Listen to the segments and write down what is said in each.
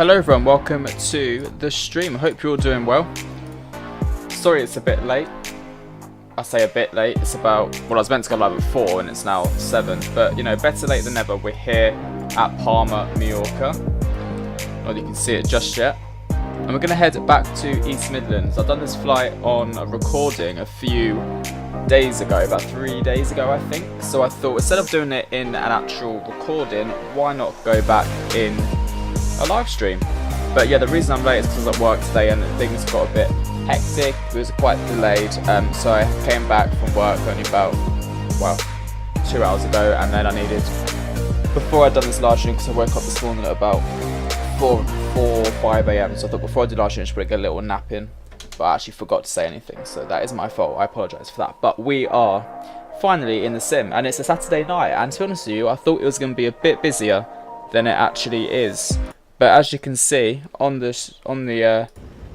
Hello everyone, welcome to the stream. I hope you're all doing well. Sorry it's a bit late. I say a bit late, it's about, well I was meant to go live at 4 and it's now 7. But you know, better late than never. We're here at Palma, Mallorca. Not that you can see it just yet. And we're going to head back to East Midlands. I've done this flight on a recording a few days ago, about 3 days ago I think. So I thought instead of doing it in an actual recording, why not go back in a live stream? But yeah, the reason I'm late is because I was at work today and things got a bit hectic. It was quite delayed, so I came back from work only about, well, 2 hours ago, and then I needed, before I'd done this live stream, because I woke up this morning at about 4 or 5 AM, so I thought before I did live stream I should get a little nap in, but I actually forgot to say anything, so that is my fault. I apologise for that. But we are finally in the sim, and it's a Saturday night, and to be honest with you, I thought it was going to be a bit busier than it actually is. But as you can see on the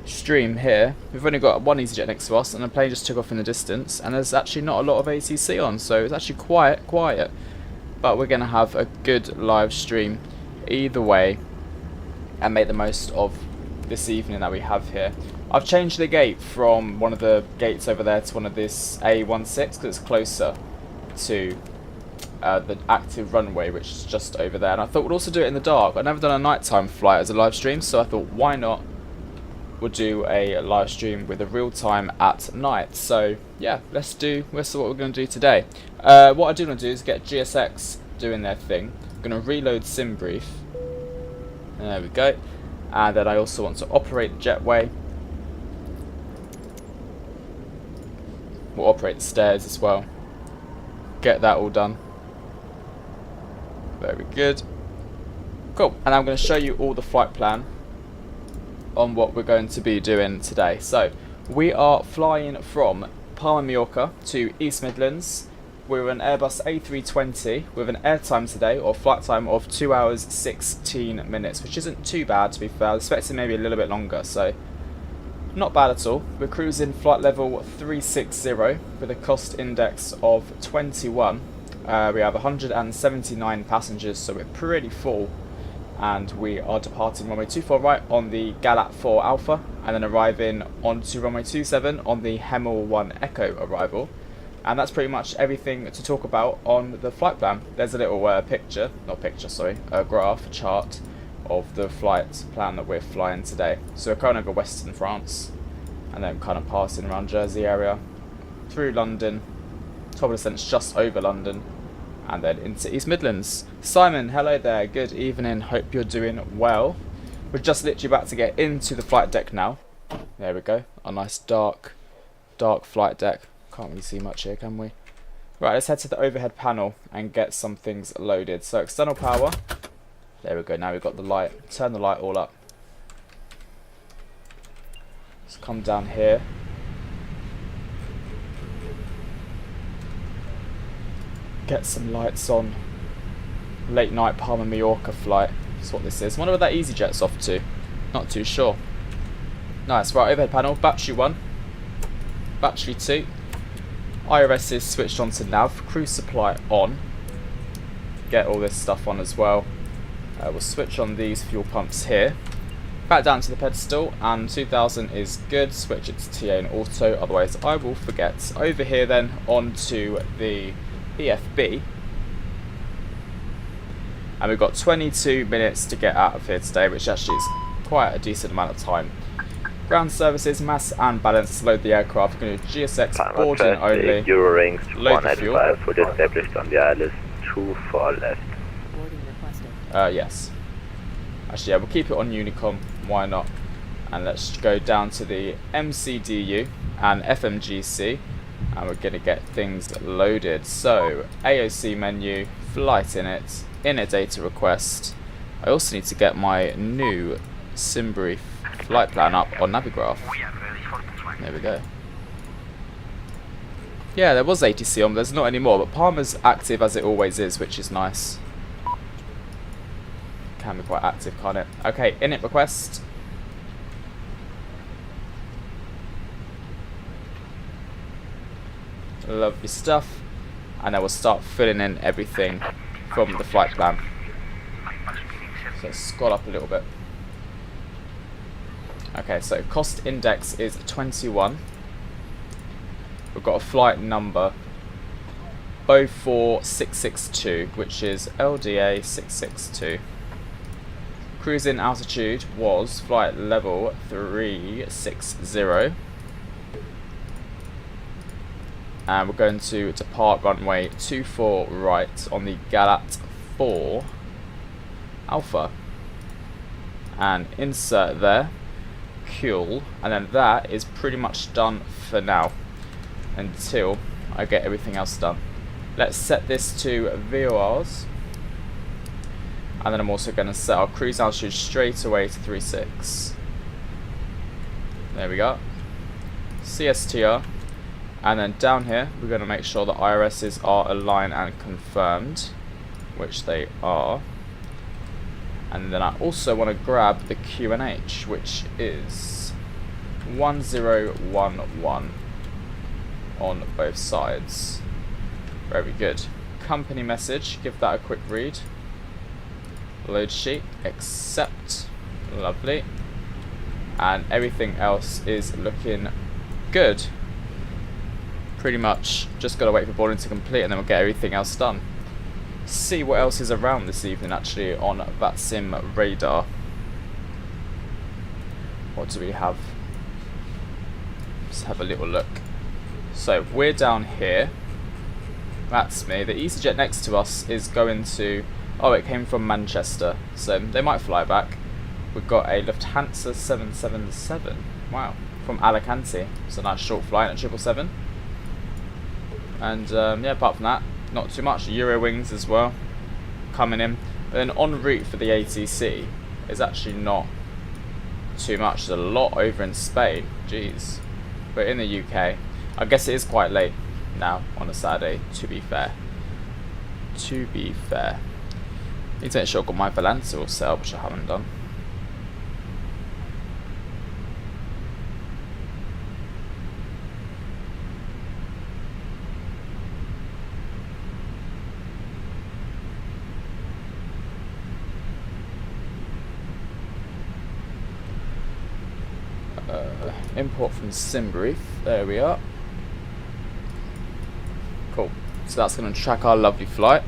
stream here, we've only got one EasyJet next to us, and the plane just took off in the distance, and there's actually not a lot of ACC on, so it's actually quiet. But we're going to have a good live stream either way and make the most of this evening that we have here. I've changed the gate from one of the gates over there to one of this A16 because it's closer to the active runway, which is just over there, and I thought we'd also do it in the dark. I've never done a nighttime flight as a live stream, so I thought why not we'll do a live stream with a real time at night. So yeah, let's see what we're going to do today. What I do want to do is get GSX doing their thing. I'm going to reload SimBrief. There we go. And then I also want to operate the jetway. We'll operate the stairs as well. Get that all done. Very good. Cool. And I'm going to show you all the flight plan on what we're going to be doing today. So we are flying from Palma, Mallorca to East Midlands. We're an Airbus A320 with an airtime today, or flight time, of 2 hours 16 minutes, which isn't too bad to be fair. I was expecting maybe a little bit longer, so not bad at all. We're cruising flight level 360 with a cost index of 21. We have 179 passengers, so we're pretty full. And we are departing runway 24 right on the Galat 4 Alpha, and then arriving onto runway 27 on the Hemel 1 Echo arrival. And that's pretty much everything to talk about on the flight plan. There's a little a graph, a chart of the flight plan that we're flying today. So we're going over Western France, and then kind of passing around Jersey area, through London, top of the sentence just over London, and then into East Midlands. Simon, hello there, good evening, hope you're doing well. We're just literally about to get into the flight deck now. There we go, a nice dark flight deck. Can't really see much here, can we? Right, let's head to the overhead panel and get some things loaded. So external power, there we go, now we've got the light, turn the light all up. Let's come down here. Get some lights on. Late night Palma Mallorca flight. That's what this is. I wonder what that EasyJet's off to. Not too sure. Nice. Right, overhead panel. Battery 1. Battery 2. IRS is switched on to nav. Cruise supply on. Get all this stuff on as well. We'll switch on these fuel pumps here. Back down to the pedestal, and 2000 is good. Switch it to TA and auto, otherwise I will forget. Over here then, onto the EFB, and we've got 22 minutes to get out of here today, which actually is quite a decent amount of time. Ground services, mass and balance, load the aircraft. We're going to do GSX boarding only. Eurowings Load the fuel. 195 would established on the ILS 24 left. Yes. Actually, yeah, we'll keep it on Unicom. Why not? And let's go down to the MCDU and FMGC. And we're going to get things loaded. So, AOC menu, flight init data request. I also need to get my new SimBrief flight plan up on Navigraph. There we go. Yeah, there was ATC on, but there's not anymore. But Palma's active as it always is, which is nice. Can be quite active, can't it? Okay, init request. Lovely stuff. And then we'll start filling in everything from the flight plan. So scroll up a little bit. Okay, so cost index is 21. We've got a flight number 04662, which is LDA 662. Cruising altitude was flight level 360. And we're going to depart runway 24 right on the Galat 4 Alpha. And insert there, cool, and then that is pretty much done for now until I get everything else done. Let's set this to VORs, and then I'm also going to set our cruise altitude straight away to 36. There we go. CSTR, and then down here we're going to make sure the IRSs are aligned and confirmed, which they are. And then I also want to grab the QNH, which is 1011 on both sides. Very good. Company message, give that a quick read. Load sheet, accept. Lovely. And everything else is looking good. Pretty much just got to wait for boarding to complete, and then we'll get everything else done. See what else is around this evening actually on Vatsim radar. What do we have? Let's have a little look. So we're down here. That's me. The EasyJet next to us is going to... Oh, it came from Manchester, so they might fly back. We've got a Lufthansa 777. Wow, from Alicante. It's a nice short flight at 777. And yeah, apart from that, not too much. Eurowings as well coming in. But then en route for the ATC is actually not too much. There's a lot over in Spain. Jeez. But in the UK, I guess it is quite late now on a Saturday, to be fair. To be fair. Need to make sure I've got my Valenza all set up, which I haven't done. Import from SimBrief. There we are. Cool. So that's going to track our lovely flight.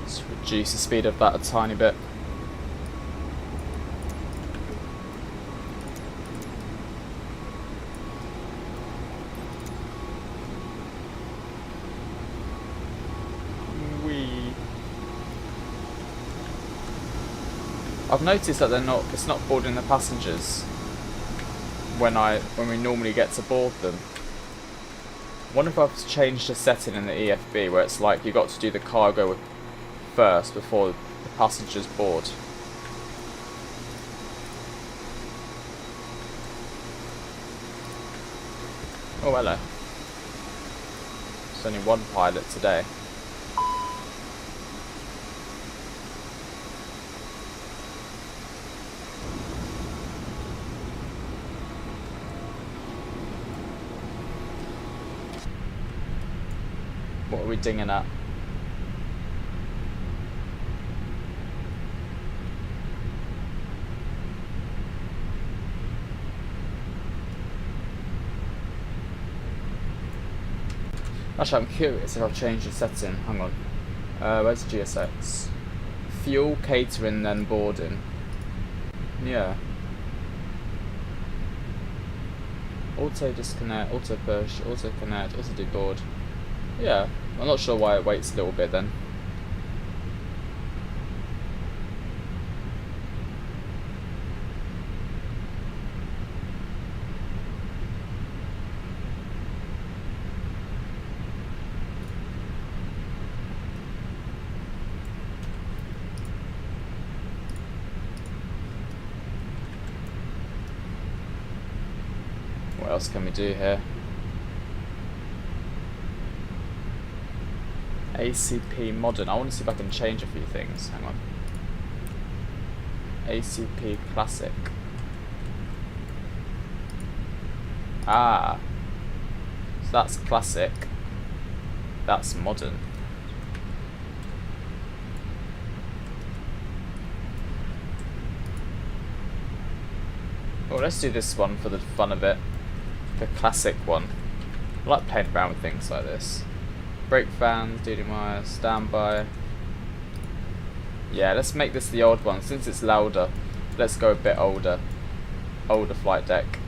Let's reduce the speed of that a tiny bit. I've noticed that it's not boarding the passengers when we normally get to board them. I wonder if I've changed a setting in the EFB where it's like you got to do the cargo first before the passengers board. Oh, hello. There's only one pilot today. What are we dinging at? Actually, I'm curious if I've changed the setting. Hang on. Where's GSX? Fuel, catering, then boarding. Yeah. Auto disconnect, auto push, auto connect, auto deboard. Yeah, I'm not sure why it waits a little bit then. What else can we do here? ACP modern. I want to see if I can change a few things. Hang on. ACP classic. Ah. So that's classic. That's modern. Well, let's do this one for the fun of it. The classic one. I like playing around with things like this. Brake fans, DDMI, standby. Yeah, let's make this the old one. Since it's Lauda, let's go a bit older. Older flight deck.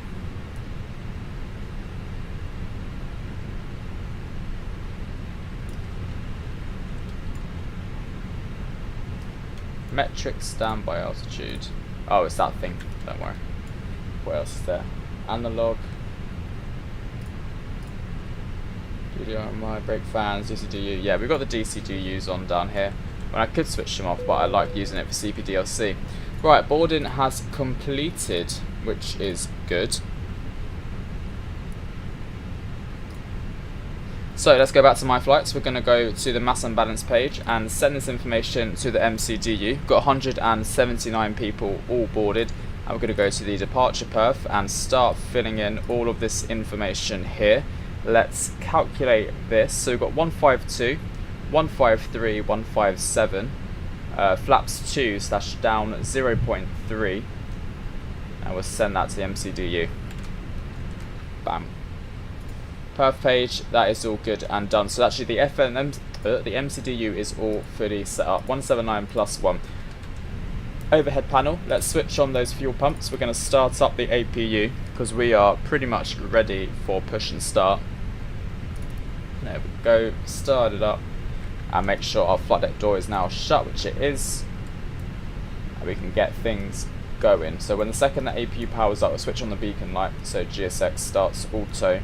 Metric standby altitude. Oh, it's that thing. Don't worry. What else is there? Analog. DDMI, brake fans, DCDU. Yeah, we've got the DCDUs on down here. Well, I could switch them off, but I like using it for CPDLC. Right, boarding has completed, which is good. So let's go back to my flights. We're going to go to the mass and balance page and send this information to the MCDU. Got 179 people all boarded. And we're going to go to the departure perf and start filling in all of this information here. Let's calculate this. So we've got 152, 153, 157, flaps 2 / down 0.3, and we'll send that to the MCDU. Bam. Perf page, that is all good and done. So actually the the MCDU is all fully set up. 179 + 1. Overhead panel, let's switch on those fuel pumps. We're going to start up the APU because we are pretty much ready for push and start. There we go, start it up and make sure our flight deck door is now shut, which it is, and we can get things going. So when the second that APU powers up, we'll switch on the beacon light so GSX starts auto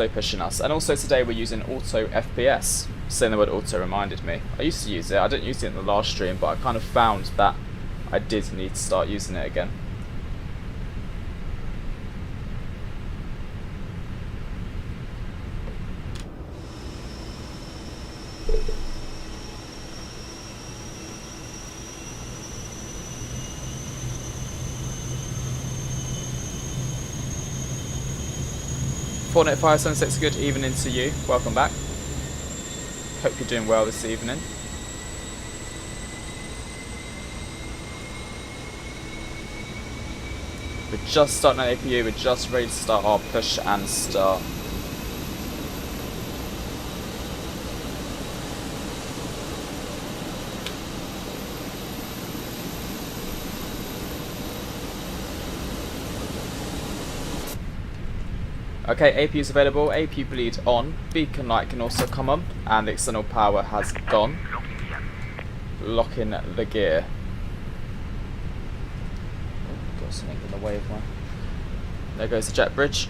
pushing us. And also today we're using auto FPS. Saying the word auto reminded me. I used to use it, I didn't use it in the last stream, but I kind of found that I did need to start using it again. Fortnite 576, good evening to you. Welcome back. Hope you're doing well this evening. We're just starting our APU, we're just ready to start our push and start. Okay, APU is available, APU bleed on, beacon light can also come on, and the external power has gone. Locking the gear. Got something in the way of my... There goes the jet bridge.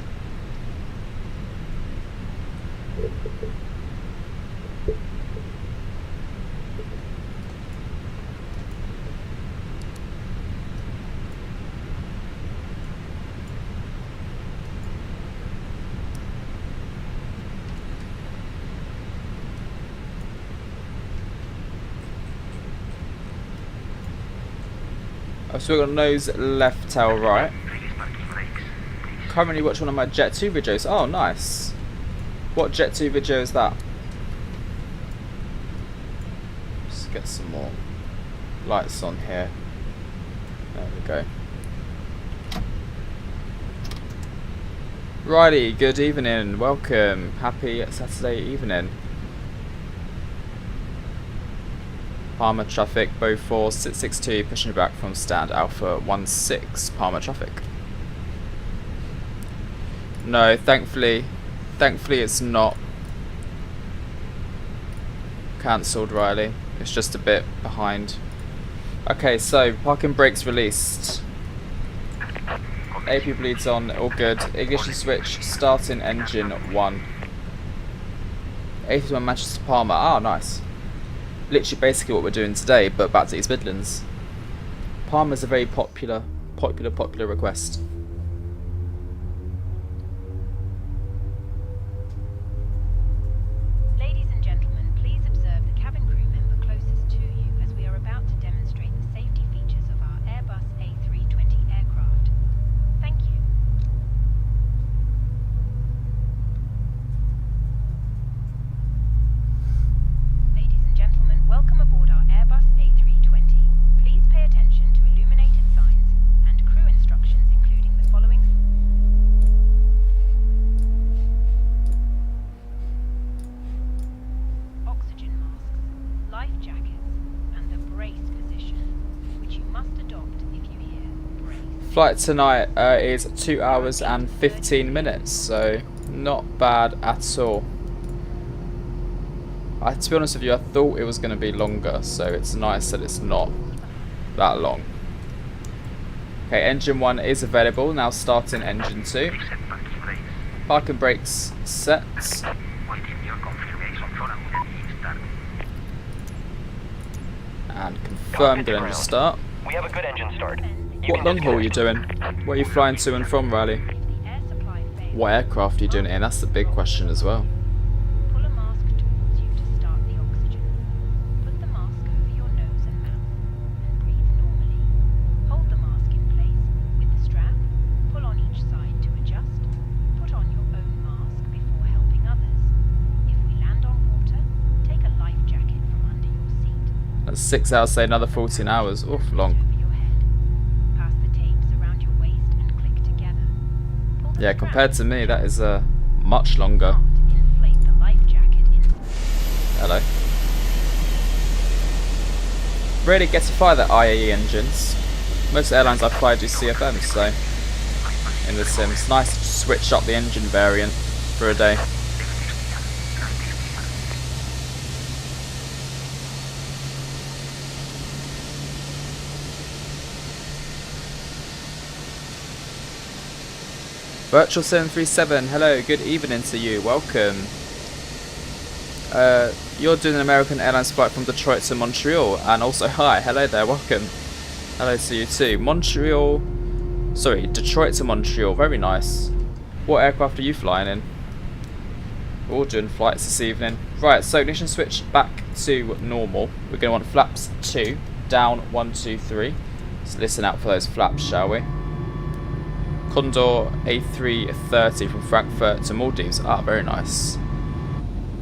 So we've got nose left, tail right. Currently watch one of my Jet 2 videos. Oh, nice. What Jet 2 video is that? Just get some more lights on here. There we go. Righty, good evening. Welcome. Happy Saturday evening. Palma traffic, Beaufort 662, pushing back from stand Alpha 16, Palma traffic. No, thankfully it's not cancelled, Riley. It's just a bit behind. Okay, so parking brakes released. AP bleeds on, all good. Ignition switch, starting engine 1. 81 Manchester Palma. Ah, nice. Literally basically what we're doing today, but back to East Midlands. Palma's a very popular request. Ladies and gentlemen, please observe the cabin crew member closest to you as we are about to demonstrate the safety features of our Airbus A320 aircraft. Thank you. Flight tonight is 2 hours and 15 minutes, so not bad at all. To be honest with you, I thought it was going to be longer, so it's nice that it's not that long. Okay, engine 1 is available, now starting engine 2. Parking brakes set. And confirmed engine start. We have a good engine start. What long haul are you doing? Where are you flying to and from, Riley? What aircraft are you doing it in? That's the big question as well. Pull a mask towards you to start the oxygen. Put the mask over your nose and mouth and breathe normally. Hold the mask in place with the strap. Pull on each side to adjust. Put on your own mask before helping others. If we land on water, take a life jacket from under your seat. That's 6 hours, say another 14 hours. Oof, long. Yeah, compared to me, that is much longer. Hello. Really get to fly the IAE engines. Most airlines I fly do CFM, so in the Sims, nice to switch up the engine variant for a day. Virtual 737, hello, good evening to you, welcome. You're doing an American Airlines flight from Detroit to Montreal, and also hi, hello there, welcome. Hello to you too. Detroit to Montreal, very nice. What aircraft are you flying in? We're all doing flights this evening. Right, so ignition switch back to normal. We're going to want flaps 2, down 1, 2, 3. Let's listen out for those flaps, shall we? Condor A320 from Frankfurt to Maldives. Ah, very nice.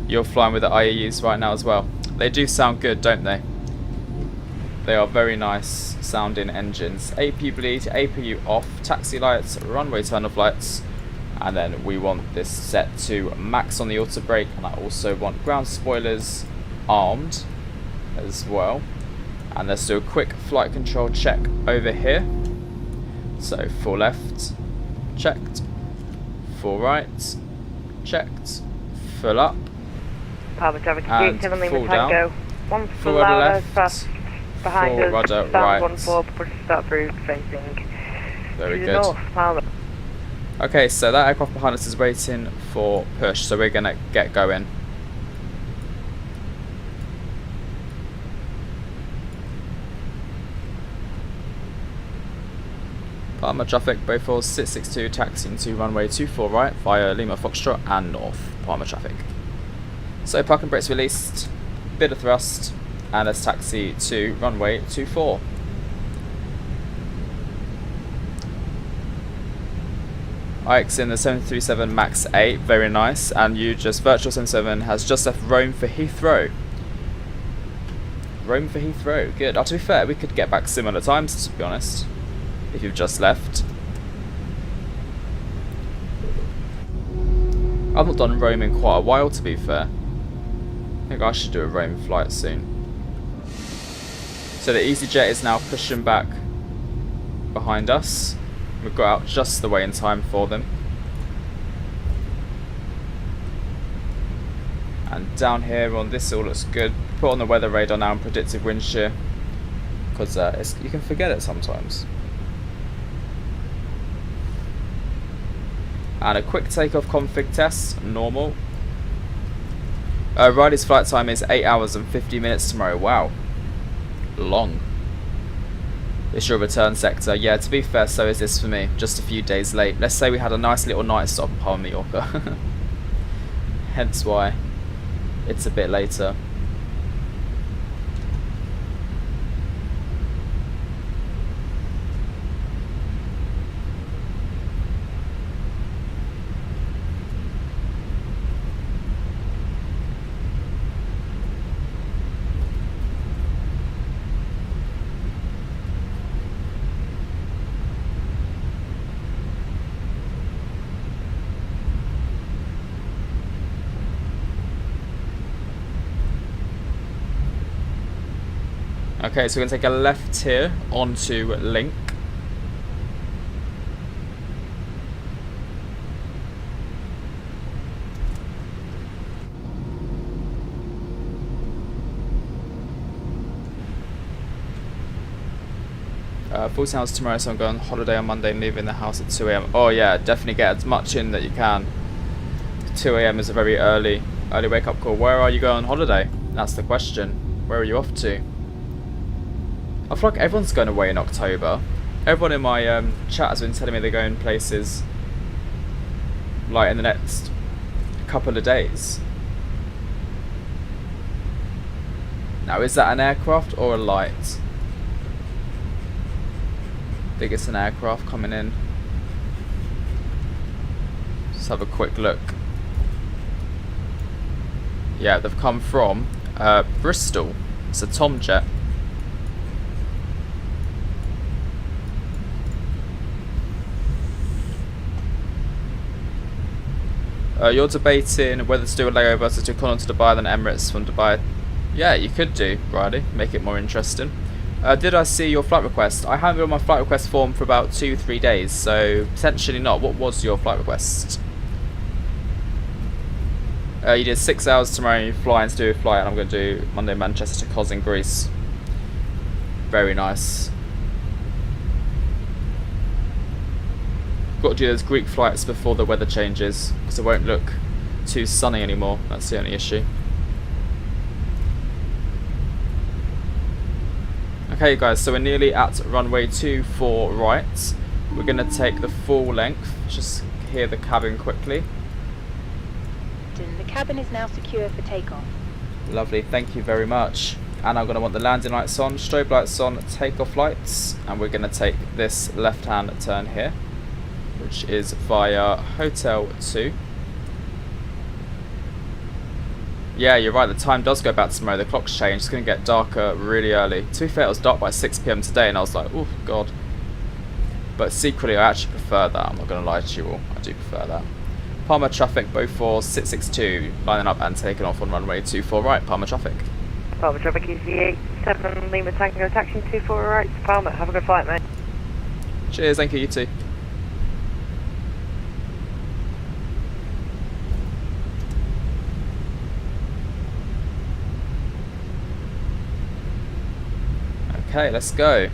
You're flying with the IAEs right now as well. They do sound good, don't they? They are very nice sounding engines. APU bleed, APU off, taxi lights, runway turn off lights, and then we want this set to max on the auto brake, and I also want ground spoilers armed as well. And let's do a quick flight control check over here. So full left, checked, full right, checked, full up, and full down, full rudder left, behind full us, rudder stand right. 1-4, push start through facing Very to the good. north, Palma. Okay, so that aircraft behind us is waiting for push, so we're going to get going. Palma traffic, Beaufort 662, taxiing to runway 24 right via Lima Foxtrot and north. Palma traffic. So parking brakes released, bit of thrust, and let's taxi to runway 24. Ike's in the 737 MAX 8, very nice, and you just, Virtual 77 has just left Rome for Heathrow. Rome for Heathrow, good. To be fair, we could get back similar times, to be honest. If you've just left. I've not done Rome in quite a while, to be fair. I think I should do a Rome flight soon. So the EasyJet is now pushing back behind us. We've got out just the way in time for them. And down here on this all looks good. Put on the weather radar now and predictive wind shear, because you can forget it sometimes. And a quick takeoff config test, normal. Riley's flight time is 8 hours and 50 minutes tomorrow. Wow, long. It's your return sector. Yeah, to be fair, so is this for me. Just a few days late. Let's say we had a nice little night stop in Palma, Mallorca. Hence why it's a bit later. Okay, so we're going to take a left here onto Link. Full hours tomorrow, so I'm going on holiday on Monday and leaving the house at 2 a.m. Oh yeah, definitely get as much in that you can. 2 a.m. is a very early wake up call. Where are you going on holiday? That's the question. Where are you off to? I feel like everyone's going away in October. Everyone in my chat has been telling me they're going places like in the next couple of days. Now, is that an aircraft or a light? I think it's an aircraft coming in. Let's have a quick look. Yeah, they've come from Bristol. It's a Tomjet. You're debating whether to do a layover to Connell to Dubai, then Emirates from Dubai. Yeah, you could do, Riley. Make it more interesting. Did I see your flight request? I haven't been on my flight request form for about 2-3 days, so potentially not. What was your flight request? You did 6 hours tomorrow, you're flying to do a flight, and I'm going to do Monday Manchester to Cos in Greece. Very nice. Got to do those Greek flights before the weather changes, because it won't look too sunny anymore. That's the only issue. Okay guys, so we're nearly at runway 24 right. We're going to take the full length. Just hear the cabin quickly. The cabin is now secure for takeoff. Lovely, thank you very much. And I'm going to want the landing lights on, strobe lights on, takeoff lights, and we're going to take this left-hand turn here, which is via Hotel 2. Yeah, you're right, the time does go back tomorrow, the clock's changed, it's going to get darker really early. To be fair, it was dark by 6 PM today, and I was like, oh god. But secretly, I actually prefer that, I'm not going to lie to you all, I do prefer that. Palma traffic, both for 662, lining up and taking off on runway 24 right, Palma traffic. Palma traffic is the 87 Lima Tango, taxi 24 right to Palma. Have a good flight, mate. Cheers, thank you, you too. Okay, let's go.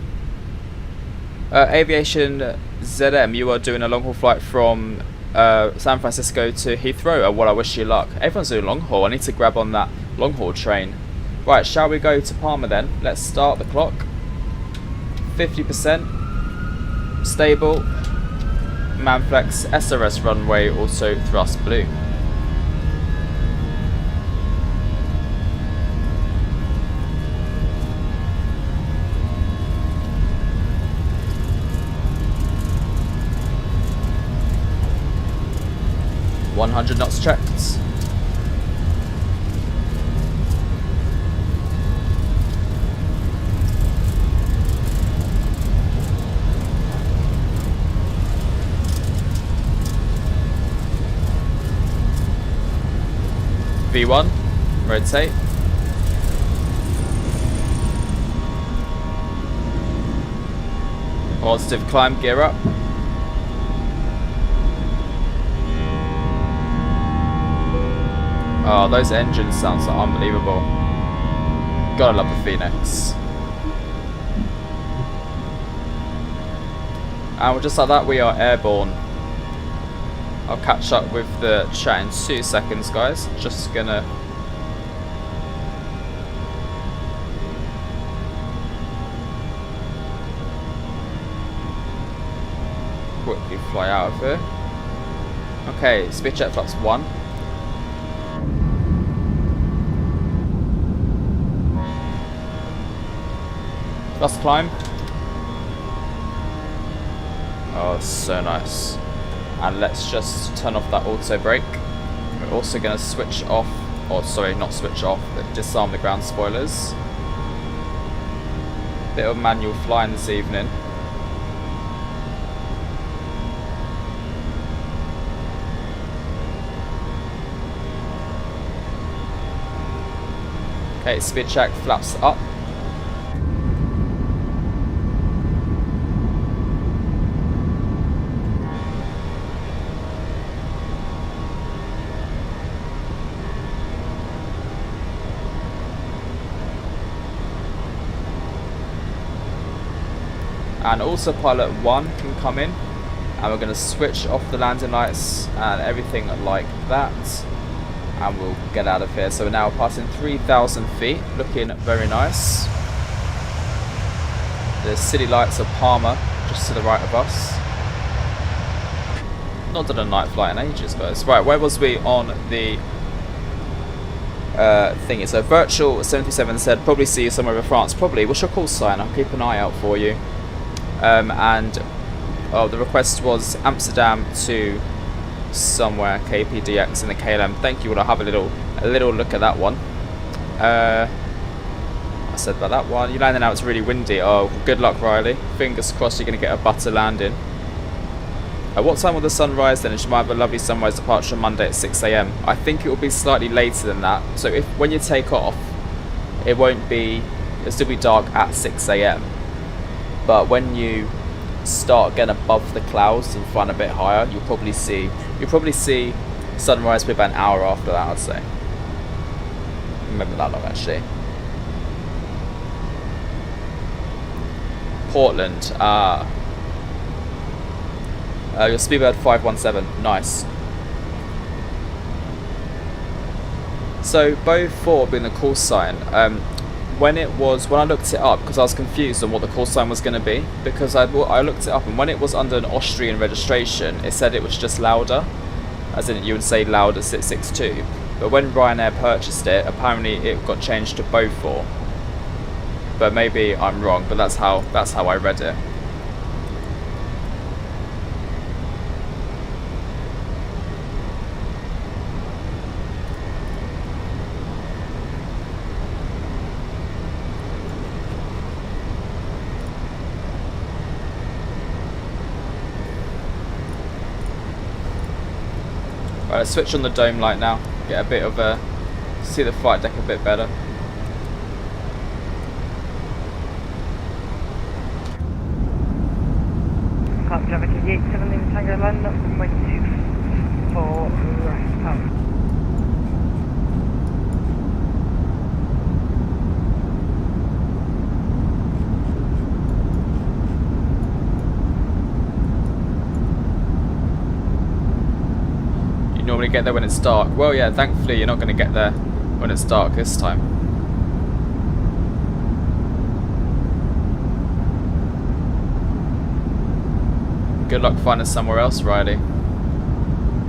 Aviation ZM, you are doing a long haul flight from San Francisco to Heathrow. Well, I wish you luck. Everyone's doing long haul. I need to grab on that long haul train. Right, shall we go to Palma then? Let's start the clock. 50%. Stable. Manflex SRS runway, also thrust blue. .100 knots checked. V1, rotate. Positive climb, gear up. Oh, those engine sounds are unbelievable. Gotta love the Phoenix. And just like that, we are airborne. I'll catch up with the chat in 2 seconds, guys. Just gonna quickly fly out of here. Okay, speed check flaps 1. Let's climb. Oh, it's so nice. And let's just turn off that auto brake. We're also going to switch off, or sorry, not switch off, but disarm the ground spoilers. Bit of manual flying this evening. Okay, speed check, flaps up. and autopilot 1 can come in, and we're going to switch off the landing lights and everything like that, and we'll get out of here. So we're now passing 3,000 feet, looking very nice. The city lights of Palma just to the right of us. Not done a night flight in ages, guys. Right, where was we on the thingy? So Virtual 77 said probably see you somewhere in France. Probably. What's your call sign? I'll keep an eye out for you. And the request was Amsterdam to somewhere KPDX in the KLM. Thank you. Well, I'll have a little look at that one. I said about that one. You landing now, it's really windy. Oh, good luck, Riley. Fingers crossed you're going to get a butter landing. What time will the sun rise then? And she might have a lovely sunrise departure on Monday at 6 AM. I think it will be slightly later than that. So if when you take off, it'll still be dark at 6 AM. But when you start getting above the clouds and flying a bit higher, you'll probably see sunrise probably about an hour after that, I'd say. Maybe that long actually. Portland, your Speedbird 517, nice. So Bo 4 being the call sign, when I looked it up, because I was confused on what the call sign was going to be, because I looked it up, and when it was under an Austrian registration, it said it was just Lauda, as in you would say Lauda 662, but when Ryanair purchased it, apparently it got changed to Bo 4. But maybe I'm wrong, but that's how I read it. Right, let's switch on the dome light now. Get a bit of see the flight deck a bit better. Traffic is 87 Lima Tango London, up from 124 right Palma. You normally get there when it's dark. Well, yeah, thankfully you're not going to get there when it's dark this time. Good luck finding somewhere else, Riley.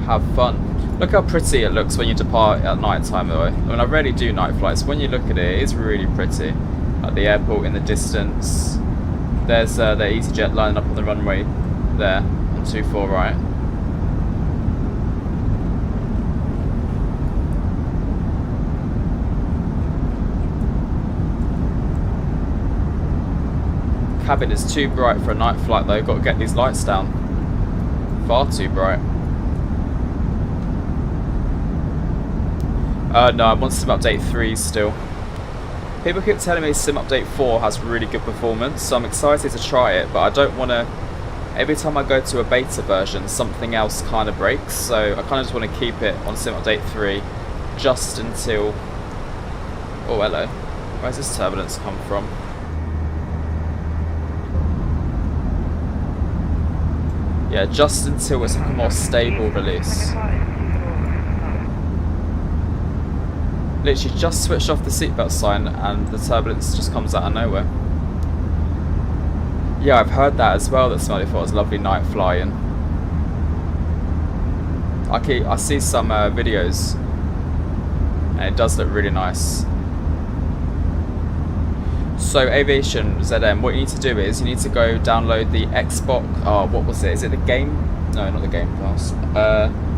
Have fun. Look how pretty it looks when you depart at night time, though. I mean, I rarely do night flights. When you look at it, it's really pretty. Like the airport in the distance. There's the EasyJet lining up on the runway there on 24 right. Cabin is too bright for a night flight though, got to get these lights down. Far too bright. No, I'm on Sim Update 3 still. People keep telling me Sim Update 4 has really good performance, so I'm excited to try it, but I don't want to... Every time I go to a beta version, something else kind of breaks, so I kind of just want to keep it on Sim Update 3 just until... Oh, hello. Where's this turbulence come from? Yeah, just until it's like a more stable release. Literally just switched off the seatbelt sign and the turbulence just comes out of nowhere. Yeah, I've heard that as well, that somebody thought it was a lovely night flying. I see some videos and it does look really nice. So AviationZM, what you need to do is you need to go download the Xbox, what was it? Is it the game? No, not the Game Pass.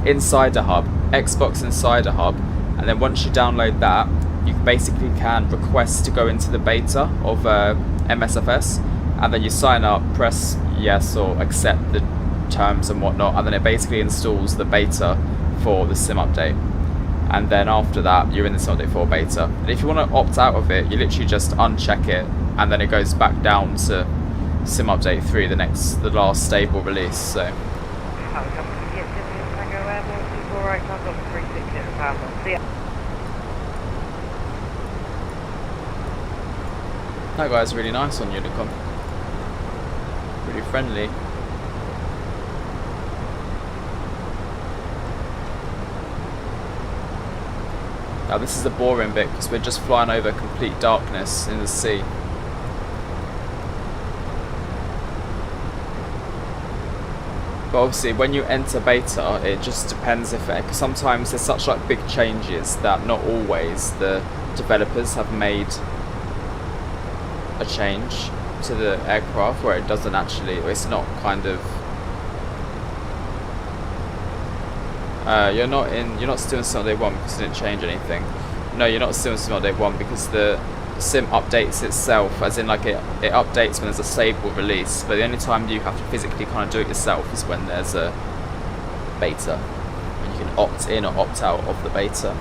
Insider Hub, Xbox Insider Hub, and then once you download that, you basically can request to go into the beta of MSFS, and then you sign up, press yes or accept the terms and whatnot, and then it basically installs the beta for the sim update. And then after that, you're in the Sim Update 4 beta. And if you want to opt out of it, you literally just uncheck it, and then it goes back down to Sim Update 3, the last stable release. So. That guy's really nice on Unicom. be friendly. Now this is the boring bit because we're just flying over complete darkness in the sea. But obviously when you enter beta, it just depends if cause sometimes there's such like big changes that not always the developers have made a change to the aircraft where it doesn't actually, it's not kind of you're not still in sim on day one because it didn't change anything. No, you're not still in sim on day one because the sim updates itself, as in like it updates when there's a stable release, but the only time you have to physically kind of do it yourself is when there's a beta, and you can opt in or opt out of the beta.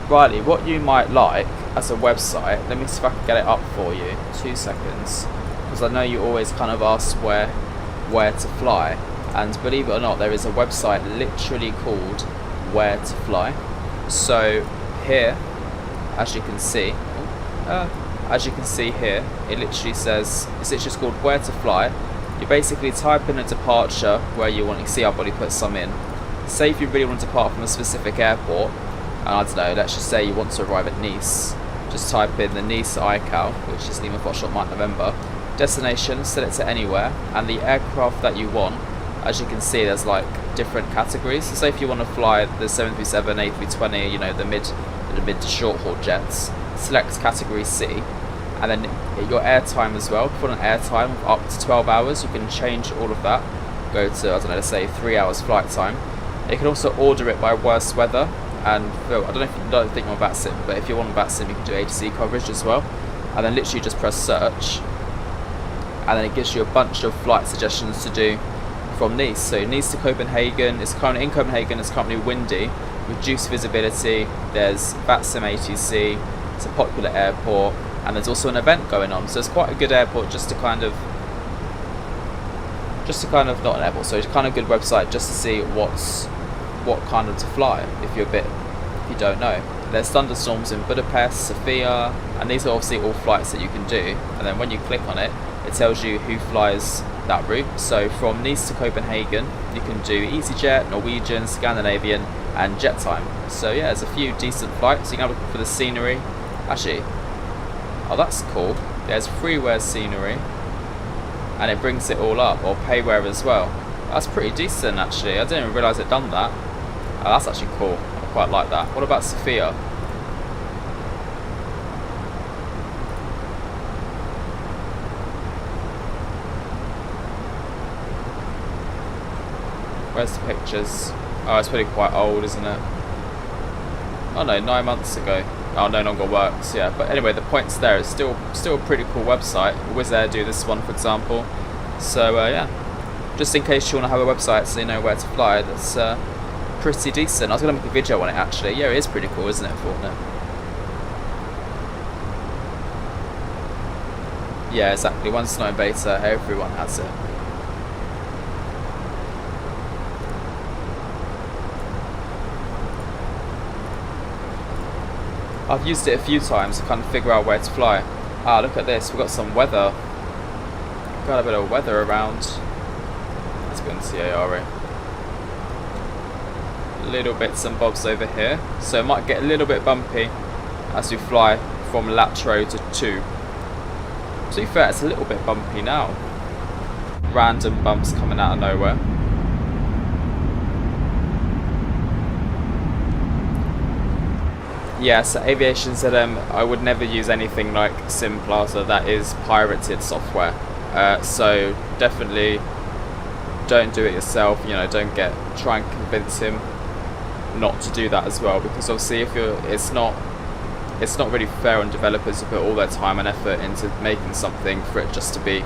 Riley, what you might like as a website, let me see if I can get it up for you, 2 seconds, because I know you always kind of ask where to fly, and believe it or not, there is a website literally called Where to Fly. So here, as you can see here, it literally says, it's literally just called Where to Fly. You basically type in a departure where you want, you see I've already put some in. Say if you really want to depart from a specific airport, and I don't know, let's just say you want to arrive at Nice, just type in the Nice ICAO, which is Lima Foxtrot Mike November, destination, set it to anywhere, and the aircraft that you want, as you can see there's like different categories. So say if you want to fly the 737, A320, you know, the mid to short haul jets, select category C, and then your airtime as well. If you want an airtime of up to 12 hours, you can change all of that, go to, I don't know, let's say 3 hours flight time. You can also order it by worst weather. And well, I don't think I'm Vatsim, but if you want Vatsim, you can do ATC coverage as well. And then literally just press search, and then it gives you a bunch of flight suggestions to do from Nice. So Nice to Copenhagen, it's currently in Copenhagen, it's currently windy, reduced visibility. There's Vatsim ATC, it's a popular airport, and there's also an event going on. So it's quite a good airport just to kind of not an airport, so it's kind of good website just to see what kind of to fly if you don't know. There's thunderstorms in Budapest, Sofia, and these are obviously all flights that you can do, and then when you click on it, it tells you who flies that route. So from Nice to Copenhagen, you can do EasyJet, Norwegian, Scandinavian, and JetTime. So yeah, there's a few decent flights. You can have a look for the scenery. Actually, oh that's cool. There's freeware scenery, and it brings it all up, or payware as well. That's pretty decent actually. I didn't even realise it done that. That's actually cool. I quite like that. What about Sofia? Where's the pictures? Oh, it's probably quite old, isn't it? Oh no, 9 months ago. Oh, no longer works. Yeah, but anyway, the point's there. It's still a pretty cool website. Wizz Air do this one, for example. So yeah, just in case you want to have a website so you know where to fly, that's pretty decent. I was going to make a video on it actually. Yeah, it is pretty cool, isn't it, Fortnite? Yeah, exactly. Once it's not in beta, everyone has it. I've used it a few times to kind of figure out where to fly. Ah, look at this. We've got some weather. Got a bit of weather around. Let's go into the ARA. Little bits and bobs over here. So it might get a little bit bumpy as we fly from Latro to 2. To be fair, it's a little bit bumpy now. Random bumps coming out of nowhere. Yeah, so Aviation ZM, I would never use anything like SimPlaza, that is pirated software. So definitely don't do it yourself, you know, try and convince him not to do that as well, because obviously it's not really fair on developers to put all their time and effort into making something for it just to be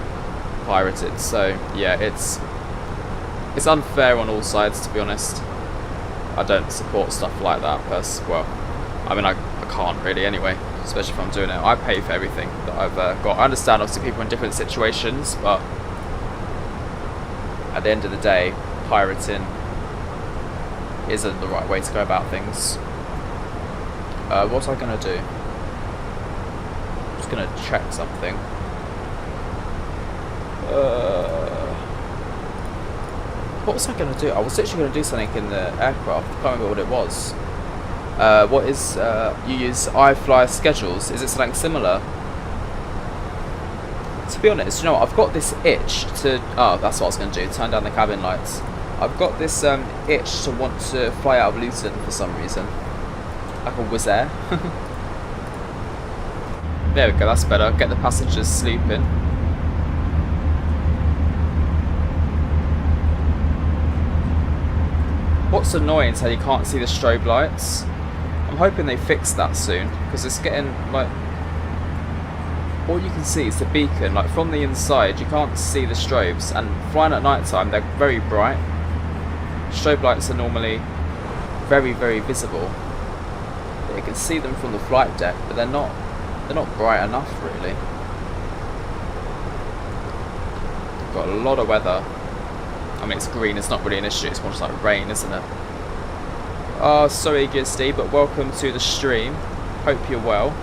pirated. So yeah, it's unfair on all sides, to be honest. I don't support stuff like that well, I mean I can't really anyway. especially if I'm doing it. I pay for everything that I've got. I understand obviously people in different situations, but at the end of the day, pirating isn't the right way to go about things. What was I going to do? I'm just going to check something. What was I going to do? I was literally going to do something in the aircraft. I can't remember what it was. What is, you use iFly schedules. Is it something similar? To be honest, you know what, I've got this itch to, oh, that's what I was going to do, turn down the cabin lights. I've got this itch to want to fly out of Luton for some reason. Like a Wizz Air. There we go, that's better. Get the passengers sleeping. What's annoying is how you can't see the strobe lights. I'm hoping they fix that soon, because it's getting, like, all you can see is the beacon. Like, from the inside you can't see the strobes, and flying at night time they're very bright. Strobe lights are normally very, very visible. You can see them from the flight deck, but they're not bright enough really. Got a lot of weather. I mean, it's green, it's not really an issue, it's more just like rain, isn't it? Oh, sorry Gizdy, but welcome to the stream. Hope you're well.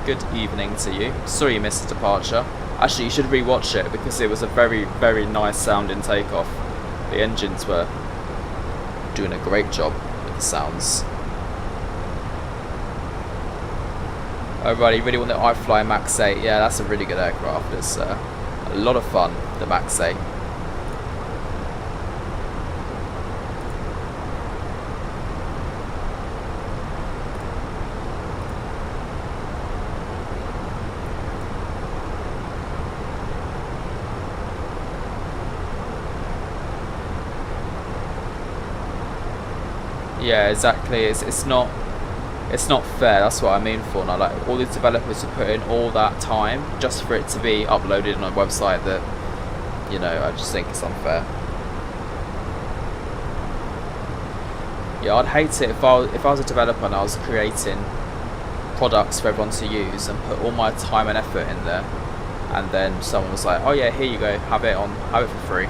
Good evening to you. Sorry you missed the departure. Actually, you should re-watch it because it was a very, very nice sounding takeoff. The engines were doing a great job with the sounds. Alrighty, really want the iFly Max 8. Yeah, that's a really good aircraft. It's a lot of fun, the Max 8. Yeah, exactly. It's not fair. That's what I mean for now. Like, all these developers have put in all that time just for it to be uploaded on a website that, you know, I just think it's unfair. Yeah, I'd hate it if I was a developer and I was creating products for everyone to use and put all my time and effort in there, and then someone was like, "Oh yeah, here you go, have it for free,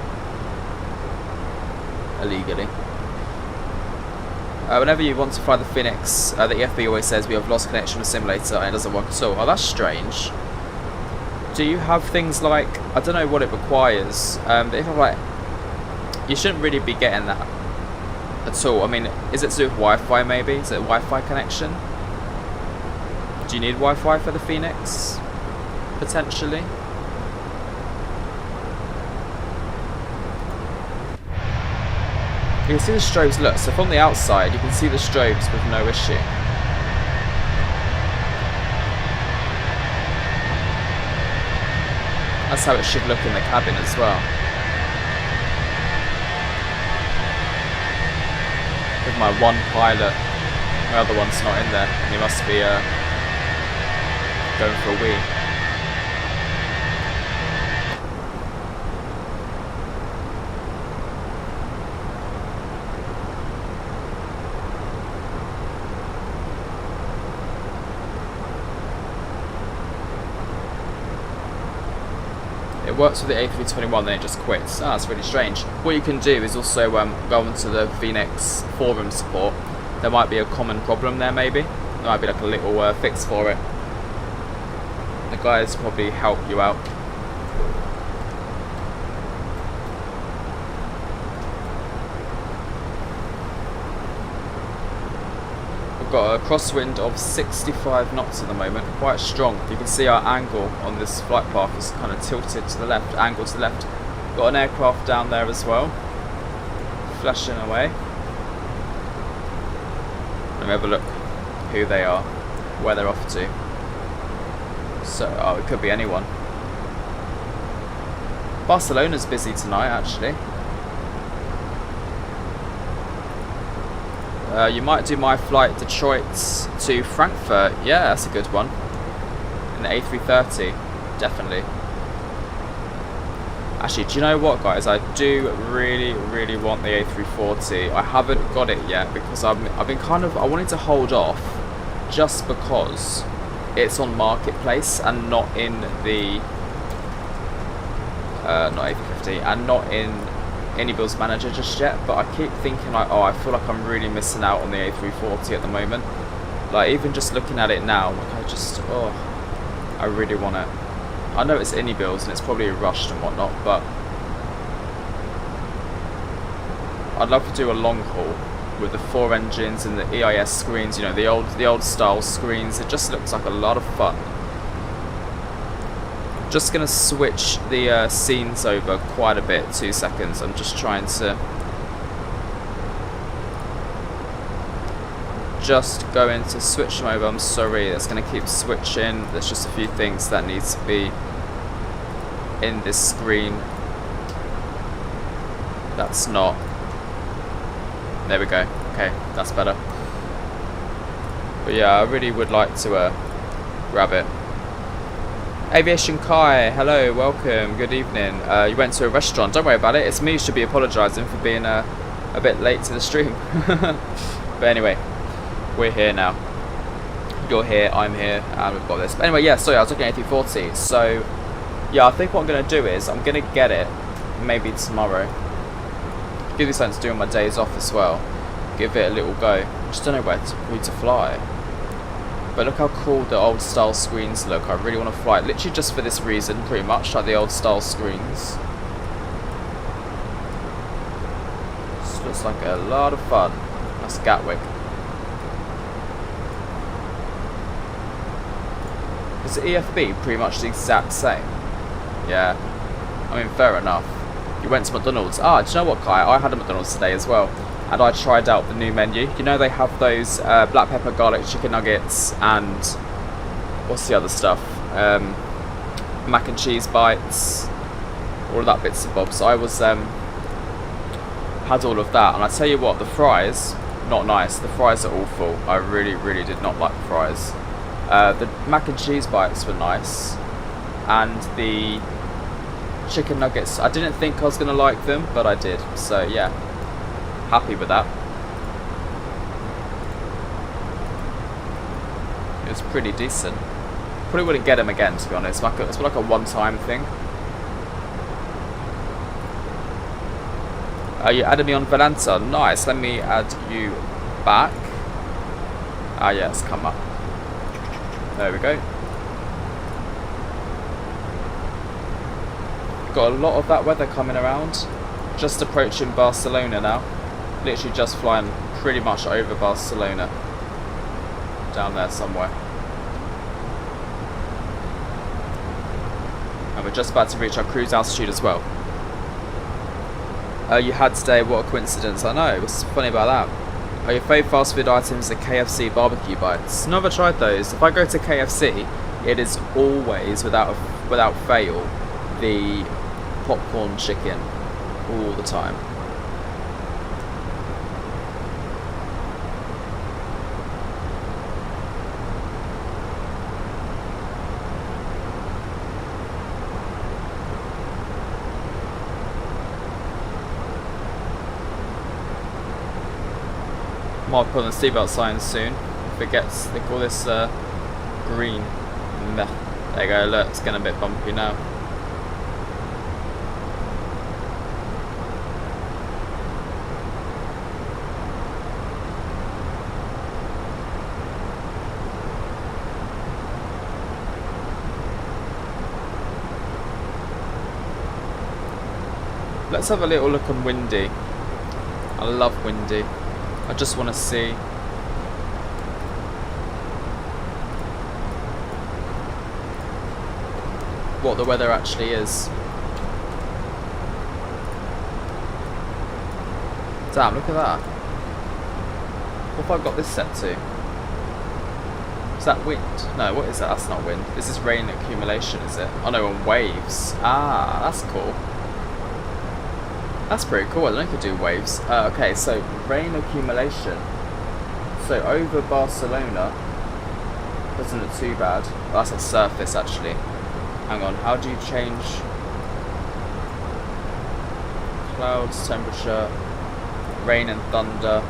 illegally." Whenever you want to fly the Phoenix, the EFB always says we have lost connection with simulator and it doesn't work at all. Oh, that's strange. Do you have things like, I don't know what it requires, but if I'm like, you shouldn't really be getting that at all. I mean, is it to do with Wi-Fi maybe? Is it a Wi-Fi connection? Do you need Wi-Fi for the Phoenix? Potentially? You can see the strobes, look, so from the outside you can see the strobes with no issue. That's how it should look in the cabin as well. With my one pilot, my other one's not in there, and he must be going for a wee. It works with the A321, then it just quits. Ah, that's really strange. What you can do is also go onto the Phoenix forum support. There might be a common problem there, maybe. There might be like a little fix for it. The guys probably help you out. We've got a crosswind of 65 knots at the moment, quite strong. You can see our angle on this flight path is kind of tilted to the left, angle to the left. Got an aircraft down there as well, flashing away. Let me have a look who they are, where they're off to. So, oh, it could be anyone. Barcelona's busy tonight, actually. You might do my flight Detroit to Frankfurt. Yeah, that's a good one. In the A330, definitely. Actually, do you know what, guys? I do really, really want the A340. I haven't got it yet because I've been kind of, I wanted to hold off just because it's on Marketplace and not in the not A350 and not in AnyBuilds Manager just yet. But I keep thinking like, oh, I feel like I'm really missing out on the A340 at the moment. Like even just looking at it now, like I really want it. I know it's AnyBuilds and it's probably rushed and whatnot, but I'd love to do a long haul with the 4 engines and the EIS screens, you know, the old style screens. It just looks like a lot of fun. Just gonna switch the scenes over quite a bit. 2 seconds. I'm just trying to going to switch them over. I'm sorry, it's gonna keep switching. There's just a few things that needs to be in this screen. That's not. There we go. Okay, that's better. But yeah, I really would like to grab it. Aviation Kai, hello, welcome, good evening. You went to a restaurant. Don't worry about it. It's me who should be apologising for being a bit late to the stream. But anyway, we're here now. You're here, I'm here, and we've got this. But anyway, yeah, sorry, I was looking at A340. So, yeah, I think what I'm going to do is I'm going to get it maybe tomorrow. Give me something to do on my days off as well. Give it a little go. Just don't know where to fly. But look how cool the old style screens look. I really want to fly it. Literally just for this reason, pretty much, like the old style screens. This looks like a lot of fun. That's Gatwick. Is the EFB pretty much the exact same? Yeah. I mean, fair enough. You went to McDonald's. Ah, do you know what, Kai? I had a McDonald's today as well. And I tried out the new menu. You know they have those black pepper garlic chicken nuggets and what's the other stuff? Mac and cheese bites. All of that bits and bobs. So I was had all of that. And I tell you what, the fries, not nice. The fries are awful. I really, really did not like the fries. The mac and cheese bites were nice. And the chicken nuggets, I didn't think I was going to like them, but I did. So yeah, happy with that. It was pretty decent. Probably wouldn't get them again, to be honest. It's like a one-time thing. You added me on Valenta. Nice. Let me add you back. Ah, yeah, it's come up. There we go. Got a lot of that weather coming around. Just approaching Barcelona now. Literally just flying pretty much over Barcelona. Down there somewhere. And we're just about to reach our cruise altitude as well. You had today, what a coincidence. I know, what's funny about that? Are your favourite fast food items the KFC barbecue bites? Never tried those. If I go to KFC, it is always, without fail, the popcorn chicken all the time. Might put on the seatbelt sign soon. If it gets, they call this green. Meh. There you go, look, it's getting a bit bumpy now. Let's have a little look on Windy. I love Windy. I just want to see what the weather actually is. Damn, look at that. What have I got this set to? Is that wind? No, what is that? That's not wind. This is rain accumulation, is it? Oh no, on waves. Ah, that's cool. That's pretty cool. I don't know if you do waves. Okay, so rain accumulation. So over Barcelona doesn't look too bad. Oh, that's a surface actually. Hang on, how do you change clouds, temperature, rain and thunder?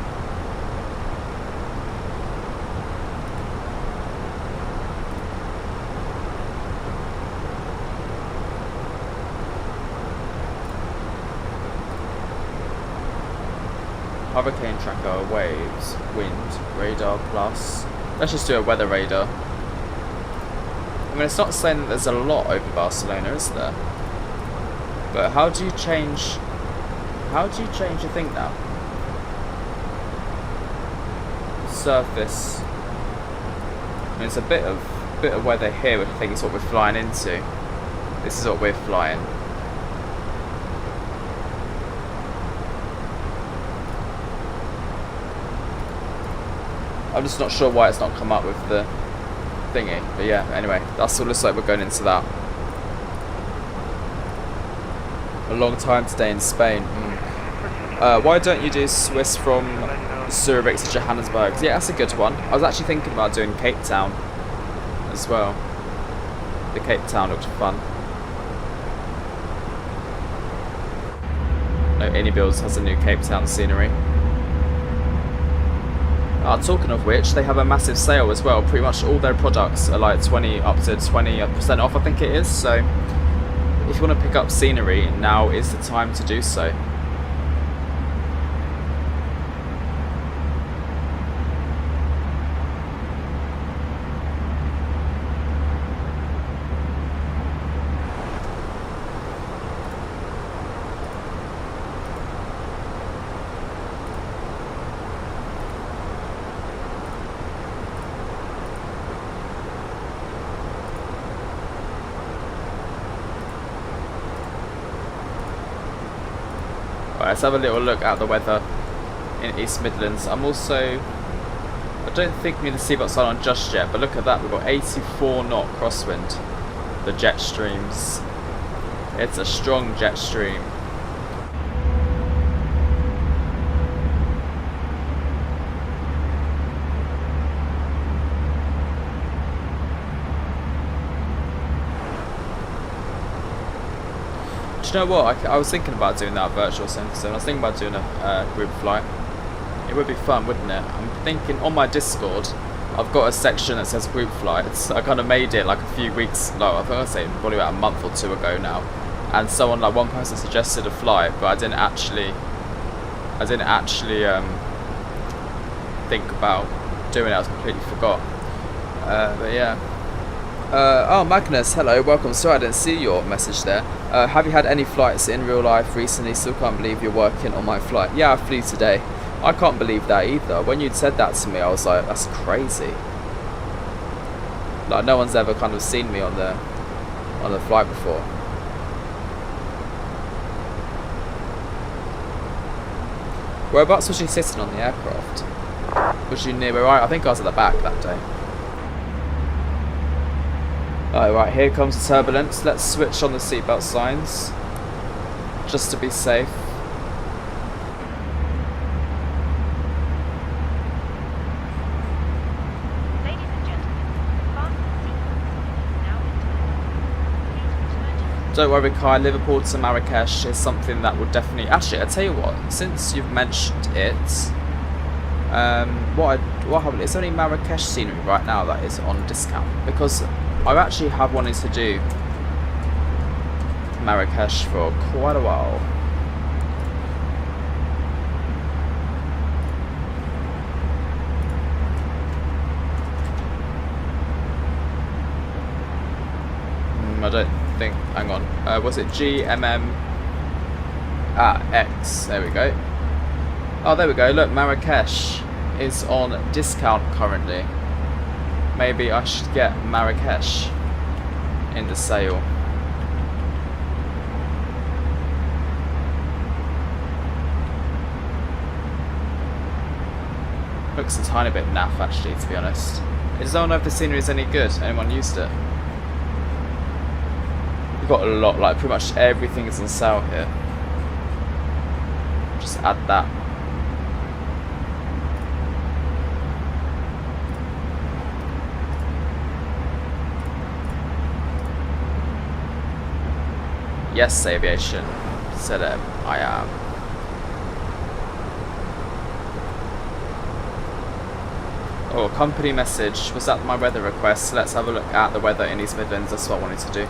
Wind tracker, waves, wind, radar plus. Let's just do a weather radar. I mean, it's not saying that there's a lot over Barcelona, is there? But how do you change your thing now? Surface. I mean, it's a bit of weather here, which I think is what we're flying into. This is what we're flying. I'm just not sure why it's not come up with the thingy. But yeah, anyway, that's what it looks like we're going into that. A long time today in Spain. Why don't you do Swiss from Zurich to Johannesburg? Yeah, that's a good one. I was actually thinking about doing Cape Town as well. The Cape Town looked fun. No, Anybills has a new Cape Town scenery. Talking of which, they have a massive sale as well. Pretty much all their products are like 20 up to 20% off, I think it is. So if you want to pick up scenery, now is the time to do so. Let's have a little look at the weather in East Midlands. I don't think me the seatbelt sign on just yet, but look at that, we've got 84 knot crosswind. The jet streams. It's a strong jet stream. Do you know what? I was thinking about doing that virtual sensor. I was thinking about doing a group flight. It would be fun, wouldn't it? I'm thinking on my Discord, I've got a section that says group flights. I kind of made it like a few weeks, no, I think I'd say probably about a month or two ago now. And someone, like one person suggested a flight, but I didn't actually think about doing it. I completely forgot. But yeah. Oh, Magnus, hello, welcome. Sorry I didn't see your message there. Have you had any flights in real life recently? Still can't believe you're working on my flight. Yeah, I flew today. I can't believe that either. When you'd said that to me, I was like, that's crazy. Like, no one's ever kind of seen me on the flight before. Whereabouts was you sitting on the aircraft? Was you near where I think I was at the back that day. Right, here comes the turbulence. Let's switch on the seatbelt signs, just to be safe. Ladies and gentlemen, fasten seatbelts. Now implemented. Please return to... Don't worry, Kai, Liverpool to Marrakesh is something that would definitely... Actually, I'll tell you what, since you've mentioned it, what happened? It's only Marrakesh scenery right now that is on discount, because I actually have wanted to do Marrakesh for quite a while. I don't think, hang on, was it GMM X? There we go. Oh, there we go, look, Marrakesh is on discount currently. Maybe I should get Marrakesh in the sale. Looks a tiny bit naff actually, to be honest. Does no one know if the scenery is any good? Anyone used it? We've got a lot, like pretty much everything is on sale here. Just add that. Yes, Aviation. Said it. I am. Oh, company message. Was that my weather request? Let's have a look at the weather in East Midlands. That's what I wanted to do.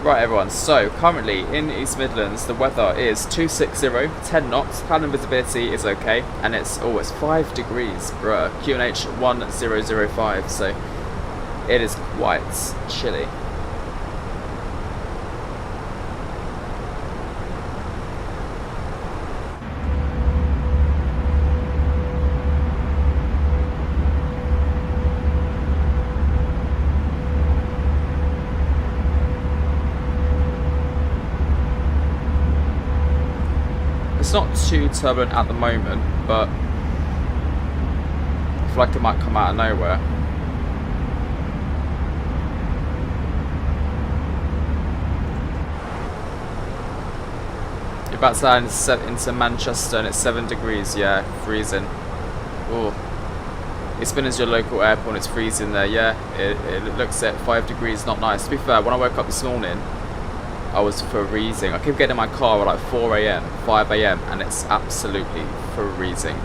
Right everyone, so currently in East Midlands the weather is 260, 10 knots, cloud visibility is okay, and it's 5 degrees, bruh, QNH 1005, so it is quite chilly. It's not too turbulent at the moment, but I feel like it might come out of nowhere. You're about to land into Manchester and it's 7 degrees, yeah, freezing. Ooh. It's been as your local airport and it's freezing there, yeah, it looks at 5 degrees, not nice. To be fair, when I woke up this morning, I was freezing. I keep getting in my car at like 4 AM, 5 AM, and it's absolutely freezing.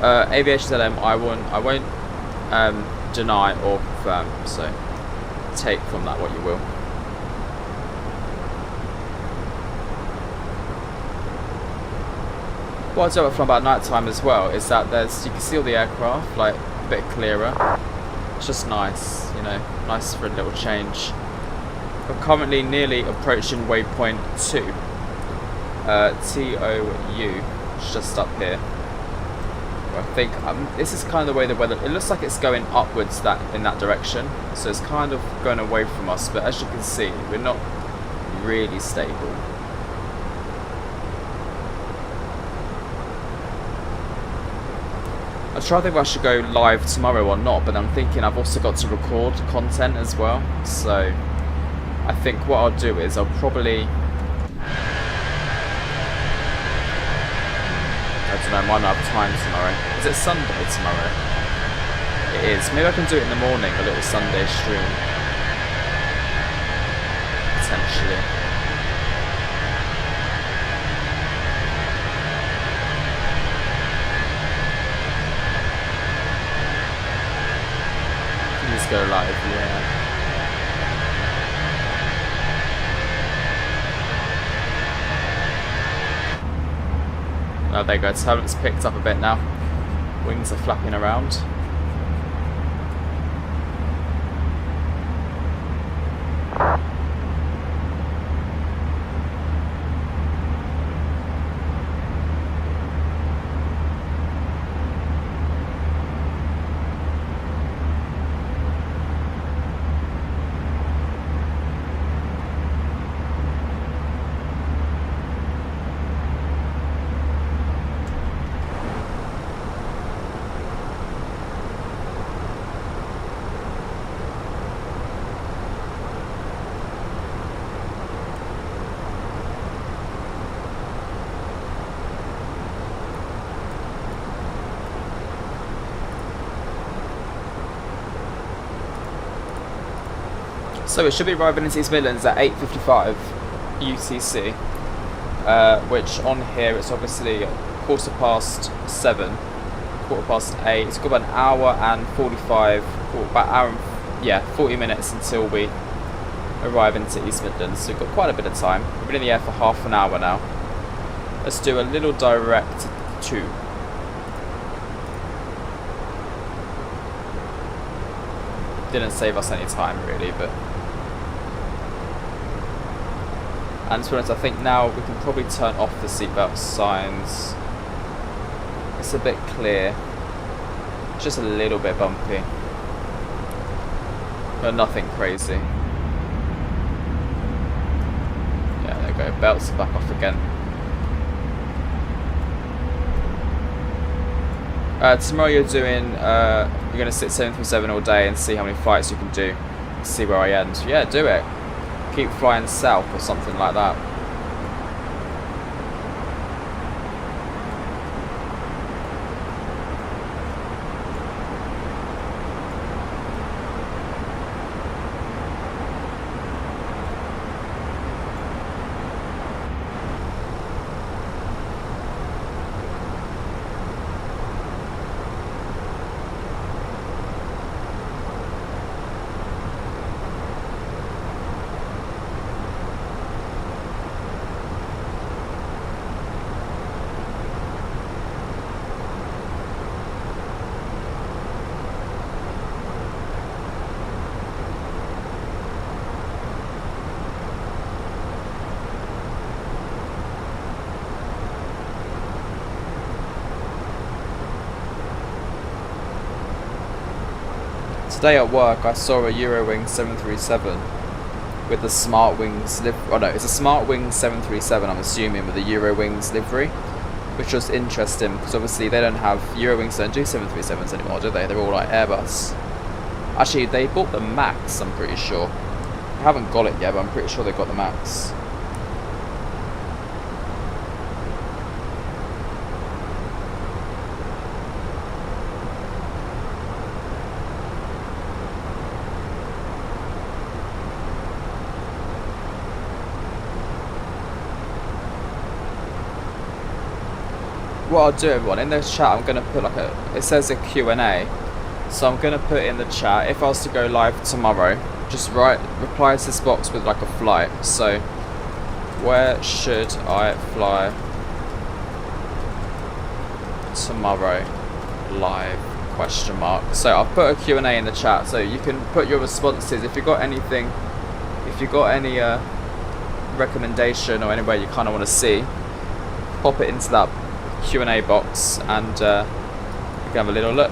AviationJack, I won't deny or confirm, so take from that what you will. What I do from about night time as well is that you can see all the aircraft like a bit clearer. It's just nice, you know, nice for a little change. I'm currently nearly approaching waypoint 2, TOU, it's just up here. I think this is kind of the way the weather, it looks like it's going upwards in that direction, so it's kind of going away from us, but as you can see, we're not really stable. I try to think if I should go live tomorrow or not, but I'm thinking I've also got to record content as well, so I think what I'll do is I'll probably, I don't know, I might not have time tomorrow. Is it Sunday tomorrow? It is. Maybe I can do it in the morning, a little Sunday stream. Potentially. Please go live, yeah. Oh, there you go, turbulence picked up a bit now. Wings are flapping around. So it should be arriving into East Midlands at 8:55 UTC, which on here it's obviously 7:15, 8:15. It's got about an hour and 40 minutes until we arrive into East Midlands. So we've got quite a bit of time. We've been in the air for half an hour now. Let's do a little direct 2. Didn't save us any time really, but. And to be honest, I think now we can probably turn off the seatbelt signs. It's a bit clear. It's just a little bit bumpy. But nothing crazy. Yeah, there we go. Belts are back off again. Tomorrow you're doing, you're going to sit 737 all day and see how many flights you can do. See where I end. Yeah, do it. Keep flying south or something like that. Today at work I saw a Eurowings 737 with the Smart Wings oh no, it's a Smart Wings 737 I'm assuming with the Eurowings livery, which was interesting because obviously they don't have, Eurowings don't do 737s anymore, do they? They're all like Airbus. Actually they bought the Max, I'm pretty sure. I haven't got it yet, but I'm pretty sure they got the Max. What I'll do, everyone, in this chat I'm going to put like it says a Q&A, so I'm going to put in the chat, if I was to go live tomorrow, just reply to this box with like a flight. So, where should I fly tomorrow live, question mark. So I'll put a Q&A in the chat, so you can put your responses, if you've got anything, if you've got any recommendation or anywhere you kind of want to see, pop it into that Q&A box and we can have a little look.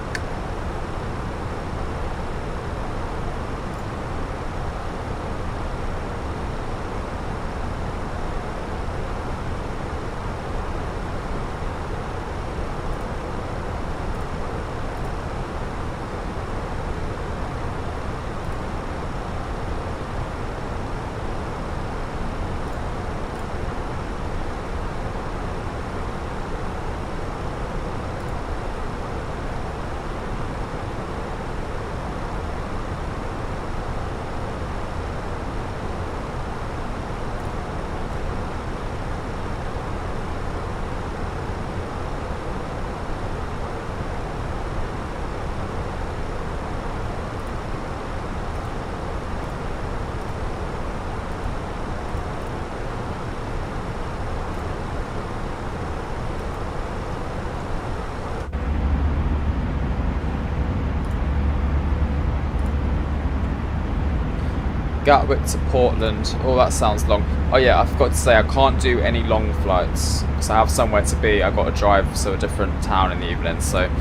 Gatwick to Portland. Oh, that sounds long. Oh yeah, I forgot to say I can't do any long flights because I have somewhere to be. I've got to drive to a different town in the evening, so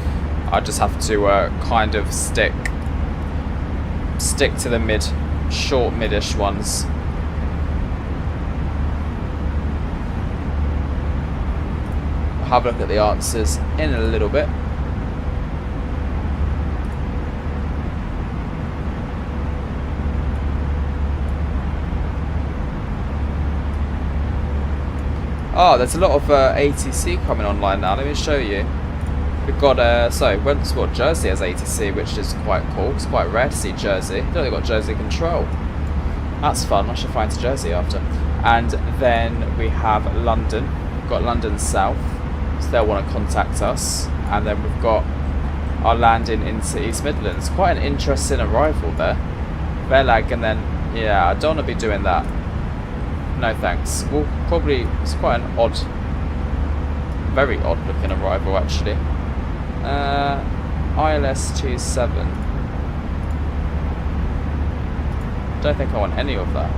I just have to kind of stick to the short mid-ish ones. I'll have a look at the answers in a little bit. Oh, there's a lot of ATC coming online now. Let me show you. We've got, Jersey has ATC, which is quite cool. It's quite rare to see Jersey. I know they've got Jersey Control. That's fun. I should fly into Jersey after. And then we have London. We've got London South, so they'll want to contact us. And then we've got our landing into East Midlands. Quite an interesting arrival there. Velag, and then, yeah, I don't want to be doing that. No thanks. Well, probably, it's quite an odd, very odd looking arrival actually. ILS27. Don't think I want any of that.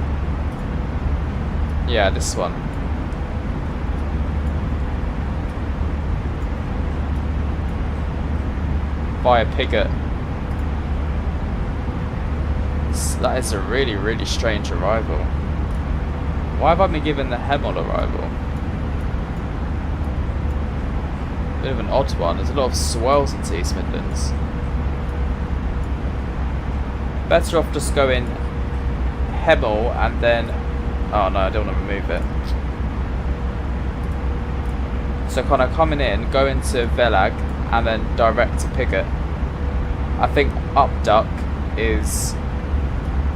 Yeah, this one. Via Pigot. That is a really, really strange arrival. Why have I been given the Hemel arrival? Bit of an odd one. There's a lot of swells into East Midlands. Better off just going Hemel and then... Oh no, I don't want to remove it. So kind of coming in, go into Velag and then direct to Pigot. I think Upduck is...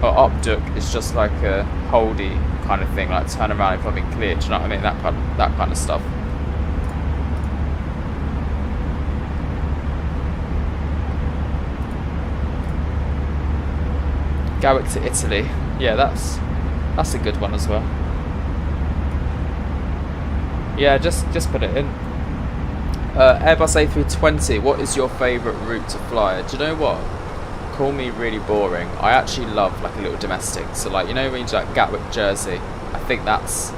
Or Upduck is just like a holdy kind of thing, like turn around if I've been cleared, do you know what I mean? That kind of stuff. Gatwick to Italy. Yeah, that's a good one as well. Yeah, just put it in. Airbus A320, what is your favourite route to fly? Do you know what? Call me really boring. I actually love like a little domestic. So like, you know when you do like Gatwick, Jersey, I think that's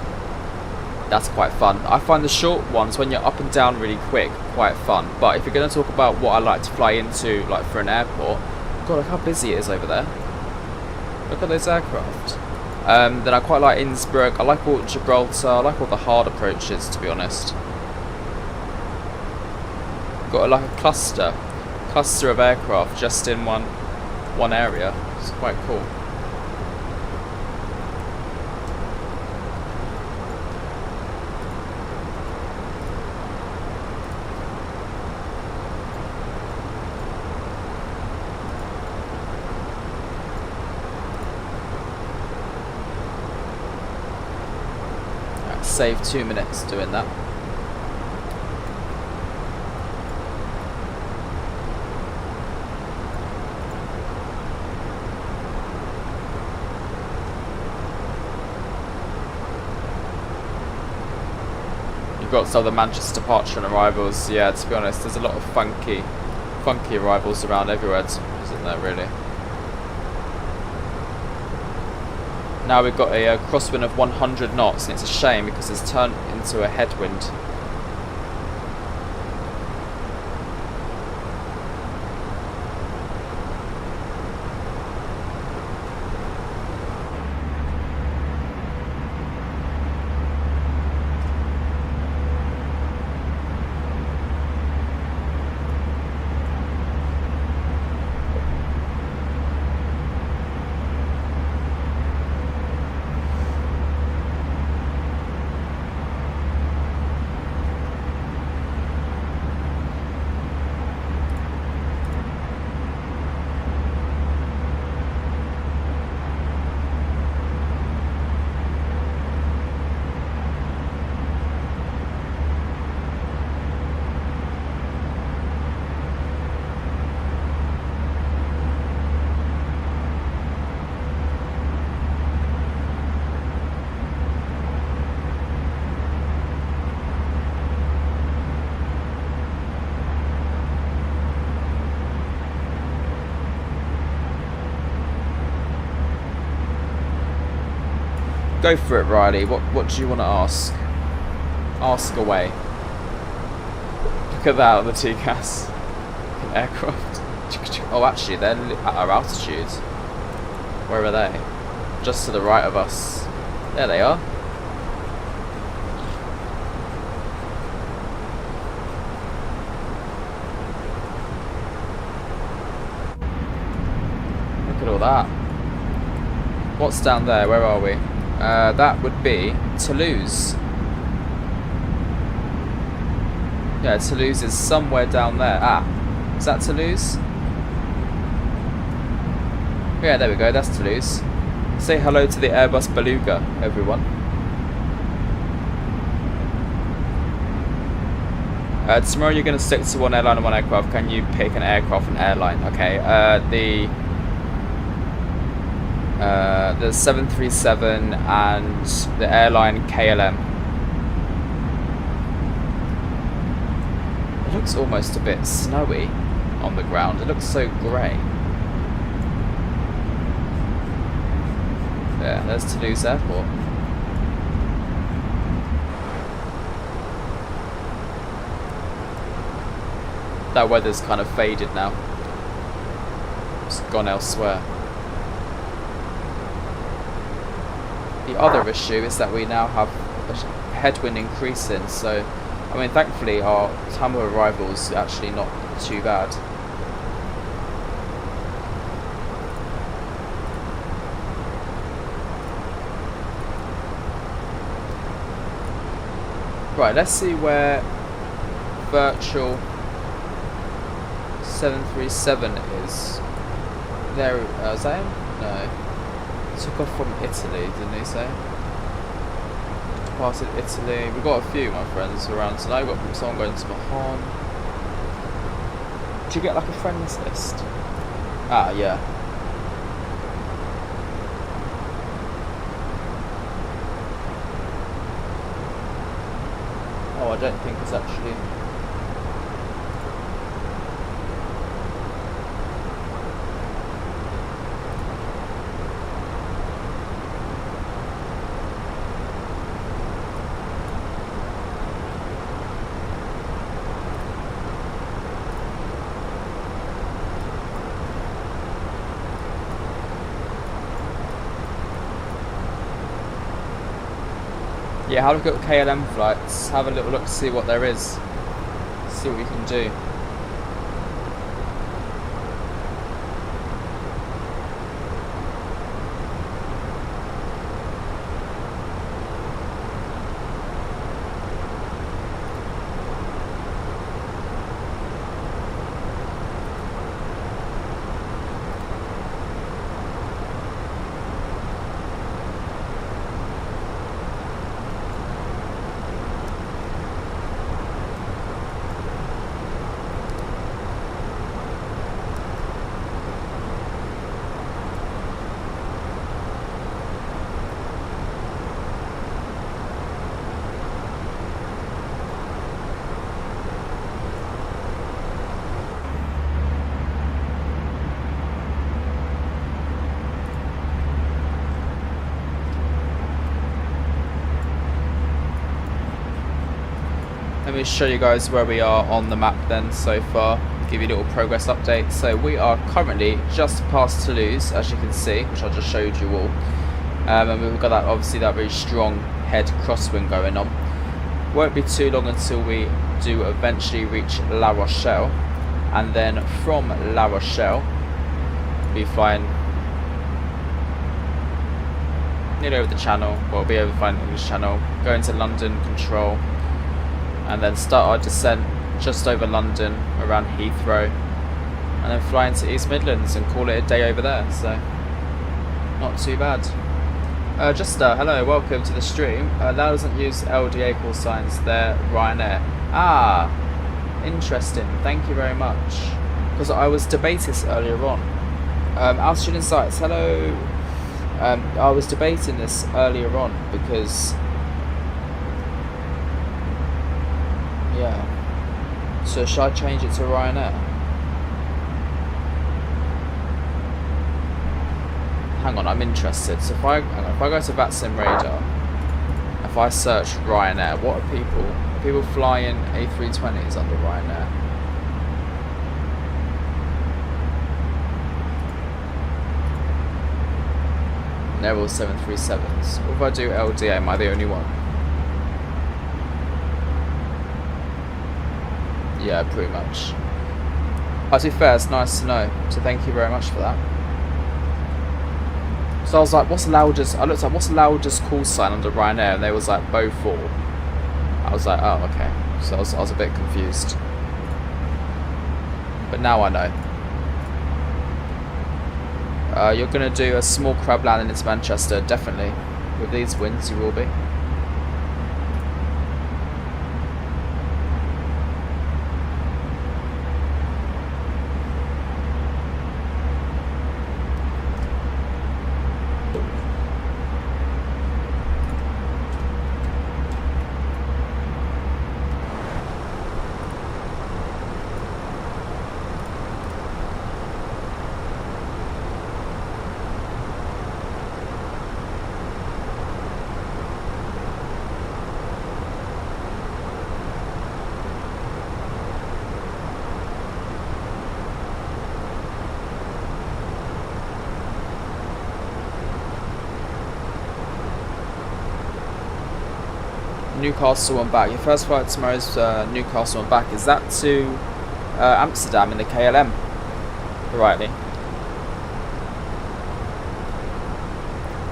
quite fun. I find the short ones when you're up and down really quick quite fun. But if you're going to talk about what I like to fly into like for an airport, God, look how busy it is over there. Look at those aircraft. Then I quite like Innsbruck. I like all Gibraltar. I like all the hard approaches, to be honest. Got like a cluster of aircraft just in one area. It's quite cool. Save 2 minutes doing that. You've got some of the Manchester departure and arrivals. Yeah, to be honest, there's a lot of funky arrivals around everywhere, isn't there, really? Now we've got a crosswind of 100 knots, and it's a shame because it's turned into a headwind. Go for it, Riley. What do you want to ask? Ask away. Look at that on the TCAS aircraft. Oh, actually, they're at our altitude. Where are they? Just to the right of us. There they are. Look at all that. What's down there? Where are we? That would be Toulouse. Yeah, Toulouse is somewhere down there. Ah, is that Toulouse? Yeah, there we go, that's Toulouse. Say hello to the Airbus Beluga, everyone. Tomorrow you're going to stick to one airline and one aircraft. Can you pick an aircraft and airline? Okay, the 737 and the airline KLM. It looks almost a bit snowy on the ground. It looks so grey. Yeah, there's Toulouse Airport. That weather's kind of faded now. It's gone elsewhere. The other issue is that we now have a headwind increasing, so I mean thankfully our time of arrival is actually not too bad. Right, let's see where virtual 737 is. There, is that him? No. Took off from Italy, didn't he say? Departed Italy. We've got a few, my friends, around tonight. We've got someone going to Mahon. Did you get like a friends list? Ah, yeah. Oh, I don't think it's actually... Yeah, have a look at KLM flights. Have a little look to see what there is. See what we can do. Let me show you guys where we are on the map then so far, give you a little progress update. So we are currently just past Toulouse, as you can see, which I just showed you all. And we've got that, obviously that very strong head crosswind going on. Won't be too long until we do eventually reach La Rochelle, and then from La Rochelle we'll be flying nearly over the channel, well, we'll be over flying the English Channel, going to London Control, and then start our descent just over London around Heathrow, and then fly into East Midlands and call it a day over there. So not too bad. Hello, welcome to the stream. Lauda doesn't use LDA call signs, they're Ryanair. Ah, interesting, thank you very much. Because I was debating this earlier on. Altitude Insights, hello. I was debating this earlier on because yeah. So should I change it to Ryanair? Hang on, I'm interested. So if I go to Vatsim radar, if I search Ryanair, what are people? Are people flying A320s under Ryanair? And they're all 737s. What if I do LDA? Am I the only one? Yeah, pretty much. To be fair, it's nice to know. So thank you very much for that. So I was like, what's Lauda's? I looked up, what's Lauda's call sign under Ryanair? And they was like, Beaufort. I was like, oh, okay. So I was a bit confused. But now I know. You're going to do a small crab landing into Manchester, definitely. With these winds, you will be. Newcastle and back. Your first flight tomorrow's Newcastle and back. Is that to Amsterdam in the KLM? Rightly.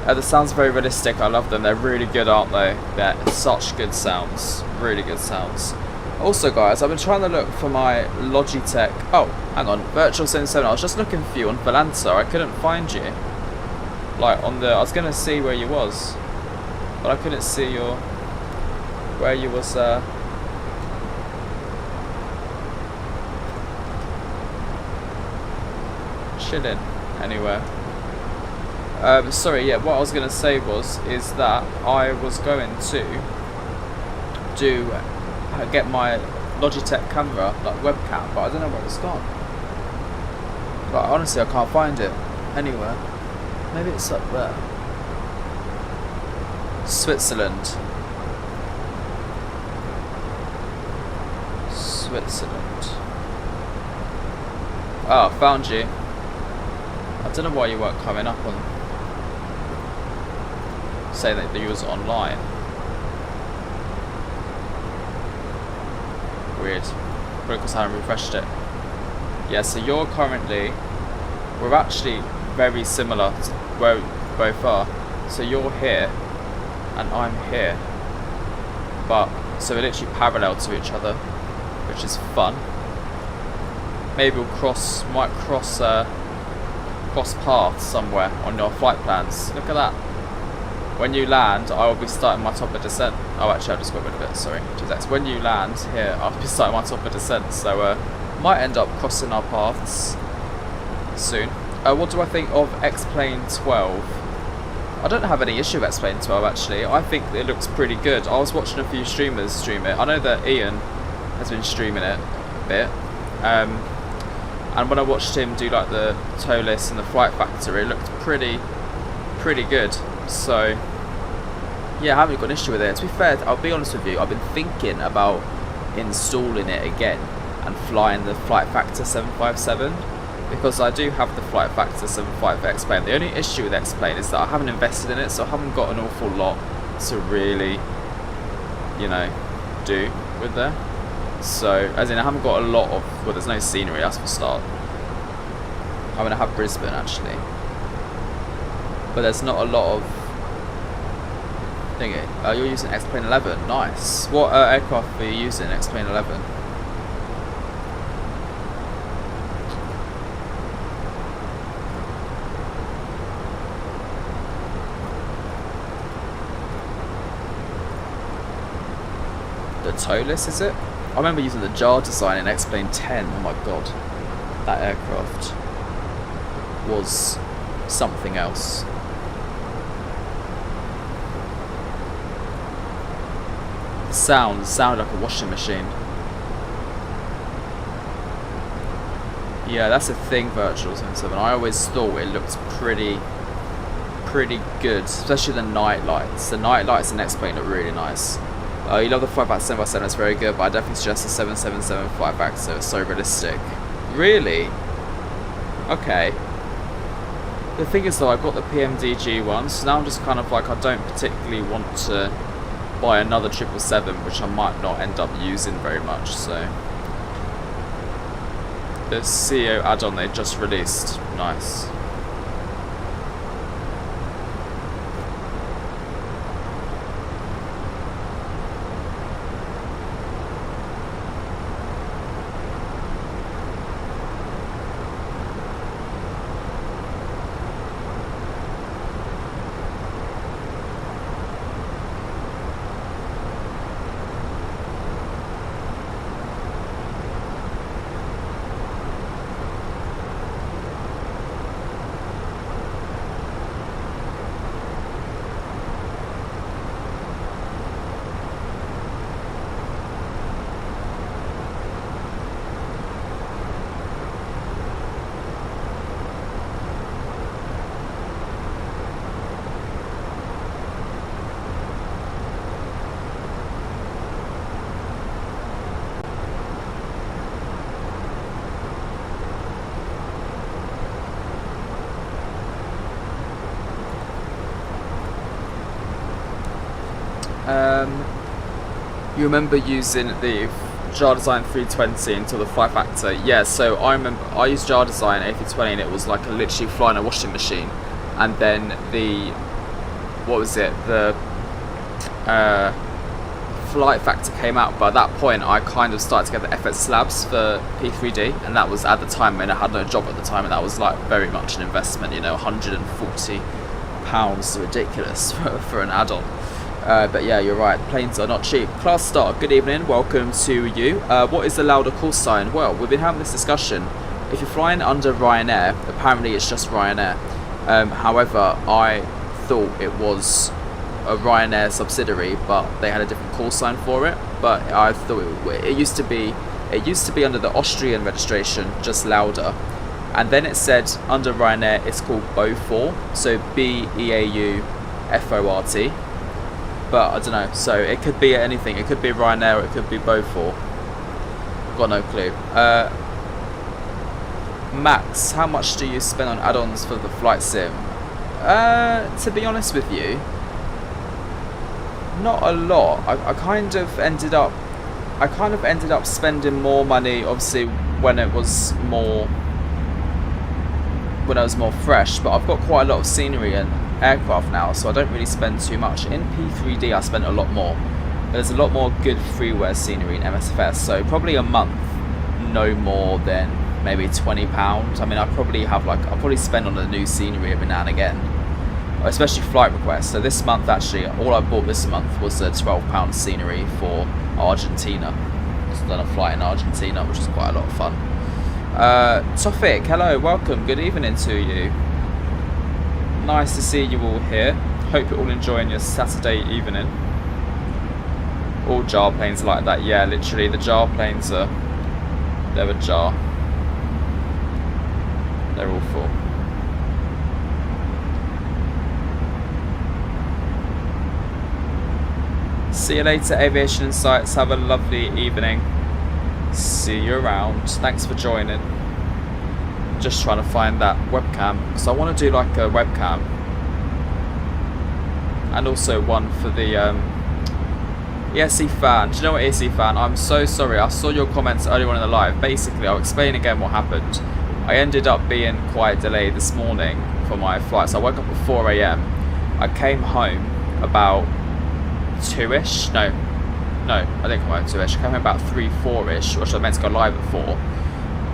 The sounds very realistic. I love them. They're really good, aren't they? They're such good sounds. Really good sounds. Also, guys, I've been trying to look for my Logitech. Oh, hang on. Virtual 77. I was just looking for you on Valanta. I couldn't find you. Like on the. I was gonna see where you was, but I couldn't see your. Where you was chilling anywhere. Sorry, yeah, what I was gonna say is that I was going to get my Logitech camera, like webcam, but I don't know where it's gone. But honestly, I can't find it anywhere. Maybe it's up there. Switzerland. Oh, found you. I don't know why you weren't coming up on saying that you was online. Weird. Probably because I haven't refreshed it. Yeah, so you're currently... We're actually very similar to where we both are. So you're here, and I'm here. But, so we're literally parallel to each other, which is fun. Maybe we'll might cross paths somewhere on your flight plans. Look at that. When you land, I will be starting my top of descent. Oh, actually, I just got rid of it. Sorry. When you land here, I'll be starting my top of descent. So, might end up crossing our paths soon. What do I think of X-Plane 12? I don't have any issue with X-Plane 12 actually. I think it looks pretty good. I was watching a few streamers stream it. I know that Ian has been streaming it a bit. And when I watched him do like the tow list and the flight factor, it looked pretty good. So yeah, I haven't got an issue with it. To be fair, I'll be honest with you, I've been thinking about installing it again and flying the flight factor 757, because I do have the flight factor 75 for X-Plane. The only issue with X-Plane is that I haven't invested in it, so I haven't got an awful lot to really, you know, do with there. So, as in I haven't got a lot of, well, there's no scenery, that's for start. I'm going to have Brisbane actually. But there's not a lot of thingy. You're using X-Plane 11, nice. What aircraft are you using X-Plane 11? The tow list, is it? I remember using the jar design in X-Plane 10. Oh my god, that aircraft was something else. The sound like a washing machine. Yeah, that's the thing, Virtual 77. I always thought it looked pretty good, especially the night lights. The night lights in X-Plane look really nice. You love the 5x7x7, it's very good, but I definitely suggest the 777 5x, so it's so realistic. Really? Okay. The thing is though, I've got the PMDG one, so now I'm just kind of like, I don't particularly want to buy another 777, which I might not end up using very much, so. The CEO add-on they just released, nice. You remember using the jar design 320 until the flight factor? Yeah, so I remember I used jar design A320 and it was like literally flying a washing machine, and then the flight factor came out. But at that point I kind of started to get the FX slabs for P3D, and that was at the time, and I had no job at the time, and that was like very much an investment, you know, £140, ridiculous for an add-on. But yeah, you're right, planes are not cheap. Class Star, good evening, welcome to you. What is the Lauda call sign? Well, we've been having this discussion. If you're flying under Ryanair, apparently it's just Ryanair. However, I thought it was a Ryanair subsidiary, but they had a different call sign for it. But I thought it used to be under the Austrian registration, just Lauda. And then it said under Ryanair it's called Beaufort, so B-E-A-U-F-O-R-T. But I don't know, so it could be anything. It could be Ryanair, or it could be Beaufort. Got no clue. Max, how much do you spend on add-ons for the flight sim? To be honest with you, not a lot. I kind of ended up I kind of ended up spending more money, obviously, when it was more fresh, but I've got quite a lot of scenery and aircraft now, so I don't really spend too much. In P3D I spent a lot more, but there's a lot more good freeware scenery in MSFS, so probably a month, no more than maybe £20. I mean, I'll probably spend on the new scenery every now and again, especially flight requests. So this month, actually, all I bought this month was the £12 scenery for Argentina. Just done a flight in Argentina, which is quite a lot of fun. Tofik, hello, welcome, good evening to you. Nice to see you all here. Hope you're all enjoying your Saturday evening. All jar planes like that, yeah, literally, the jar planes are, they're ajar. They're all full. See you later, Aviation Insights. Have a lovely evening. See you around. Thanks for joining. Just trying to find that webcam, because I want to do like a webcam and also one for the ESC fan. Do you know what, ESC fan? I'm so sorry. I saw your comments earlier on in the live. Basically, I'll explain again what happened. I ended up being quite delayed this morning for my flight. So I woke up at 4 AM. I came home about 2ish. No, I didn't come home 2ish. I came home about 3, 4ish, which I meant to go live at 4.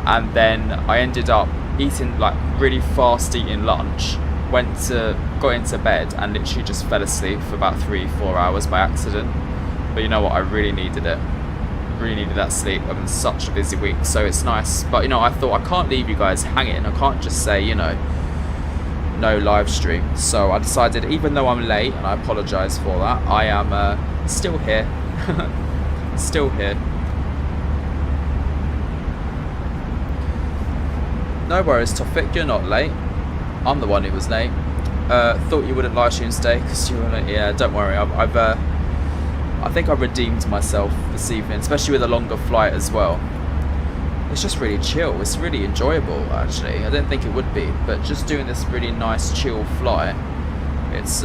And then I ended up eating, like, really fast eating lunch. Got into bed and literally just fell asleep for about 3-4 hours by accident. But you know what? I really needed it. Really needed that sleep. I've been such a busy week, so it's nice. But you know, I thought I can't leave you guys hanging. I can't just say, you know, no live stream. So I decided, even though I'm late, and I apologise for that, I am still here. Still here. No worries, Tofik, you're not late. I'm the one who was late. Thought you wouldn't live stream today because you were late. Yeah, don't worry. I think I redeemed myself this evening, especially with a longer flight as well. It's just really chill. It's really enjoyable, actually. I didn't think it would be, but just doing this really nice, chill flight, it's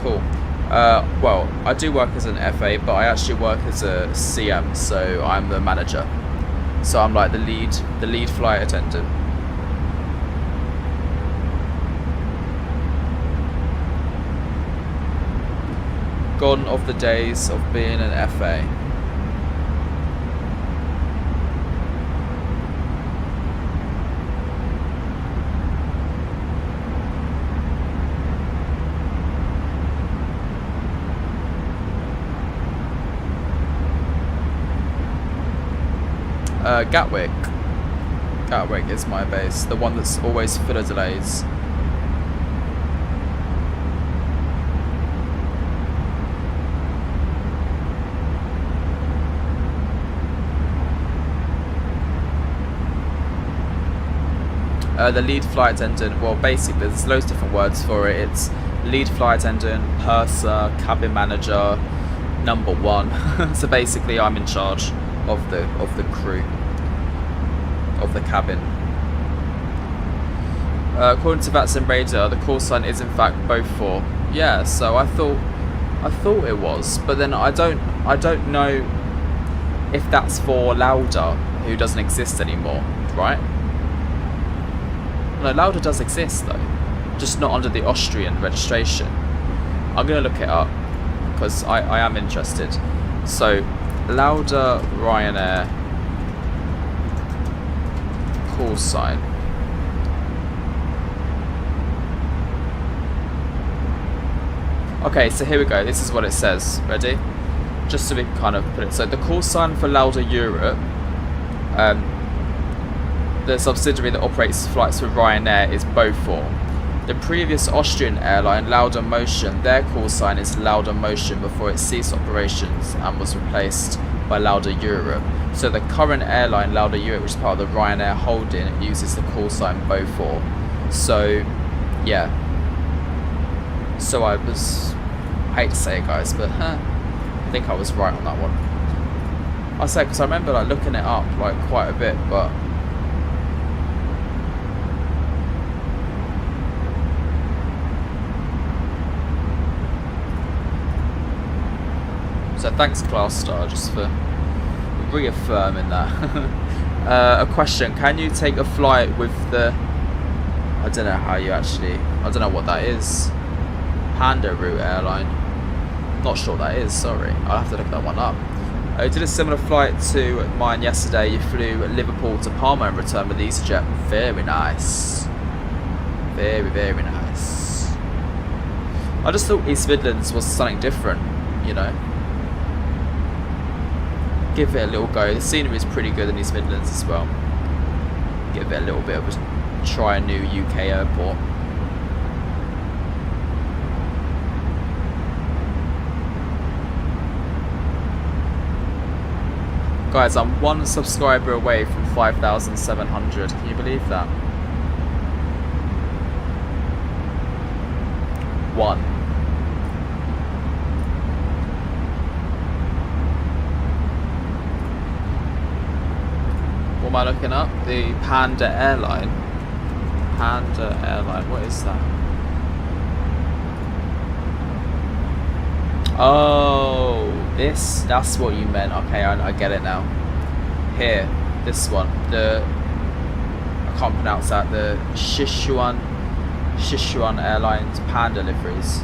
cool. Well, I do work as an FA, but I actually work as a CM, so I'm the manager. So I'm like the lead flight attendant. Gone of the days of being an FA. Gatwick. Gatwick is my base, the one that's always full of delays. The lead flight attendant, well, basically there's loads of different words for it. It's lead flight attendant, purser, cabin manager, number 1. So basically I'm in charge of the crew, of the cabin. According to Vatsim radar, the call sign is in fact both for. Yeah, so I thought it was, but then I don't know if that's for Lauda, who doesn't exist anymore, right? No, Lauda does exist though, just not under the Austrian registration. I'm gonna look it up because I am interested. So, Lauda Ryanair call sign. Okay, so here we go. This is what it says. Ready? Just so we can kind of put it. So the call sign for Lauda Europe, the subsidiary that operates flights with Ryanair, is Beaufort. The previous Austrian airline, Lauda Motion, their call sign is Lauda Motion before it ceased operations and was replaced by Lauda Europe. So the current airline, Lauda Europe, which is part of the Ryanair holding, uses the call sign Beaufort. So, yeah. So I hate to say it, guys, but I think I was right on that one. I say, because I remember like looking it up like quite a bit, but so thanks Class Star just for reaffirming that. A question: can you take a flight with the? I don't know how you actually. I don't know what that is. Panda Route airline. Not sure what that is. Sorry, I'll have to look that one up. I did a similar flight to mine yesterday. You flew Liverpool to Palma and returned with EasyJet. Very nice. Very, very nice. I just thought East Midlands was something different, you know. Give it a little go. The scenery is pretty good in East Midlands as well. Give it a little bit of a try a new UK airport. Guys, I'm 1 subscriber away from 5,700. Can you believe that? 1. What am I looking up? The Panda airline. Panda airline. What is that? Oh, this, that's what you meant. Okay, I get it now. Here, this one, I can't pronounce that, the Sichuan Airlines Panda liveries.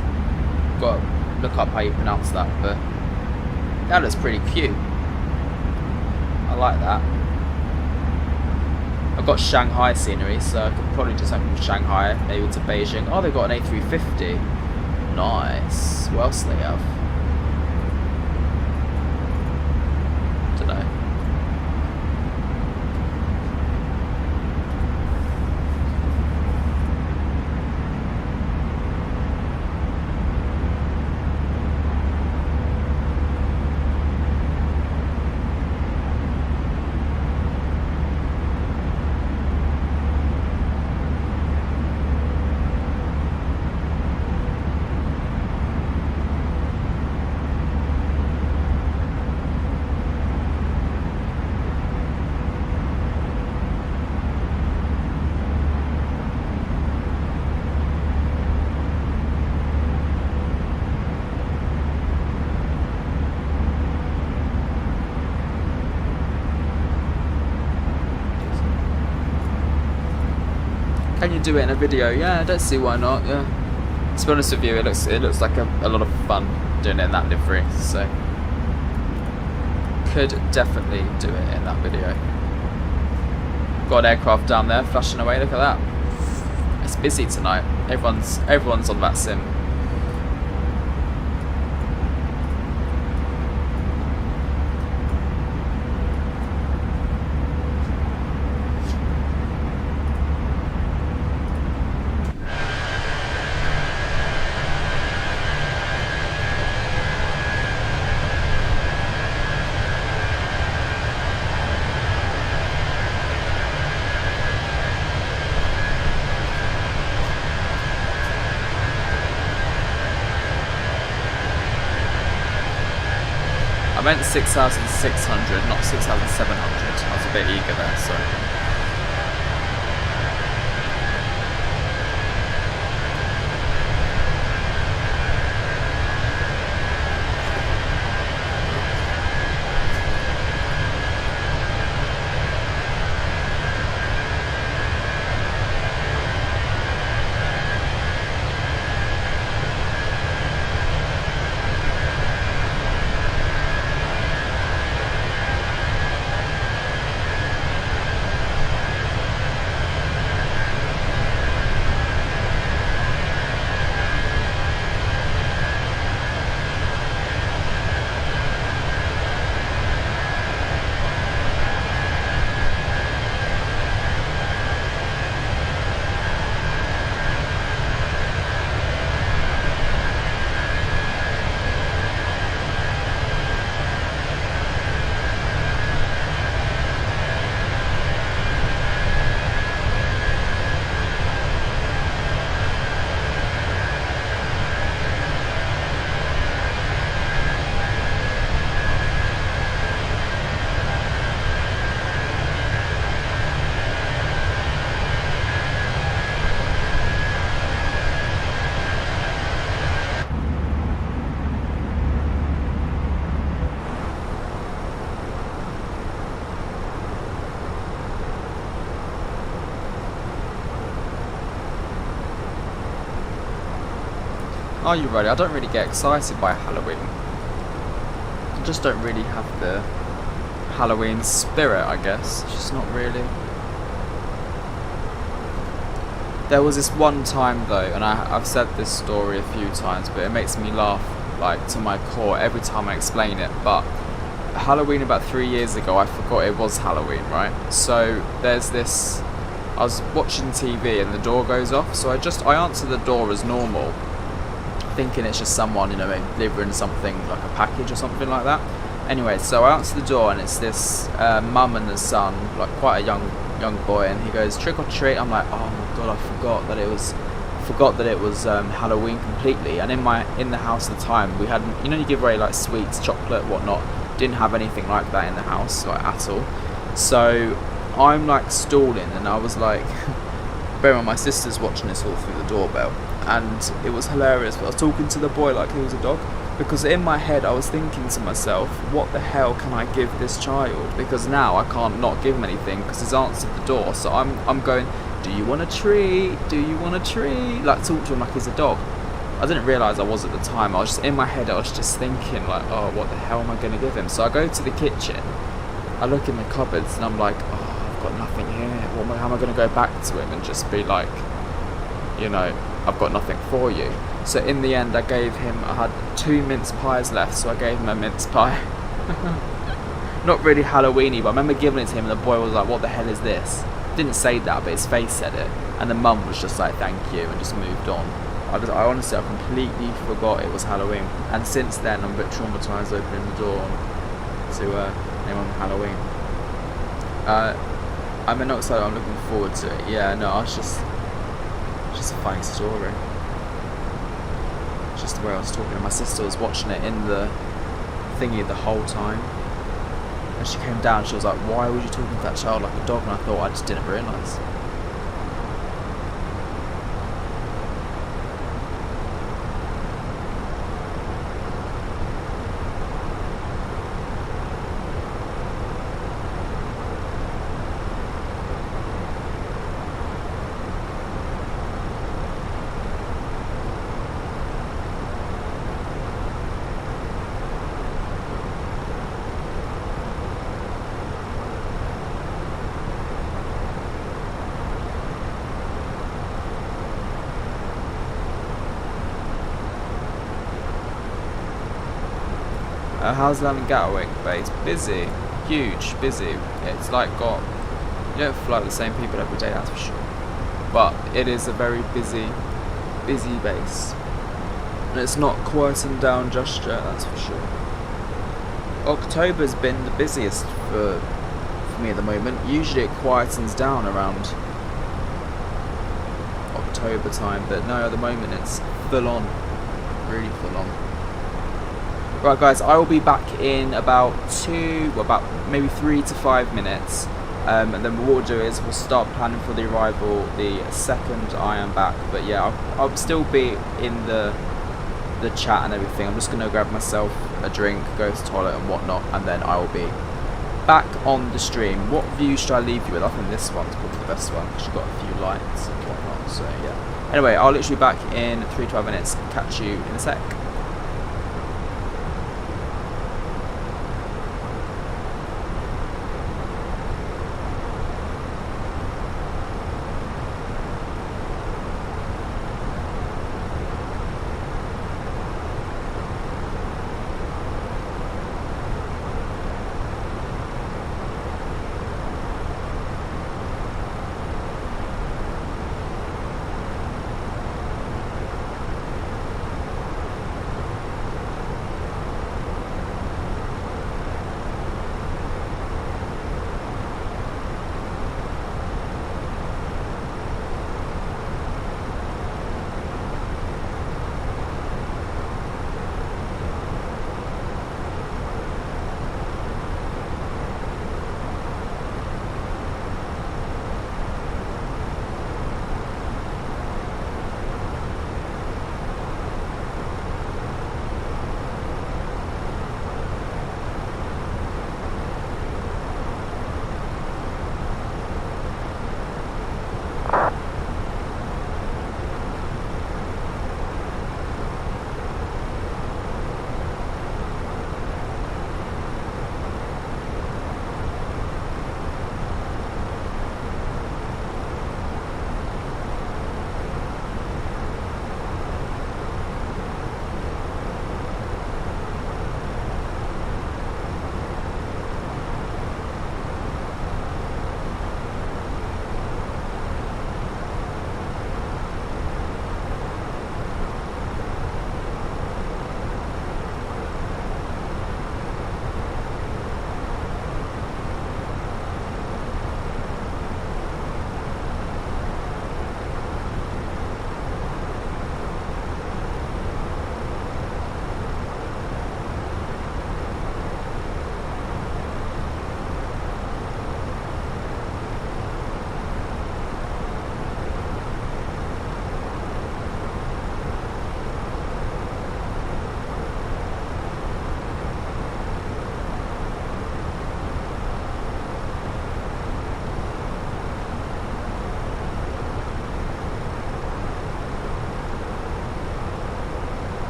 Got to look up how you pronounce that, but that looks pretty cute. I like that. I've got Shanghai scenery, so I could probably just open from Shanghai, maybe to Beijing. Oh, they've got an A350. Nice. What else do they have? Dunno. Can you do it in a video? Yeah, I don't see why not. Yeah. To be honest with you, it looks like a lot of fun doing it in that livery. So could definitely do it in that video. Got an aircraft down there flashing away. Look at that. It's busy tonight. Everyone's on Vatsim. I meant 6,600, not 6,700. I was a bit eager there, sorry. Are you ready? I don't really get excited by Halloween. I just don't really have the Halloween spirit, I guess. It's just not really. There was this one time though, and I've said this story a few times, but it makes me laugh like to my core every time I explain it. But Halloween about 3 years ago, I forgot it was Halloween, right? So there's this, I was watching TV and the door goes off, so I answer the door as normal, thinking it's just someone, you know, delivering something like a package or something like that. Anyway, so I answer the door and it's this mum and the son, like quite a young boy, and he goes, trick or treat. I'm like, oh my god, I forgot that it was Halloween completely. And in the house at the time, we had, you know, you give away like sweets, chocolate, whatnot. Didn't have anything like that in the house, like at all. So I'm like stalling, and I was like, bear in mind my sister's watching this all through the doorbell, and it was hilarious. But I was talking to the boy like he was a dog, because in my head I was thinking to myself, what the hell can I give this child? Because now I can't not give him anything because he's answered the door. So I'm going, do you want a treat? Do you want a treat? Like talk to him like he's a dog. I didn't realise I was at the time. I was just in my head. I was just thinking like, oh, what the hell am I going to give him? So I go to the kitchen. I look in the cupboards and I'm like, oh, I've got nothing here. How am I going to go back to him and just be like, you know, I've got nothing for you. So in the end, I had 2 mince pies left, so I gave him a mince pie. Not really Halloweeny, but I remember giving it to him and the boy was like, what the hell is this? Didn't say that, but his face said it. And the mum was just like, thank you, and just moved on. I honestly, I completely forgot it was Halloween. And since then, I'm a bit traumatised opening the door to name on Halloween. I'm not excited, I'm looking forward to it. Yeah, no, it's just a funny story. It's just the way I was talking, and my sister was watching it in the thingy the whole time. And she came down, she was like, why would you talking to that child like a dog? And I thought, I just didn't realise. How's London Gatwick base? Busy, huge, busy. It's like you don't fly with the same people every day, that's for sure. But it is a very busy base. And it's not quieting down just yet, that's for sure. October's been the busiest for me at the moment. Usually it quietens down around October time, but no, at the moment it's full on, really full on. Right guys, I will be back in about maybe 3 to 5 minutes, and then what we'll do is we'll start planning for the arrival the second I am back. But yeah, I'll still be in the chat and everything. I'm just going to grab myself a drink, go to the toilet and whatnot, and then I will be back on the stream. What view should I leave you with? I think this one's probably the best one because you've got a few lights and whatnot, so yeah. Anyway, I'll literally be back in 3 to 5 minutes. Catch you in a sec.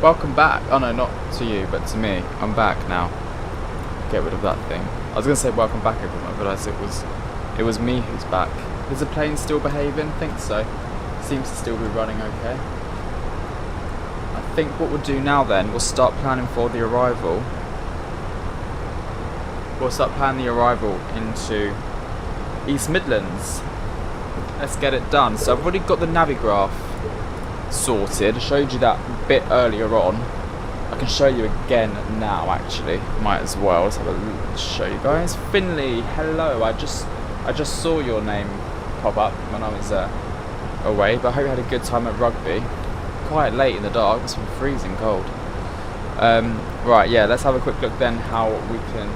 welcome back. Oh no, not to you, but to me. I'm back now. Get rid of that thing. I was gonna say welcome back everyone, I realised it was me who's back. Is the plane still behaving? I think so. Seems to still be running okay. I think what we'll do now then, we'll start planning for the arrival. We'll start planning the arrival into East Midlands. Let's get it done. So I've already got the Navigraph sorted. I showed you that bit earlier on. I can show you again now actually. Might as well. Let's have a look, show you guys. Finley, hello. I just saw your name pop up when I was away, but I hope you had a good time at rugby. Quite late in the dark, it's been freezing cold. Right, yeah, let's have a quick look then how we can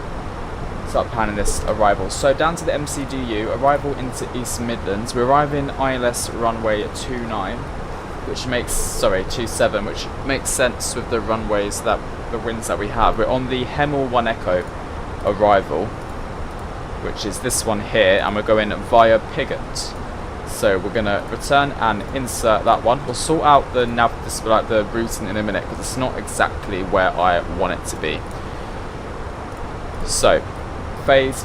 start planning this arrival. So down to the MCDU, arrival into East Midlands. We're arriving ILS runway 29, which makes, sorry, 27, which makes sense with the runways that, the winds that we have. We're on the Hemel 1 Echo arrival, which is this one here, and we're going via Pigot. So we're gonna return and insert that one. We'll sort out the nav, like the routing in a minute, because it's not exactly where I want it to be. So, phase.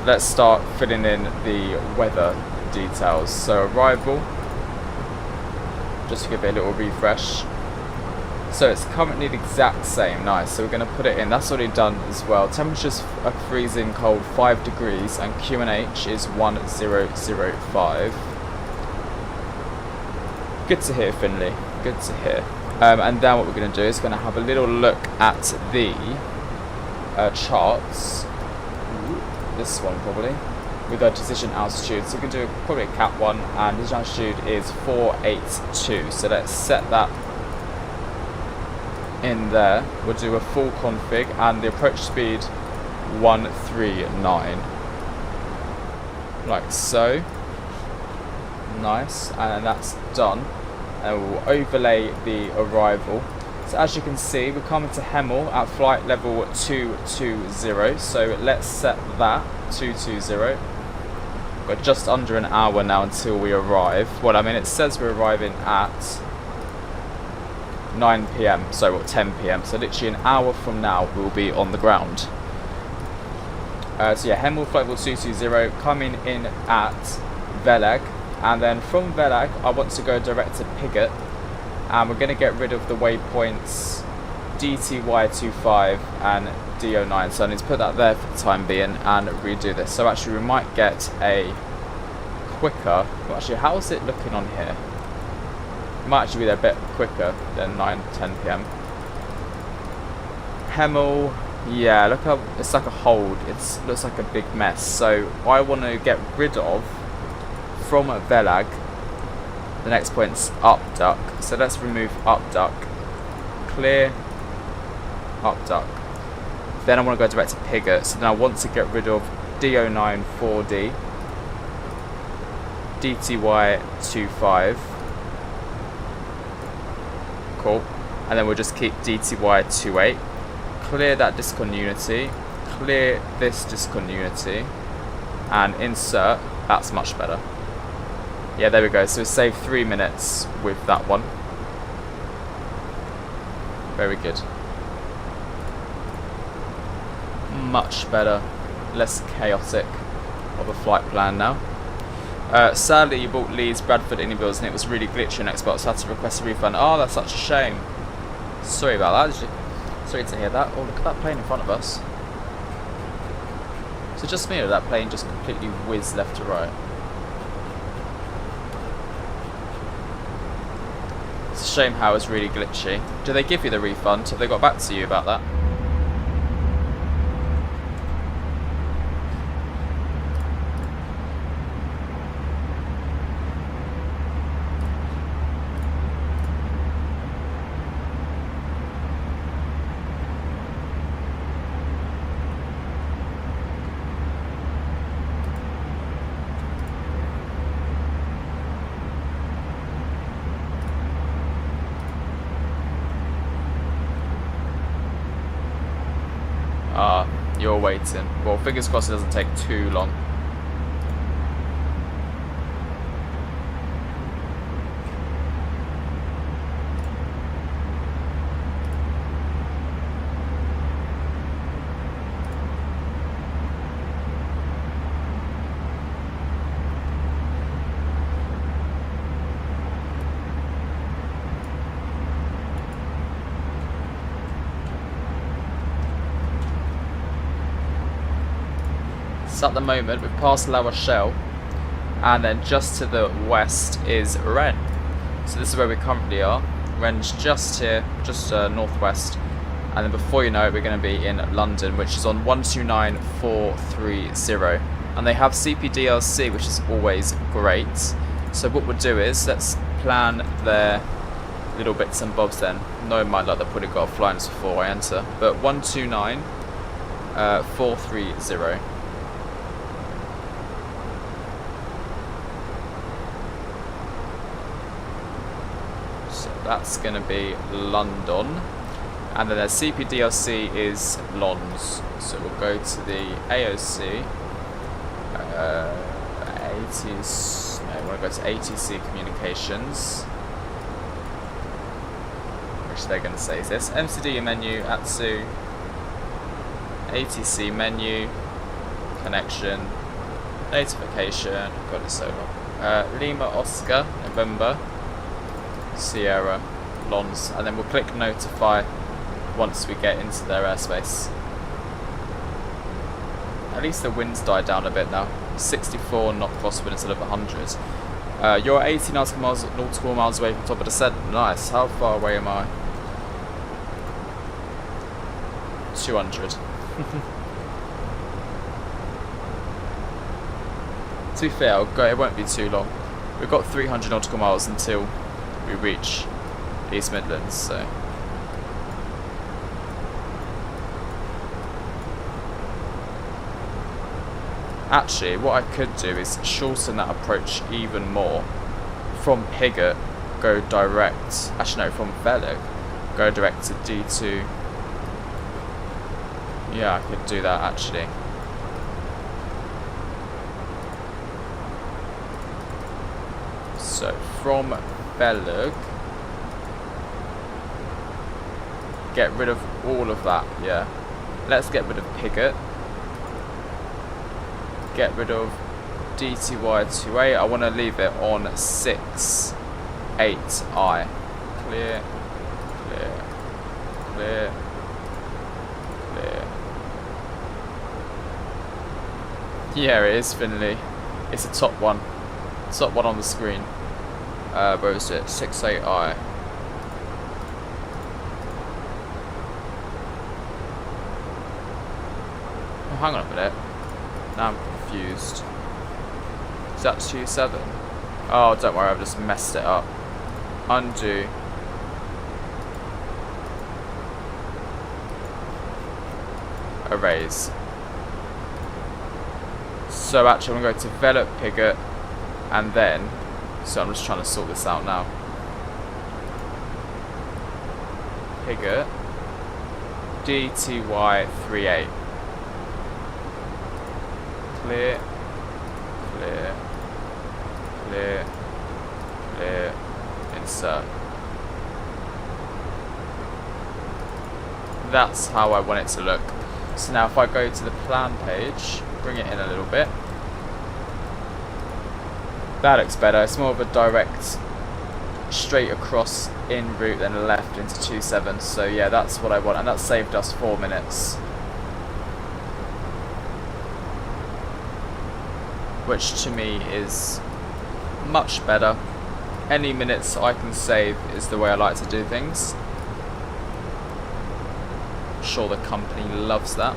Let's start filling in the weather details. So arrival, just to give it a little refresh. So it's currently the exact same, nice, so we're going to put it in, that's already done as well. Temperatures are freezing cold 5 degrees and QNH is 1005. Good to hear, Finley, good to hear. And then what we're going to do is going to have a little look at the charts, this one probably, with our decision altitude. So we can do probably a Cat 1, and decision altitude is 482, so let's set that in there. We'll do a full config and the approach speed 139, like so. Nice, and that's done. And we'll overlay the arrival. So as you can see, we're coming to Hemel at flight level 220, so let's set that 220. We're just under an hour now until we arrive. Well, I mean, it says we're arriving at 9 PM, so well, 10 PM, so literally an hour from now we'll be on the ground. So yeah, Hemel flight level 220, coming in at Velag, and then from Velag I want to go direct to Pigot, and we're going to get rid of the waypoints DTY25 and DO9, so I need to put that there for the time being and redo this. So actually we might get a quicker, well actually how's it looking on here? It might actually be there a bit quicker than 9-10 PM. Hemel, yeah, look how it's like a hold. It looks like a big mess. So I want to get rid of from Velag. The next point's up duck. So let's remove up duck. Clear up duck. Then I want to go direct to Pigot. So then I want to get rid of DO9 4D, DTY25. Cool. And then we'll just keep DTY28. Clear that discontinuity. Clear this discontinuity. And insert. That's much better. Yeah, there we go. So we saved 3 minutes with that one. Very good. Much better. Less chaotic of a flight plan now. Sadly, you bought Leeds Bradford Indy Bills and it was really glitchy on Xbox, so I had to request a refund. Oh, that's such a shame. Sorry about that. Sorry to hear that. Oh, look at that plane in front of us. So just me, or that plane just completely whizzed left to right? It's a shame how it's really glitchy. Do they give you the refund? Have they got back to you about that? You're waiting. Well, fingers crossed it doesn't take too long. So at the moment we've passed La Rochelle, and then just to the west is Rennes. So this is where we currently are. Rennes just here, just northwest, and then before you know it we're going to be in London, which is on 129430, and they have CPDLC, which is always great. So what we'll do is let's plan their little bits and bobs then. No mind, like they've probably got a flying before I enter, but 129430. That's going to be London, and then their CPDLC is Lons. So we'll go to the AOC, 80s. No, I want to go to ATC Communications, which they're going to say is this: MCD menu, ATSU, ATC menu, connection, notification. Got it so long. Lima Oscar November Sierra Lons, and then we'll click notify once we get into their airspace. At least the wind's died down a bit now. 64 knot crosswind instead of 100. You're 80 nautical miles away from top of the descent. Nice. How far away am I? 200. To be fair, it won't be too long. We've got 300 nautical miles until we reach East Midlands, so actually what I could do is shorten that approach even more. From Pigot, go direct, actually no, from Velo, go direct to D2. Yeah, I could do that actually. So from Belug, get rid of all of that, yeah. Let's get rid of Pigot. Get rid of DTY28. I want to leave it on 68I. Clear, clear, clear, clear. Yeah, it is Finley. It's the top one. Top one on the screen. Where is it? 68I. Oh, hang on a minute. Now I'm confused. Is that 27? Oh, don't worry, I've just messed it up. Undo. Erase. So actually I'm going to go to develop Pigot, and then, so I'm just trying to sort this out now. Pigot DTY38. Clear, clear, clear, clear, insert. That's how I want it to look. So now if I go to the plan page, bring it in a little bit. That looks better. It's more of a direct, straight across in route than left into 27. So yeah, that's what I want, and that saved us 4 minutes. Which to me is much better. Any minutes I can save is the way I like to do things. I'm sure the company loves that.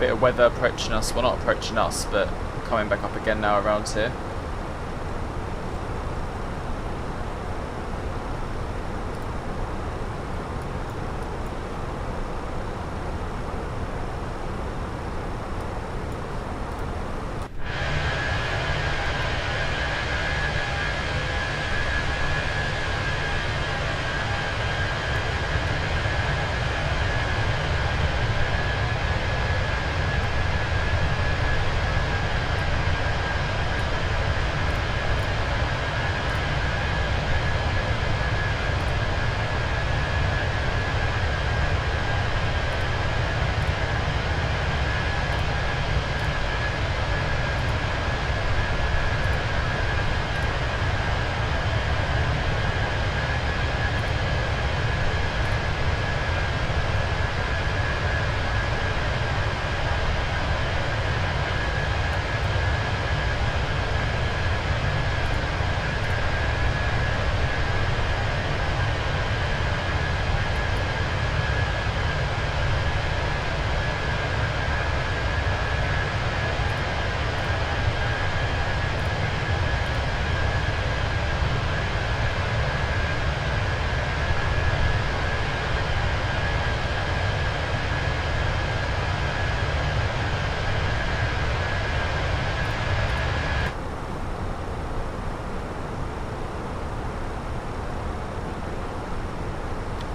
Bit of weather approaching us, well not approaching us, but coming back up again now around here.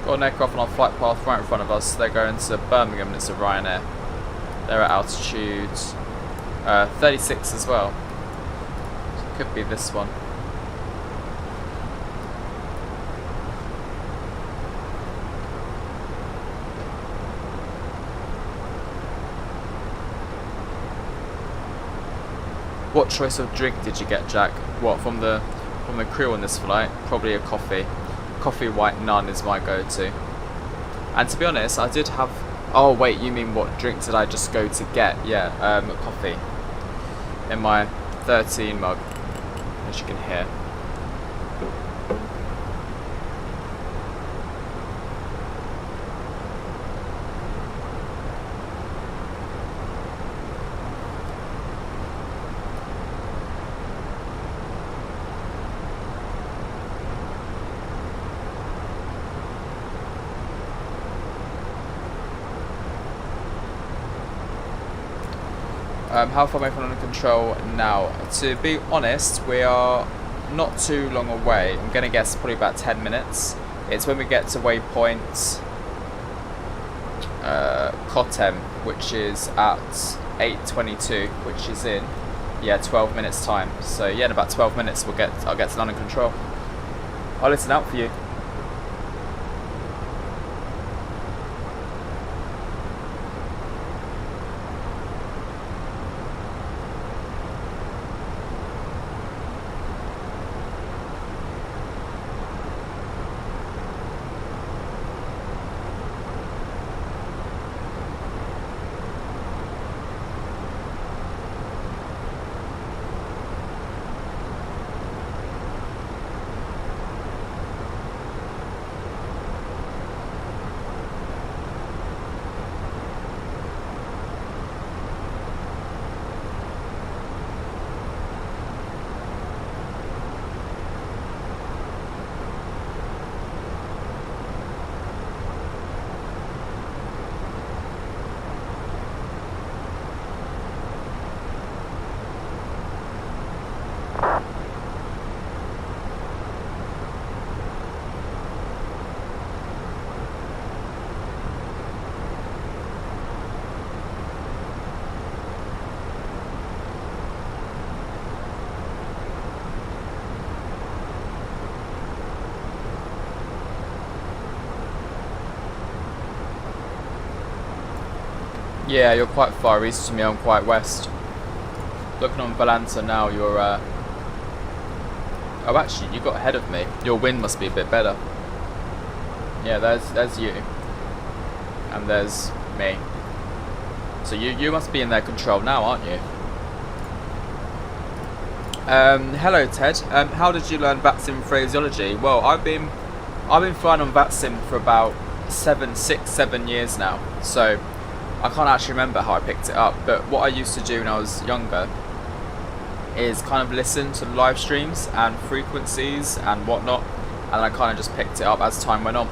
Got an aircraft on our flight path right in front of us. They're going to Birmingham and it's a Ryanair. They're at altitude 36 as well. So it could be this one. What choice of drink did you get, Jack? What, from the crew on this flight? Probably a coffee. Coffee white none is my go-to. And to be honest, I did have... Oh wait, you mean what drink did I just go to get? Yeah, coffee. In my 13 mug, as you can hear. How far away from under control now? To be honest, we are not too long away. I'm going to guess probably about 10 minutes. It's when we get to waypoint Kotem, which is at 8:22, which is in 12 minutes time. So yeah, in about 12 minutes I'll get to London control. I'll listen out for you. Yeah, you're quite far east to me, I'm quite west. Looking on Valanta now, you're oh actually, you got ahead of me. Your wind must be a bit better. Yeah, there's you. And there's me. So you must be in their control now, aren't you? Hello Ted. How did you learn Vatsim phraseology? Well, I've been flying on Vatsim for about 6, 7 years now. So I can't actually remember how I picked it up, but what I used to do when I was younger is kind of listen to live streams and frequencies and whatnot, and I kind of just picked it up as time went on.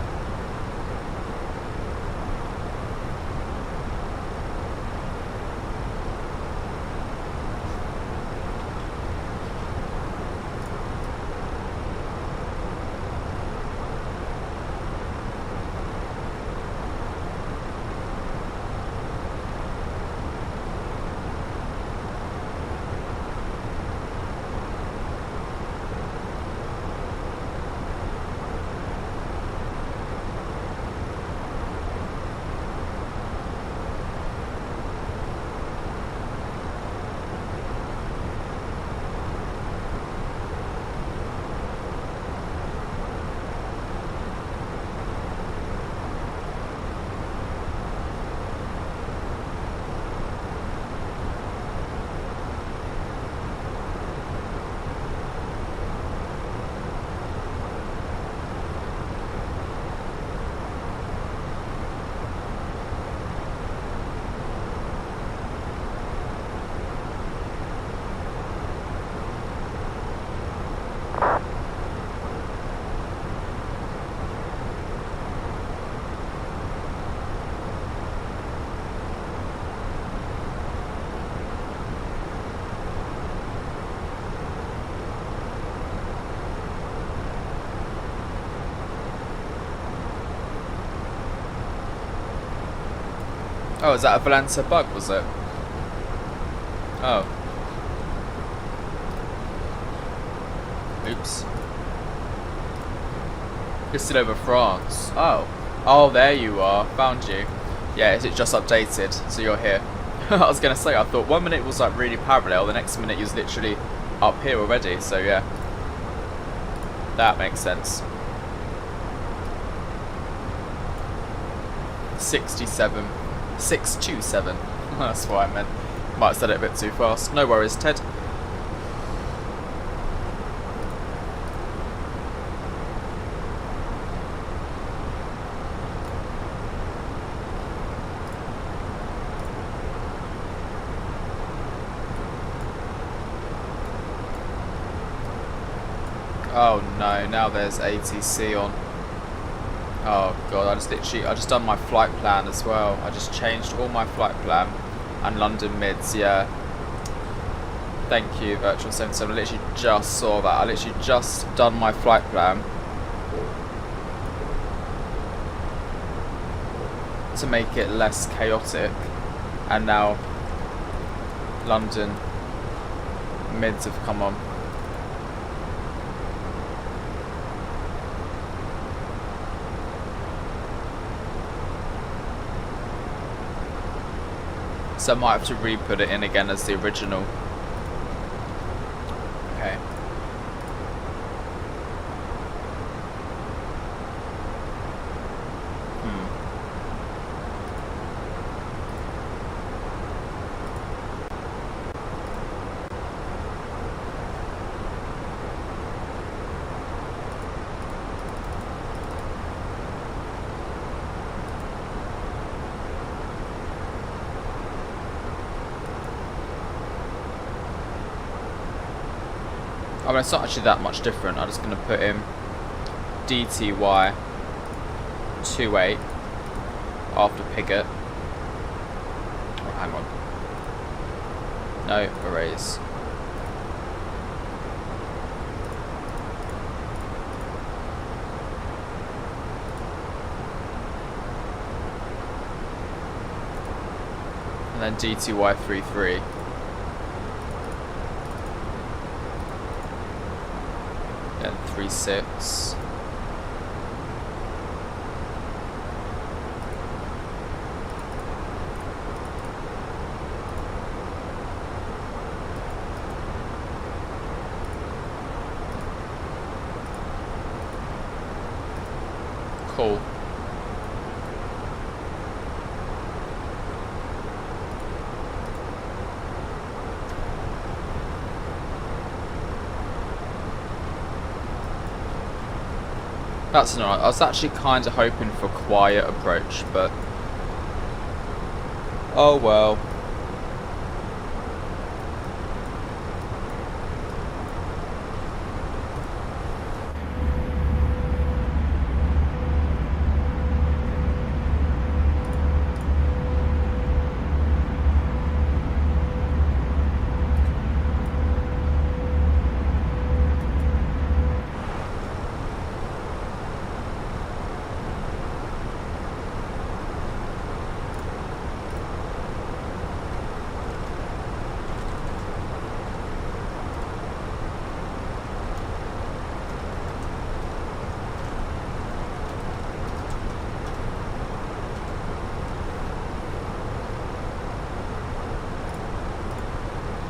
Oh, is that a Valencia bug, was it? Oh. Oops. Listed over France. Oh. Oh, there you are. Found you. Yeah, it's just updated, so you're here. I was going to say, I thought 1 minute was like really parallel, the next minute you was literally up here already, so yeah. That makes sense. 67. 627. That's what I meant. Might have said it a bit too fast. No worries, Ted. Oh no, now there's ATC on. Oh god, I just done my flight plan as well. I just changed all my flight plan and London mids, yeah. Thank you, Virtual 77. I literally just saw that. I literally just done my flight plan to make it less chaotic, and now London mids have come on. So I might have to re-put it in again as the original. Okay. I mean, it's not actually that much different. I'm just going to put in DTY 28 after Pigott. Oh, hang on. No, erase. And then DTY 33. Then 36. Cool. That's alright. I was actually kind of hoping for quiet approach, but oh well.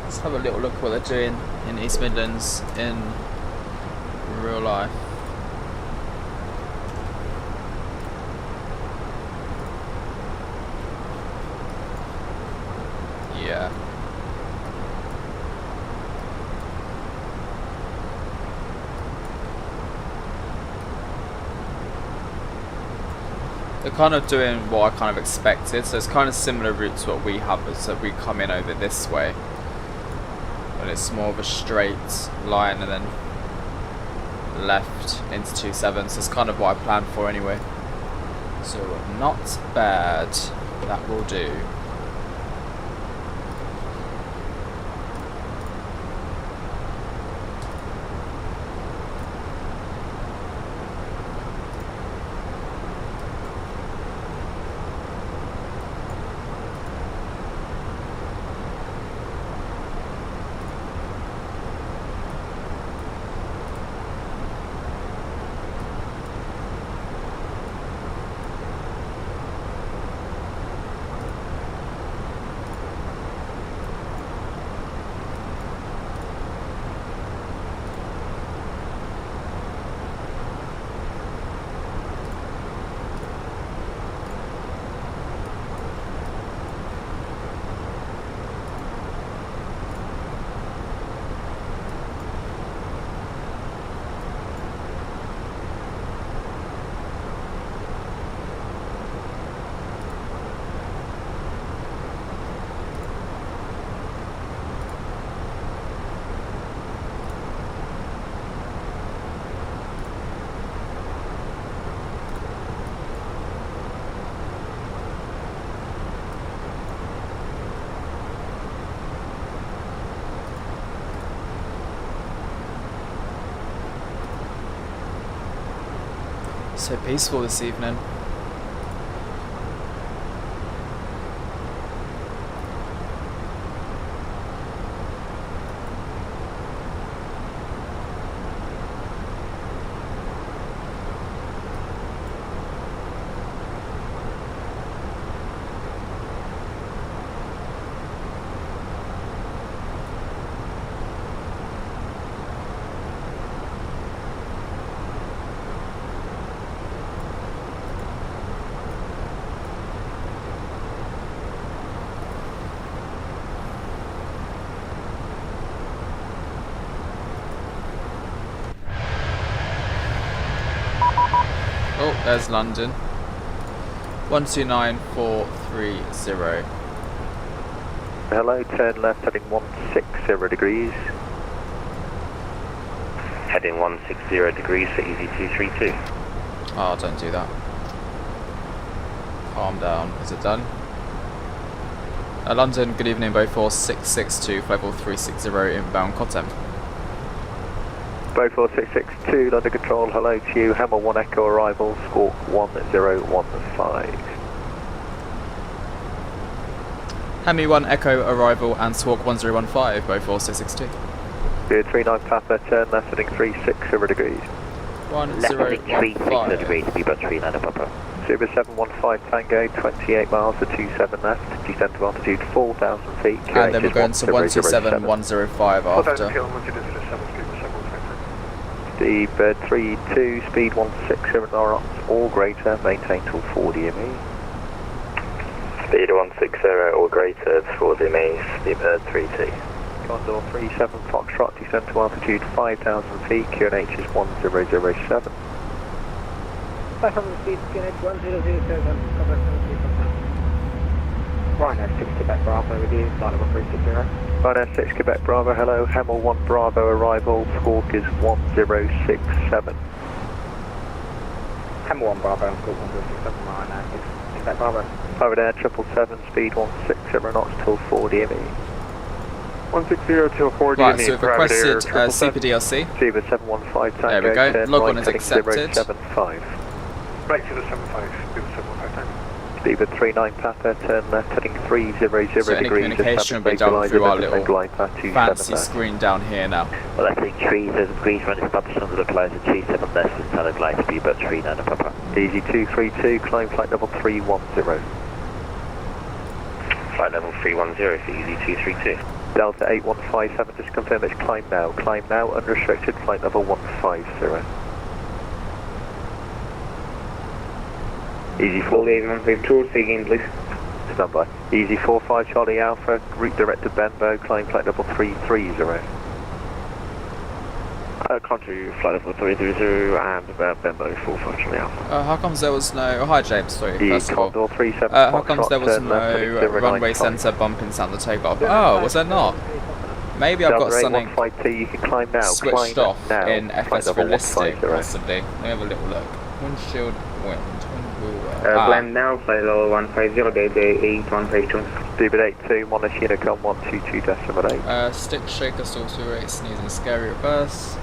Let's have a little look what they're doing in East Midlands in real life. Yeah. They're kind of doing what I kind of expected, so it's kind of similar route to what we have, so we come in over this way. But it's more of a straight line and then left into 27, so it's kind of what I planned for anyway. So not bad, that will do. So peaceful this evening. Oh, there's London. 129430. Hello, turn left heading 160 degrees. Heading 160 degrees for EZ232. Oh, don't do that. Calm down. Is it done? London, good evening, Bow 4662, level 360 inbound Cotem. Bow 4662, London Control, hello to you. Hammer 1 Echo arrival, squawk 1015. Hemi 1 Echo arrival and squawk 1015, Bow 4662. Good 39 Papa, turn left heading 360 degrees. Left heading 360 degrees, 1015. be about 39 Papa. Super 715 Tango, 28 miles to 27 left, descent to altitude 4,000 feet. And then we're going to 127, 105 after. The bird 32, speed 160 knots or greater, maintain till 40 ME. Speed 160 or greater for the main bird 32. Condor 37 Foxtrot, descent to altitude 5,000 feet, QNH is 1007. 500 feet, QNH 1007, cover 73%. Ryanair 6 Quebec Bravo with you, flight level 360. Ryanair 6 Quebec Bravo, hello, Hamel 1 Bravo arrival, squawk is 1067. Hammer 1 Bravo, squawk 1067, Ryanair 6 Quebec Bravo. Private Air 777, speed 160 knots till 40 ME. 160 till 40 Right, ME, so we've Private Air requested Super DLC. Zebra 715 Tango, There we go. turn Log on right is heading accepted. 075. Right to the 75, do the 715 time. Zebra 39 Papa, turn left heading 300 So any degrees. communication will be done through our little fancy screen down here now. Well, I think 30 degrees when established under the clouds at 27 left and solid light to be about 39 Papa. Easy 232, climb flight level 310. Flight level 310 for EZ232. Delta 8157, just confirm it's climb now, unrestricted, flight level 150. Easy 4. 152, say again please. Stand by. Easy 45 Charlie Alpha, route direct to Benbow, climb flight level 330. Country flight level 330 and Benbow 45 Charlie Alpha. How comes there was no... Oh, hi James, sorry, first of all. Condor 37 How comes there was no runway centre bumping sound the takeoff? Oh, was there not? Maybe I've got something 152, you can climb now, switched climb off now, in flight FS level Realistic, 150. possibly. Let me have a little look. Windshield, wind, Climb now, flight level 150, day 8152. Stupid 82, Monash Unicom 122.8. Stick shaker, stall 28, sneezing, scary reverse.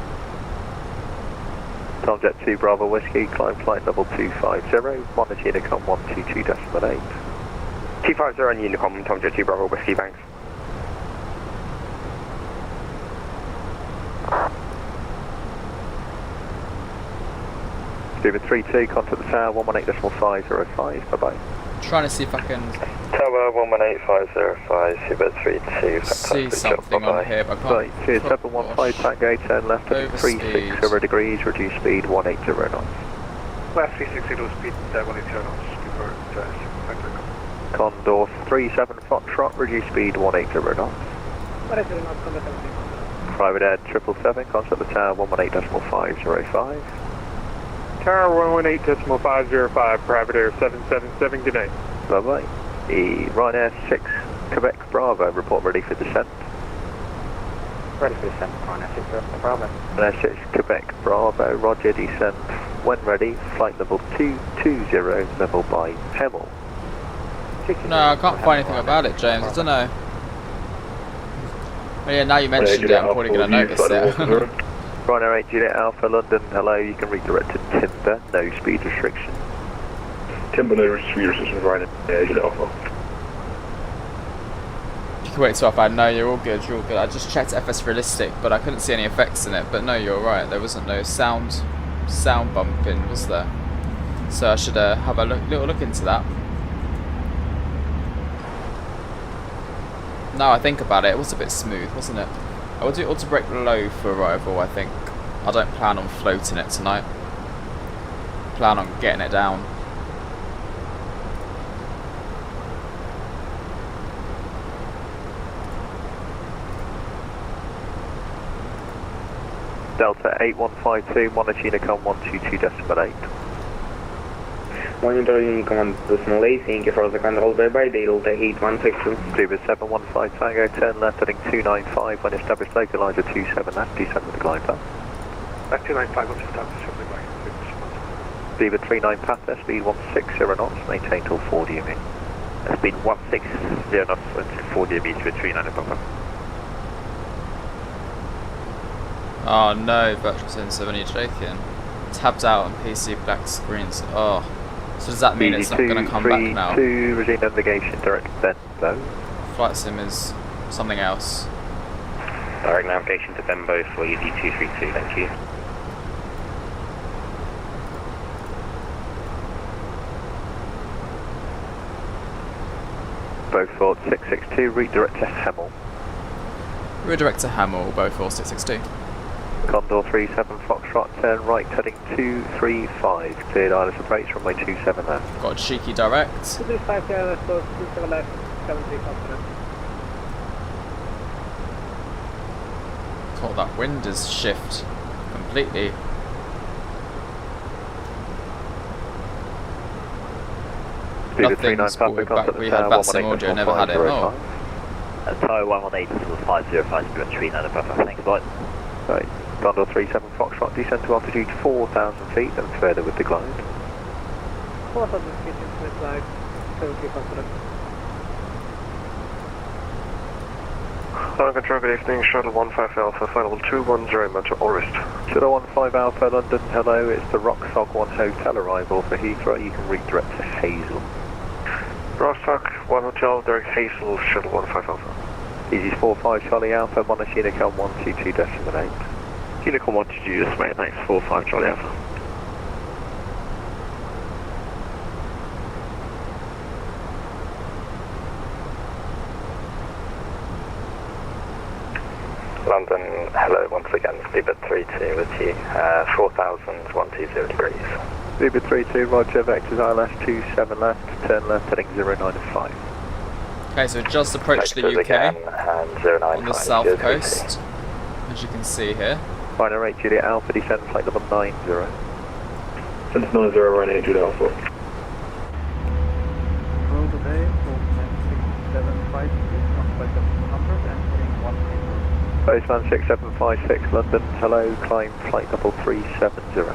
Tomjet 2 Bravo Whiskey, climb flight level 250, Monash Unicom 122.8. 250 on Unicom, Tomjet 2 Bravo Whiskey, thanks. Stupid 32, contact the tower 118.505, bye bye. Trying to see if I can Tower 118505, Super 32. see something on here, but I can't. Right, cheers, 715 Tango, turn left heading Overspeed. 360 degrees, reduce speed 180 knots. Left 360 speed 180 knots, before Condor 37 Foxtrot, reduce speed 180 knots. Private Air 777, contact the tower 118.505. Tower 118.505, Private Air 777, good night. Bye bye. Ryanair 6 Quebec Bravo, report ready for descent. Ready for descent, Ryanair 6 Quebec Bravo. Ryanair 6 Quebec Bravo, roger, descent. When ready, flight level 220, level by Hemel. No, I can't find anything about it, James. I don't know. Well, yeah, now you mentioned it, I'm probably going to notice it. Ryanair 8 Juliet Alpha, London, hello, you can redirect to timber, no speed restriction. Timber no speed restrictions right in Juliet Alpha. You can wait till I find. No, you're all good. You're all good. I just checked FS Realistic, but I couldn't see any effects in it. But no, you're right. There wasn't no sound bumping, was there? So I should have a little look into that. Now I think about it, it was a bit smooth, wasn't it? I will do auto brake low for arrival, I think. I don't plan on floating it tonight. Plan on getting it down. Delta 8152, monitor Unicom 122.8. Monitoring command decimal A, thank you for the control by Delta 8162. Zebra 715 Tango, turn left heading 295, when established localizer 27 left, descend with the glide path. 295 on established, the glide. Zebra 39 Panther, speed 160 knots, maintain till 4 DME. Speed 160 knots until 4 dB to 39 Papa. Oh no, virtual sensor, when you're joking. Tabbed out on PC black screens. Oh. So does that mean it's not going to come back now? 2 resume navigation, direct then, though. Flight sim is something else. Direct navigation to Bembo for UD232, thank you. Beaufort 662, redirect to Hemel. Redirect to Hemel, Beaufort 662. Condor 37 Foxtrot, turn right heading 235, cleared ILS approach runway 27 left. Got a cheeky direct. 235 ILS, 27 left, 73 confident. Oh, that wind is shift completely. Nothing's brought it back. We had Vatsim audio, never had it. Oh. Tower 118 to 505, speed 39 Papa. Thanks, bye. Right. Condor 37 Foxtrot, descend to altitude 4,000 feet and further with the glide. 4,000 feet into the glide, 73 confident. Tower control, good evening, Shuttle 15 Alpha, final 210 Metro Orist. Shuttle 15 Alpha, London, hello, it's the Rocksock 1 Hotel arrival for Heathrow, you can redirect to Hazel. Rostock 1 Hotel, direct Hazel, Shuttle 15 Alpha. Easy 45 Charlie Alpha, monitor Unicom 122.8. Unicom 122.8, thanks, 45 Charlie Alpha. London, hello once again, Zebra 32 with you, 4,120 degrees. Zebra 32, roger, vectors ILS 27 left, turn left heading 095. Okay, so just approached the UK on the south coast, as you can see here. Final 8 Juliet Alpha, descend flight number 90. Since 90 running Juliet Alpha. Roll today, 46756, on flight of 200 and heading 180. Postman 6756, London, hello, climb flight number 370.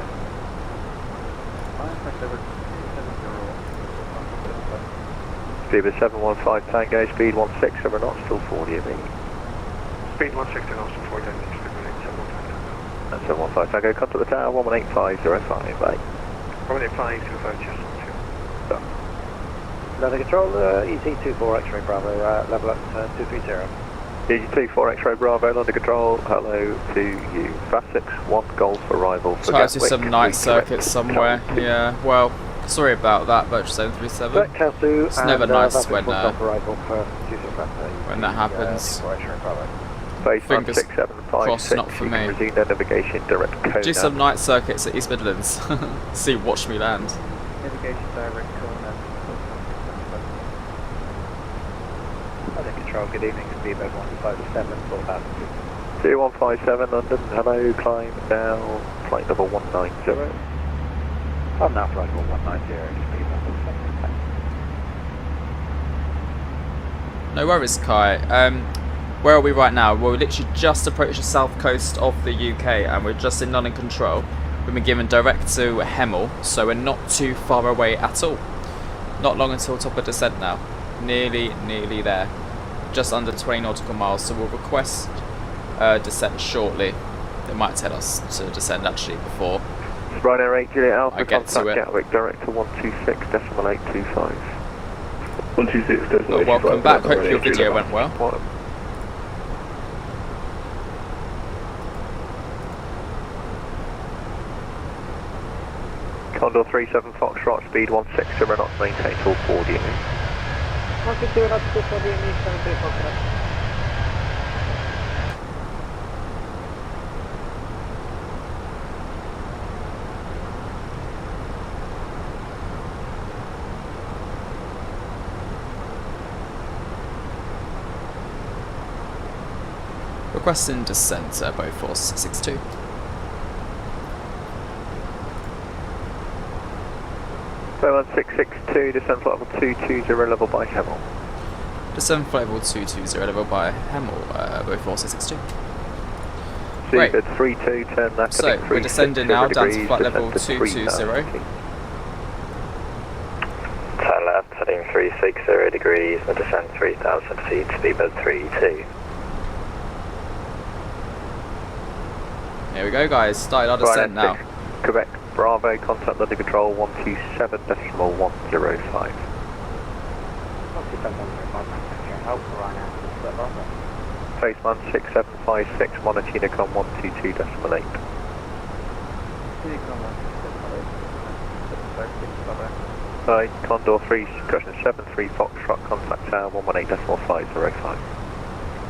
Zebra 715 Tango, speed 160 knots, still 40 of me. Speed 160 knots to 4 dB, And 715 Tango, contact the tower, 118.505, bye. 18505, just on 2. London Control, EC24 X-ray Bravo, level up 230. EG24 X-ray Bravo, London Control, hello to you. Vatsim 1 Golf arrival for Try to do Gatwick, some night circuits somewhere, yeah, well, sorry about that, Virtual 737. It's never nice when that happens. Fingers 6756, crossed, not for me. Resume their navigation direct Kona. Do some night circuits at East Midlands. See, watch me land. Navigation direct Kona. London Control, good evening, speed 157, 4,000 feet. 2157 London, hello, climb now, flight number 190. I'm now flight number 190, speed No worries, Kai. Where are we right now? Well, we literally just approached the south coast of the UK and we're just in London Control. We've been given direct to Hemel, so we're not too far away at all. Not long until top of descent now. Nearly there. Just under 20 nautical miles, so we'll request descent shortly. It might tell us to descend actually before Ryanair 8 Juliet Alpha, I get to contact it. Gatwick direct to 126.825. 126.825. Well, welcome back. Hope your video went well. Condor 37 Foxtrot, speed 160 knots, maintain till 4 DME. 160 knots to 4 DME, 73 Foxtrot. Requesting descent, Boforce 62. So 662, descend flight level 220, level by Hemel. Descent flight level 220, level by Hemel, Boforce 62. Great. Seabird 32, turn left. So, heading we're descending now down to degrees, flight level descend to 220. 390. Turn left, heading 360 degrees, and descend 3,000 feet, speedbird 32. Here we go, guys. Started our descent now. Quebec, Bravo, contact London Control 127.105. Faceman 6756, monitor Unicom 122.8. Hi, Condor 3, Cushion 73 Foxtrot, contact tower 118.505.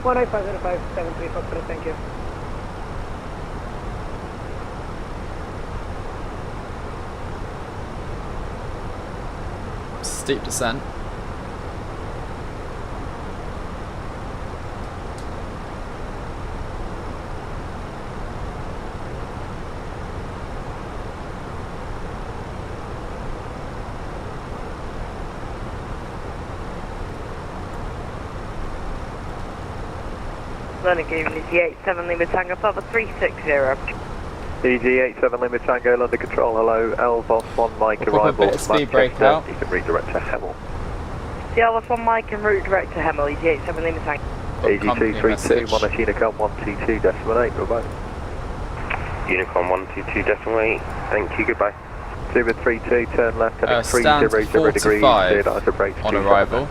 18505, 73 Foxtrot, thank you. Steep descent. Renegade EG87 Lima Tango Papa 360. EG87 Lima Tango, London Control, hello, Elvos 1 Mike We'll pop a arrival, bit of speed break out. you can redirect to Hemel. The Elvis 1 Mike and route direct to Hemel, EG87 Lima Tango. EG232, monitor Unicom 122.8, goodbye. Unicom 122.8, thank you, goodbye. Zebra 32, turn left, heading Stand 300 degrees, 45 cleared outer brakes, on 27. arrival.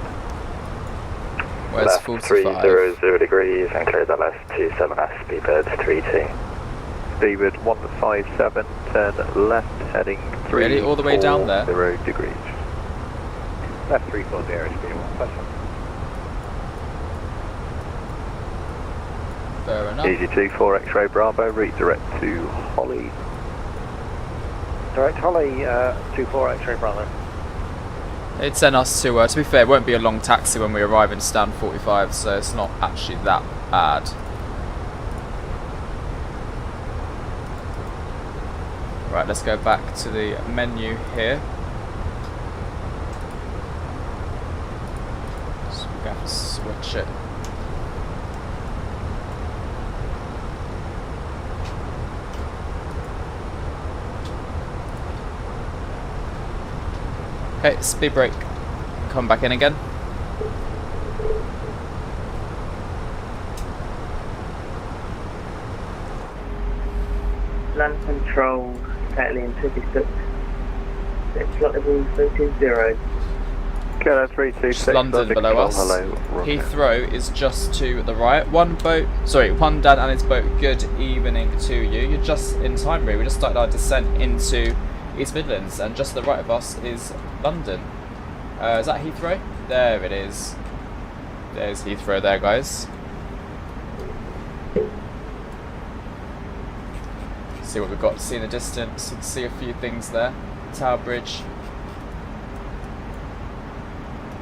Where's Left 45? 300 degrees, and clear the left 27S, speedbird 32. Speedbird 157, turn left, heading 340 Really? All the way down there? degrees. Left 340, speed 157. Fair enough. EG24 X-ray Bravo, redirect to Holly. Direct Holly, 24 X-ray Bravo. It'd send us to be fair, it won't be a long taxi when we arrive in stand 45, so it's not actually that bad. Right, let's go back to the menu here. So we're going to have to switch it. Okay, speed brake. Come back in again. Land control, Catalan 26. Flight level 30. Kilo 326, London below us. Hello, Heathrow is just to the right. One dad and his boat. Good evening to you. You're just in time, really. We just started our descent into East Midlands, and just to the right of us is London. Is that Heathrow? There it is. There's Heathrow there, guys. See what we've got to see in the distance. You can see a few things there. Tower Bridge.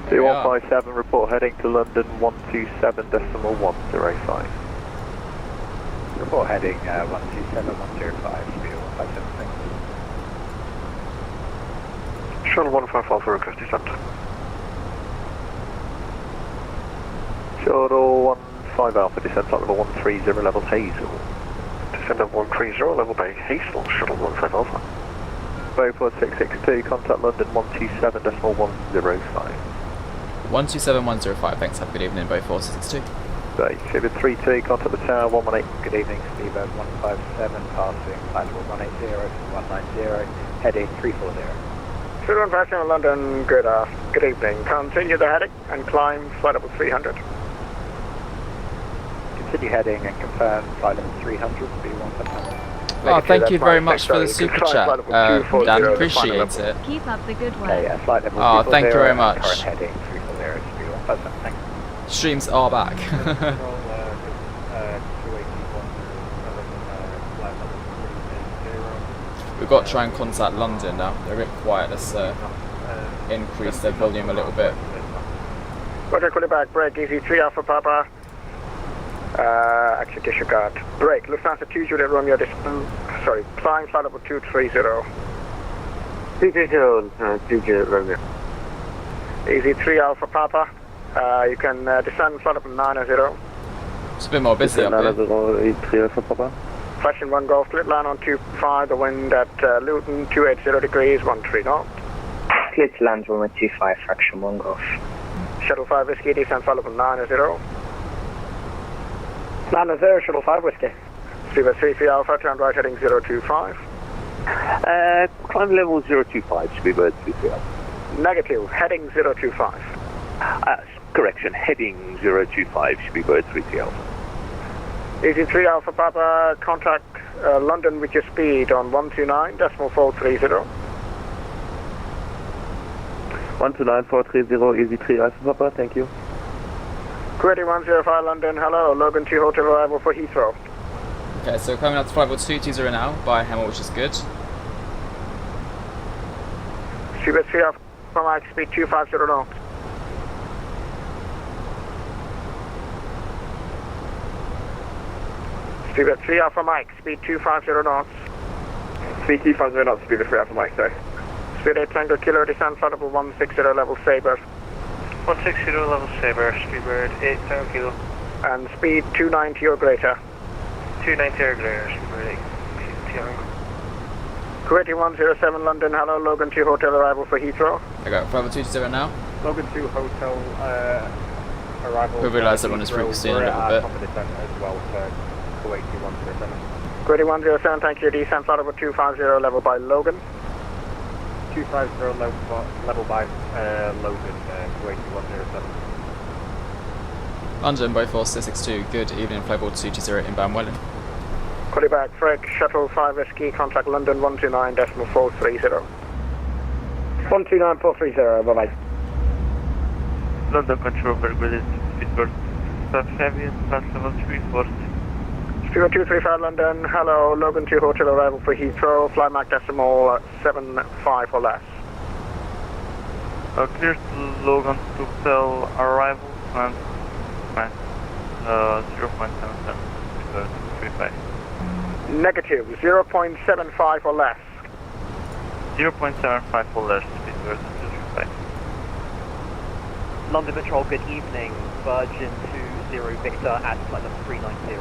There we are. 2157, report heading to London 127.105. Report heading 127.105, speed 157, Shuttle 15 Alpha request descent. Shuttle 15 Alpha, descent flight level 130, level Hazel. Descend at 130, level by Hazel, Shuttle 15 Alpha. Beaufort 662, contact London 127.105. 127105, thanks, have a good evening, both 462. Right, Shiver 32, contact the tower 118. Good evening, Speedbird 157, passing flight level 180 to 190, heading 340. Speedbird 157 London, good evening. Continue the heading and climb flight level 300. Continue heading and confirm flight level 300, speed 179. Oh, thank you very much for the super chat, Dan. Appreciate it. Keep up the good work. Okay, flight level Oh, 340, thank you very much. Current heading 340, speed 157. Thanks. Streams are back. We've got to try and contact London now. They're a bit quiet. Let's increase their volume a little bit. Watercooler back, brake, easy 3 Alpha Papa. Actually disregard. Brake, Lufthansa 2 Juliet Romeo, climb flight level 230. 230, 2 Juliet Romeo. Easy 3 Alpha Papa. You can descend flight level 90. It's a bit more busy up here. 3 Alpha Papa. Fashion 1 Golf, split line on 25, the wind at Luton, 280 degrees, 13 knots. Split land room at 25, fraction 1 Golf. Shuttle 5 Whiskey, descend flight level 90. 90, Shuttle 5 Whiskey. Speedbird 33 Alpha, turn right heading 025. Climb level 025, Speedbird 33 Alpha. Negative, heading 025. Correction, heading 025, Speedbird 33 Alpha. Easy 3 Alpha Papa, contact London with your speed on 129.430. 129.430, Easy 3 Alpha Papa, thank you. Query 105 London, hello, Logan 2 Hotel arrival for Heathrow. Okay, so coming up to flight level 220 now by Hemel, which is good. Speedbird 3 Alpha Mike, speed 250 knots. Speedbird 3 Alpha Mike, speed 250 knots. Speed 250 knots, Speedbird 3 Alpha Mike, sorry. Speed 8 Tango Kilo, descend flight level 160 level Sabre. 160 level Sabre, Speedbird 8 Tango Kilo. And speed 290 or greater. 290 or greater, Speedbird 8 Tango. Kuwaiti 107 London, hello, Logan 2 Hotel arrival for Heathrow. I got flight level 220 now. Logan 2 Hotel arrival. We realise that one is frequency in a little bit. As well for Kuwaiti 107. Kuwaiti 107, thank you, descend flight level 250 level by Logan. 250 level by Logan, Kuwaiti 107. London, both 4662, good evening, flight level 220 inbound Welling. Call back, Frank, Shuttle 5 Whiskey, contact London 129.430. 129.430, bye-bye. London Control, very good, Speedbird. Start heavy, flight level 340. Speedbird 235 London, hello, Logan 2 Hotel arrival for Heathrow, fly Mach decimal 75 or less. Clear to Logan to Hotel arrival and 0.77, Speedbird 235. Negative, 0.75 or less. 0.75 or less, Speedbird 235. London Patrol, good evening. Virgin 20 Victor at flight level 390.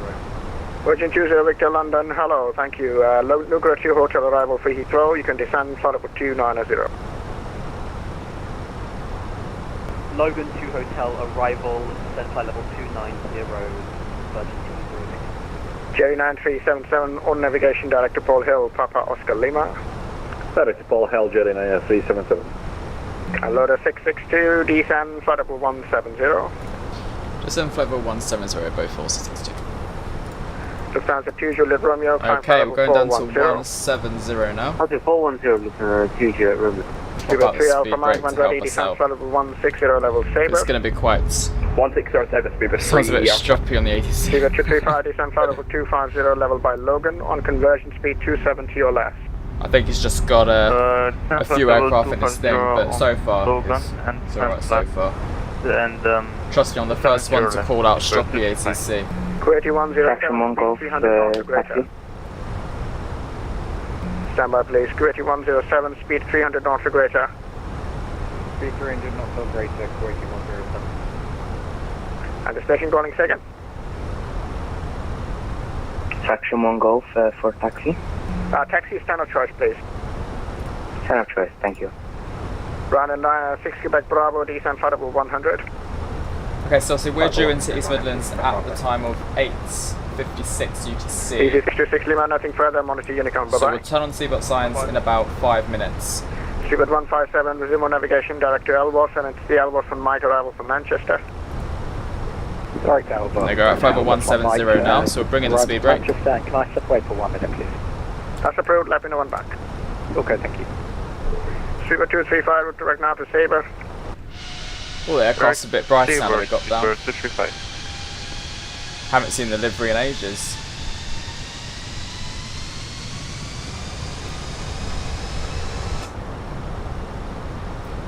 Virgin 20 Victor London, hello, thank you. Lugra 2 Hotel arrival for Heathrow, you can descend flight level 290. Logan 2 Hotel arrival, descent flight level 290, Virgin 20 Jerry 9377, on navigation, Director Paul Hill, Papa Oscar Lima. Director Paul Hill, Jerry 9377. Lauda 662, descend flight level 170. Descend flight level 170, both 4662. Lufthansa 2 Juliet Romeo, climb Okay, flight we're level going down to 410. 170 now. Okay, 410, 2 Juliet Romeo. Speedbird 3 Alpha speed Mike break to 1 ready, help us descend out. flight level 160 level Sabre. It's going to be quite... 1607, Speedbird 3 Sounds a bit stroppy on the ATC. Speedbird 235, descend flight level 250 level by Logan, on conversion speed 270 or less. I think he's just got a few aircraft in his thing, but so far Logan and it's alright so far. And Trust me, I'm the first one to call out stroppy ATC. Kuwaiti 107, Fraction 1 Golf, 300 knots or greater. Stand by please, Kuwaiti 107, speed 300 knots or greater. Speed 300 knots or greater, Kuwaiti 107. And the station calling second. Fraction 1 Golf for taxi. Taxi standard choice please. Center choice, thank you. Run and 6 Quebec Bravo, descend flight level 100. Okay, so we're due into East Midlands at the time of 8:56 UTC. Easy 66 Lima, nothing further, monitor Unicom, bye So bye. we'll turn on seatbelt signs in about 5 minutes. Seabird 157, resume on navigation direct to Elbos, and it's the Elbos from Mike, arrival from Manchester. Direct Elbos. There you go, at 50170 now, so we're bringing the speed brake. Manchester, can I separate for 1 minute, please? That's approved, let me know when back. Okay, thank you. Seabird 235, route direct now to Sabre. Oh, the aircraft's a bit brighter now that we got down. Seabird 235. Haven't seen the livery in ages.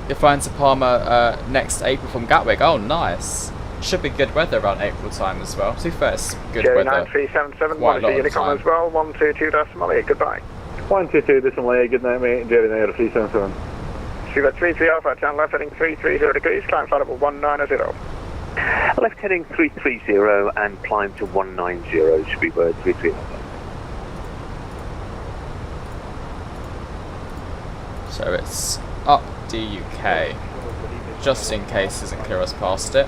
You're flying to Palma next April from Gatwick. Oh, nice. Should be good weather around April time as well. To be fair, it's good weather. 9377, Quite a lot monitor of the Unicom time. as well. 122 decimal 8, goodbye. 122 decimal 8, good night, mate. Jerry Nair 377. Seabird 33 Alpha, turn left heading 330 degrees, climb flight level 190. Left heading 330 and climb to 190, Seabird 33 Alpha. So it's up DUK, just in case doesn't clear us past it.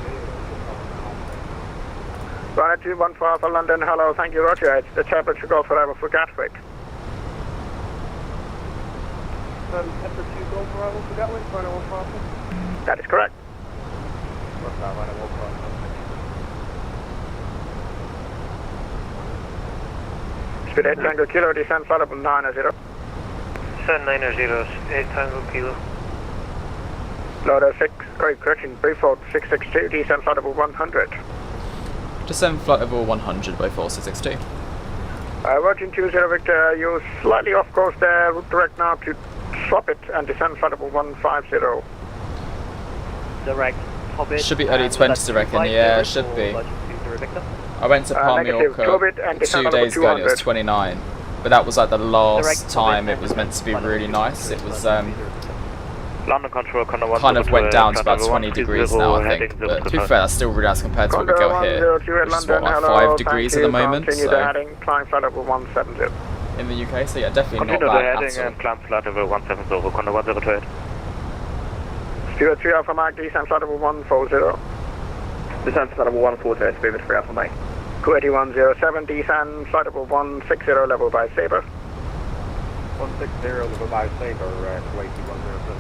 Runner 214 Alpha, London, hello, thank you, Roger. It's the temperature go for arrival for Gatwick. Temperature 2 go for arrival for Gatwick, runner 114. That is correct. Runner 114. Speed 8 Tango Kilo, descend flight level 90. 790, 8 Tango Kilo. Lauda 6, correction, Briefold 662, descend flight level 100. Descend flight level 100 by 4662. Virgin 20 Victor, you're slightly off course there, route direct now to swap it and descend flight level 150. Direct Hobbit. Should be early and 20s, I reckon. Yeah, it should be. I went to Palma negative, Tobit and 2 descend days level ago and it was 200. 29. But that was like the last Direct time Hobbit it was meant to be and really nice. It was London Control, kind of went down to about 20 degrees now, I think. But to be fair, that's still really nice compared to what we got here, which is what, like 5 degrees at the moment. Continue So the heading, climb flight level 170. in the UK, so yeah, definitely not Continue the bad heading at all. and climb flight level 170, Condor 108. Stuart 3 Alpha Mike, descend flight level 140. Descent flight level 140, Seabird 3 Alpha Mike. 28107, descend flight level 160, level by Sabre. 160 level by Sabre, 28107.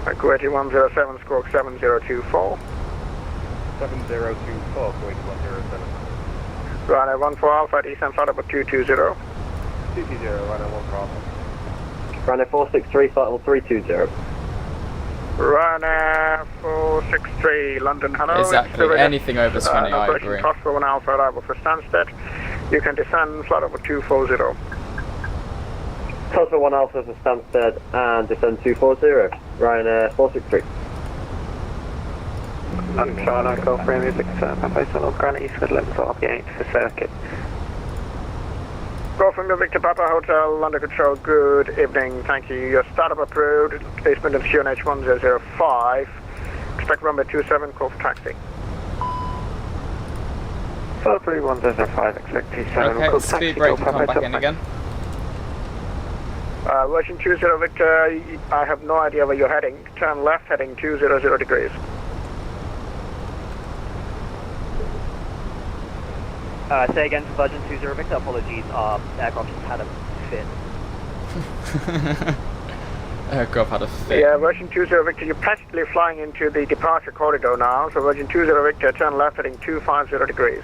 28107, stroke 7024. 7024, 28107. Runner 14 Alpha, descend flight level 220. 220, runner 1 problem. Runner 463, flight level 320. Runner 463, London, hello. Exactly, anything over 20, I agree. Possible 1 Alpha, arrival for Stansted. You can descend flight level 240. Tosma 1 Alpha for Stansted and descend 240. Ryanair 463. I'm Charlie, Golf Frame Music, Papa Solo, Granite East Midlands, RP8 for circuit. Go from the Victor Papa Hotel, London Control, good evening, thank you. Your startup approved, East Midlands QNH 1005. Expect runway 27, call for taxi. 43105, expect 27, Okay, call speed taxi, brake go can come Papa back in Papa. again. Version 20 Victor, I have no idea where you're heading. Turn left heading 200 degrees. Say again for Virgin 20 Victor, apologies, our aircraft just had a fit. Aircraft had a fit. Yeah, version 20 Victor, you're practically flying into the departure corridor now. So version 20 Victor, turn left heading 250 degrees.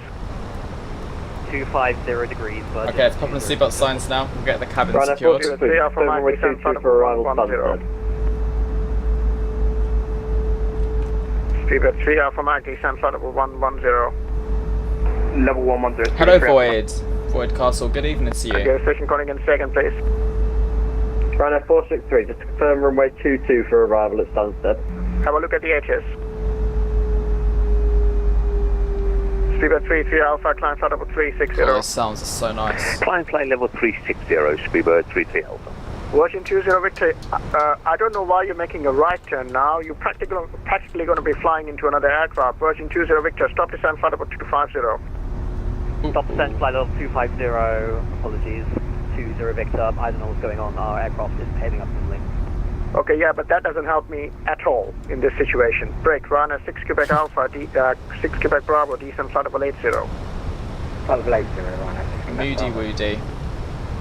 250 degrees, Virgin. Okay, it's popping the seatbelt signs now. We'll get the cabin Ryanair secured. 463, Alpha Mike, runway descend 22 flight for arrival level Stansted. 110. Speedbird 3 Alpha Mike, descend flight level 110. Level 110. Hello, Void. Void Castle, good evening to you. Okay, station calling in second, please. Ryanair 463, just to confirm runway 22 for arrival at Stansted. Have a look at the HS. Speedbird 3 Alpha, climb flight level 360. Oh, those sounds are so nice. Climb flight level 360, Speedbird 33 Alpha. Version 20 Victor, I don't know why you're making a right turn now. You're practically going to be flying into another aircraft. Version 20 Victor, stop descent flight level 250. Stop descent flight level 250, apologies. 20 Victor, I don't know what's going on, our aircraft is behaving up suddenly. Okay, yeah, but that doesn't help me at all in this situation. Break, run a 6 Quebec Alpha, 6 Quebec Bravo, descent flight level 80. Flight level 80, run. Moody Woody.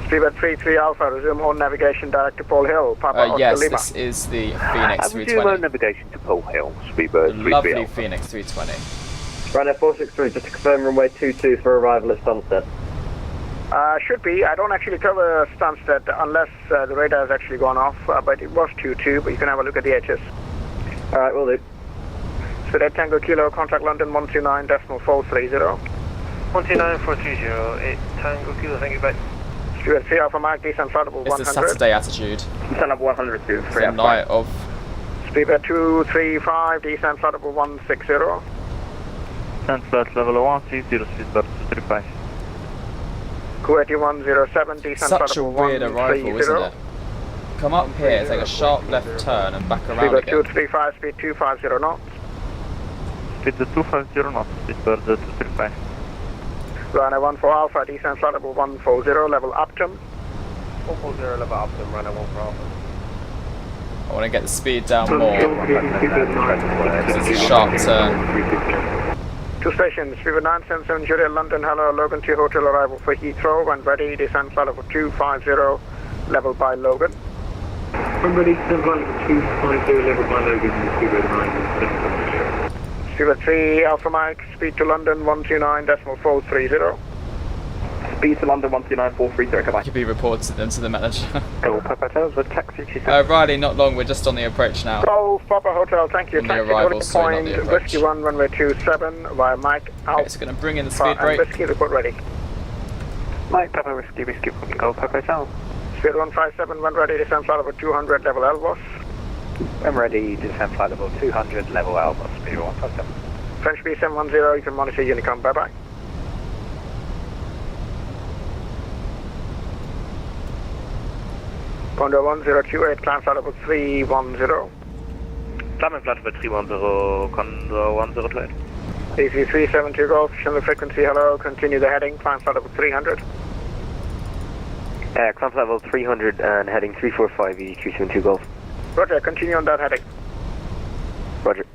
Speedbird 33 Alpha, resume on navigation direct to Pole Hill. Papa Oscar Yes, Lima. this is the Phoenix Resume on 320. navigation to Pole Hill, Speedbird 33 Lovely Alpha. Phoenix 320. Runway 463, just to confirm runway 22 for arrival at Sunset. Should be. I don't actually cover Stansted unless the radar has actually gone off, but it was 22, but you can have a look at the HS. Alright, will do. So that Tango Kilo, contact London 129.430. 129.430, Tango Kilo, thank you, bye. Stuart 3 Alpha Mike, descent flight level It's 100. the Saturday attitude. Send up 100 to It's the night of. Speedbird 235, descent flight level 160. Descent flight level 160, Speedbird 235. Kuwaiti 107, descent flight Such a level weird arrival, isn't it? Come up here, take a sharp left turn and back around Speedbird again. 235, speed 250 knots. Speed 250 knots, Speedbird 235. Runway 14 Alpha, descent flight level 140, level Upton. 140, level Upton, runway 14 Alpha. I want to get the speed down more. It's a sharp turn. Two stations, Speedbird 977 Juliet London, hello, Logan 2 Hotel arrival for Heathrow, when ready, descent flight level 250, level by Logan. When ready, descent flight level 250, level by Logan, Speedbird 977. Speedbird 3 Alpha Mike, speed to London 129.430. Speed to London 129.430, come on. Could be reported them to the manager. Go, Papa Towers, with taxi 27. Riley, not long, we're just on the approach now. Golf Papa Hotel, thank you. On the Taxi arrival, to sorry, not point, the approach. Whiskey 1, runway 27, via Mike Alpha. Okay, so going to bring in the speed and brake. Whiskey report ready. Mike, Papa Whiskey, go, Papa Towers. Speed 157, when ready, descent flight level 200, level Elbos. When ready, descent flight level 200, level Airbus, Speedbird 157. French B710, you can monitor Unicom, bye bye. Condor 1028, climb flight level 310. Climbing flight level 310, Condor 1028. AC 372 Golf, show the frequency, hello, continue the heading, climb flight level 300. Climb level 300 and heading 345 E372 Golf. Roger, continue on that heading. Roger.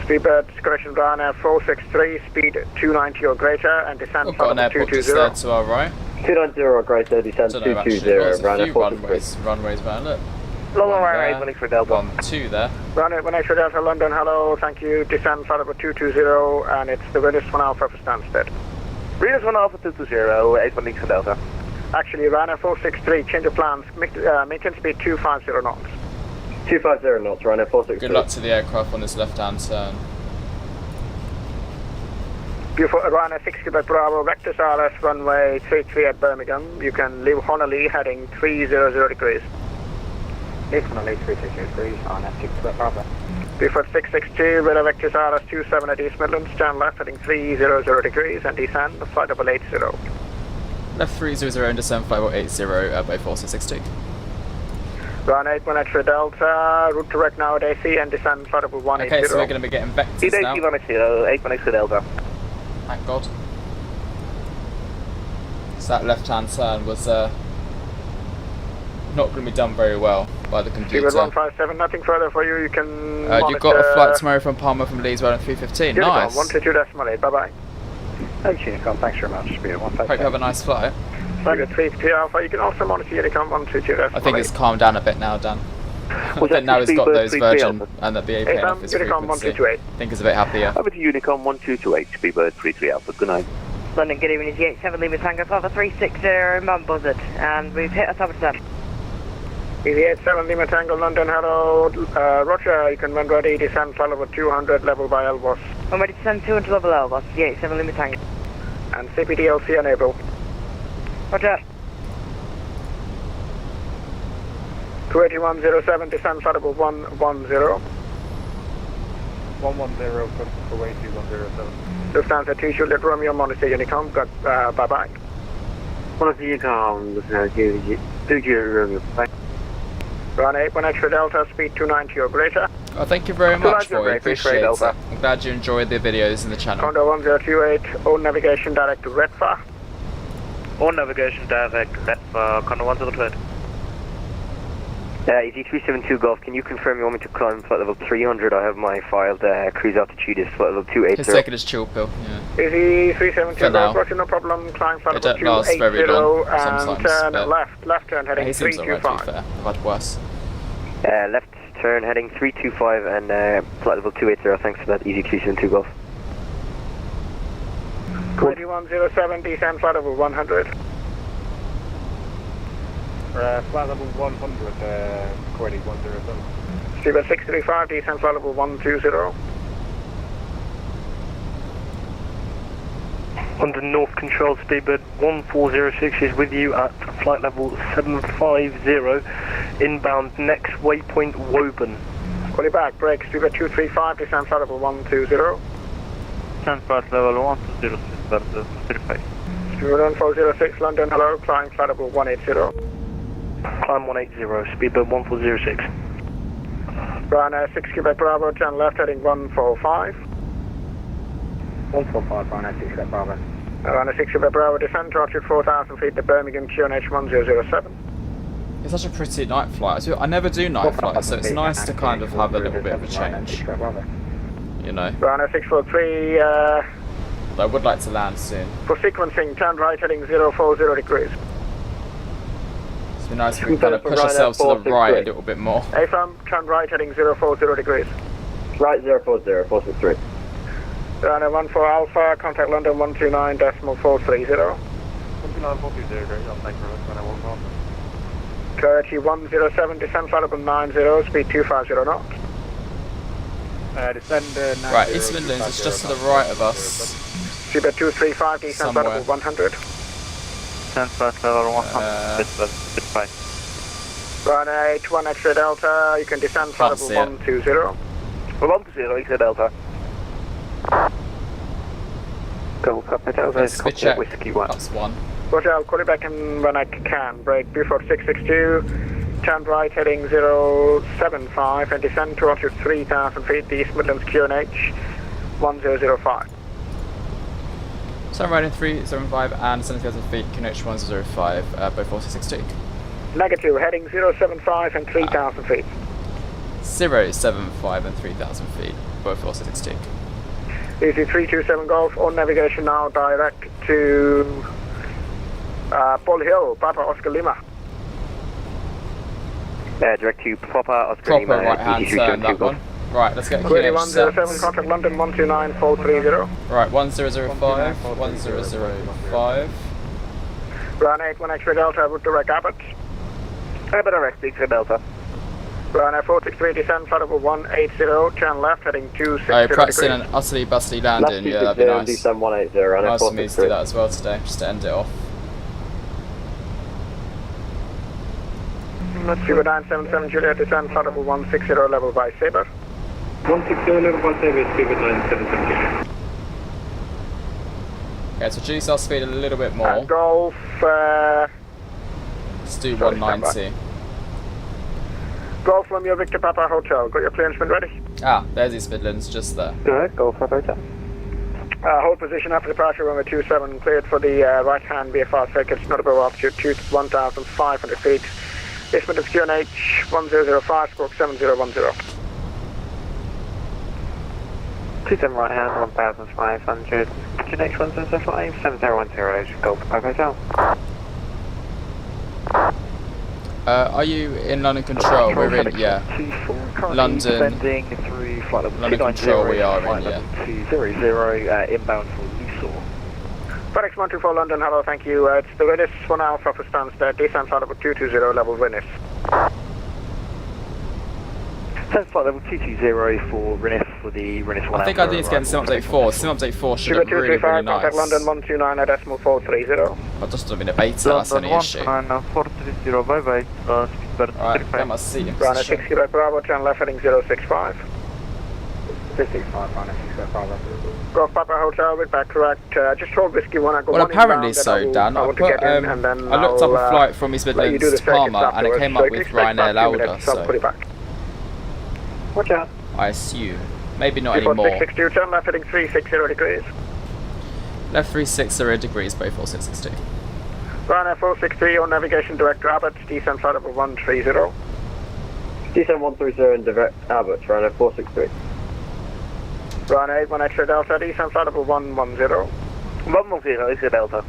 Speedbird, correction, Ryanair 463, speed 290 or greater, and descent We've got an flight level airport just there 220. to our right. 290 or greater, descent Don't know actually, 220, there's a Ryanair few 463. runways around, look. Long One runway there, 8 for Delta. 1, 2 there. Ryanair 1 Delta London, hello, thank you, descent flight level 220, and it's the Venus 1 Alpha for Stansted. Venus 1 Alpha 220, 8 for Delta. Actually, Ryanair 463, change of plans, maintain speed 250 knots. 250 knots, Ryanair 463. Good luck to the aircraft on this left-hand turn. Beautiful, Ryanair 6 Quebec Bravo, Vector RS runway 33 at Birmingham. You can leave Honolulu heading 300 degrees. Leave Honolulu 360 degrees, Ryanair 6 Quebec Bravo. Beaufort 662, Radar Vector RS 27 at East Midland, stand left heading 300 degrees and descend, flight level 80. Left 300 and descend flight level 80 by 4662. Run 81 Extra Delta, route direct now at AC and descend flight level 180. Okay, so we're going to be getting vectors now. 81 Extra Delta. Thank God. So that left-hand turn was not going to be done very well by the computer. Speedbird 157, nothing further for you. You can You've got a flight tomorrow from Palma from Leeds, Road 315. Nice. 122.8, bye bye. Thanks, Unicom. Thanks very much. Speedbird 157. Hope you have a nice flight. Speedbird 3 Alpha, you can also monitor Unicom 122.8. I think it's calmed down a bit now, Dan. I think now it's got those Virgin and the BA paying off his Unicom frequency. 122.8. I think it's a bit happier. Over to Unicom 1228, Speedbird 33 Alpha. Good night. London, good evening, it's 87 Lima Tango, Father 360 in Mount Buzzard, and we've hit a top of 7. Easy 87 Lima Tango London, hello, Roger, you can run ready, descend flight level 200, level by Elbos. I'm ready to send 200 level Elbos, 87 Lima Tango. And CPDLC enable. Roger. 28107, descend flight level 110. 110, Kuwait 107. Lufthansa 2 Juliet Romeo, monitor Unicom, bye-bye. Monitor Unicom, 2 Romeo. Run 81 Extra Delta, speed 290 or greater. Well, thank you very much, 290 or boy. greater, Appreciate it. Delta. I'm glad you enjoyed the videos in the channel. Condor 1028, own navigation direct to Redfar. On navigation direct, left Condor 108. Easy 372 Golf, can you confirm you want me to climb flight level 300? I have my filed cruise altitude is flight level 280. His taking his chill pill, yeah. Easy 372 For now. Golf, Roger, no problem. Climb flight They level don't last very 280 long and sometimes, turn but left turn heading He seems alright, to be 325. fair. I've had worse. Left turn heading 325 and flight level 280, thanks for that. Easy 372 Golf. 2107, descend flight level 100. Flight level 100, coordinate 107. Speedbird 635, descend flight level 120. Under North Control, Speedbird 1406 is with you at flight level 750, inbound next waypoint Woburn. Call you back, break, Speedbird 235, descend flight level 120. Descend flight level 120, Speedbird 35. Speedbird 1406, London, hello, climb flight level 180. Climb 180, Speedbird 1406. Ryanair 6 Quebec Bravo, turn left heading 145. 145, Ryanair 6 Quebec Bravo. Ryanair 6 Quebec Bravo, descend to altitude 4,000 feet to Birmingham, QNH 1007. It's such a pretty night flight. I never do night flights, so it's nice to kind of have a little bit of a change. You know. Ryanair 643, I would like to land soon. for sequencing, turn right heading 040 degrees. It's been nice if we kind of push ourselves to the right a little bit more. AFM, turn right heading 040 degrees. Right 040, 463. Ryanair 14 Alpha, contact London 129.430. 129.430, great, I'll thank you very much, Ryanair 14. Clarity 107, descend flight level 90, speed 250 knots. Descend 90. Right, East Midlands is just to the right of us. Speedbird 235, descend flight level 100. Descend flight level 100, Speedbird 35. Ryanair 81 X-ray Delta, you can descend flight Can't level see it. 120. 120, X-ray Delta. Go, copy Delta, Spit check. Whiskey 1. That's one. Roger, I'll call you back in when I can. Break Buford 662, turn right heading 075 and descend to altitude 3,000 feet, the East Midlands QNH 1005. So I'm riding 375 and 70,000 feet, QNH 105, both 4662. Negative, heading 075 and 3,000 feet. 075 and 3,000 feet, both 4662. Easy 327 Golf, on navigation now, direct to Paul Hill, Papa Oscar Lima. Direct to Papa Oscar Proper Lima, right hand turn, that one. Right, let's get Query QNH 107, sets. contact London 129.430. Right, 1005, 1005. Ryanair 81 X-ray Delta, route direct Abbott. Abbott direct, X-ray Delta. Ryanair 463, descend flight level 180, turn left heading 260 Oh, practicing degrees. an utterly bustly landing, yeah, that'd be nice. Descend 180, Ryanair Nice for me to 463. do that as well today, just to end it off. Cuba 977 Juliet, descend flight level 160, level by Sabre. 160 level by Sabre, Speedbird 977 Juliet. Okay, so reduce our speed a little bit more. And Golf, Let's do 190. Golf from your Victor Papa Hotel. Got your clearance been ready? Ah, there's East Midlands, just there. Direct, go for Hotel. Hold position after departure, runway 27, cleared for the right-hand VFR circuits, notable altitude 1,500 feet. East Midlands QNH 1005, stroke 7010. 27 right hand, 1,500. QNH 105, 7010, go for Hotel. Are you in London Control? We're in, yeah. London. Through flight level London Control, we are in, yeah. 200, inbound for Lusaw. FedEx 124 London, hello, thank you. It's the Venice 1 Alpha for Stansted, descent flight level 220, level Venice. Descend flight level 220 for Renif for the Renif 1 I think I need to get in Sim Update 4. Sim Update 4 should look really, really 235, nice. contact London 129 at decimal 430. I just don't mean a beta, that's the only issue. 430, bye bye. Speedbird Alright, get my seat in Ryanair 6 position. Quebec Bravo, turn left heading 065. 665, Ryanair 6 Quebec Bravo. Golf Papa Hotel with back correct. Just hold whiskey one. I go Well, one apparently inbound, so, Dan. I want to get in, and then I looked up a I'll, flight from East let you Midlands do the to Palma, circuits and it afterwards. came So up you with expect about Ryanair 2 Lauda, minutes, I'll put so it back. Watch out. I assume. Maybe not Before anymore. 662, turn left heading 360 degrees. Left 360 degrees, both 4662. Ryanair 463 on navigation direct Abbott, descent flight level 130. Descent 130 and direct Airbus, runway 463. Runway 81 extra Delta, descent flight level 110. 110, extra Delta.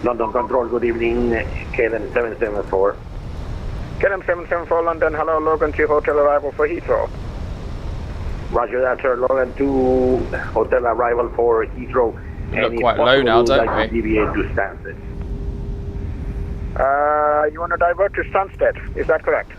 London Control, good evening, KLM 774. KLM 774 London, hello, Logan 2 Hotel arrival for Heathrow. Roger that, sir. Logan 2 Hotel arrival for Heathrow. We look quite low now, don't we? Deviate to Stansted. You want to divert to Stansted, is that correct?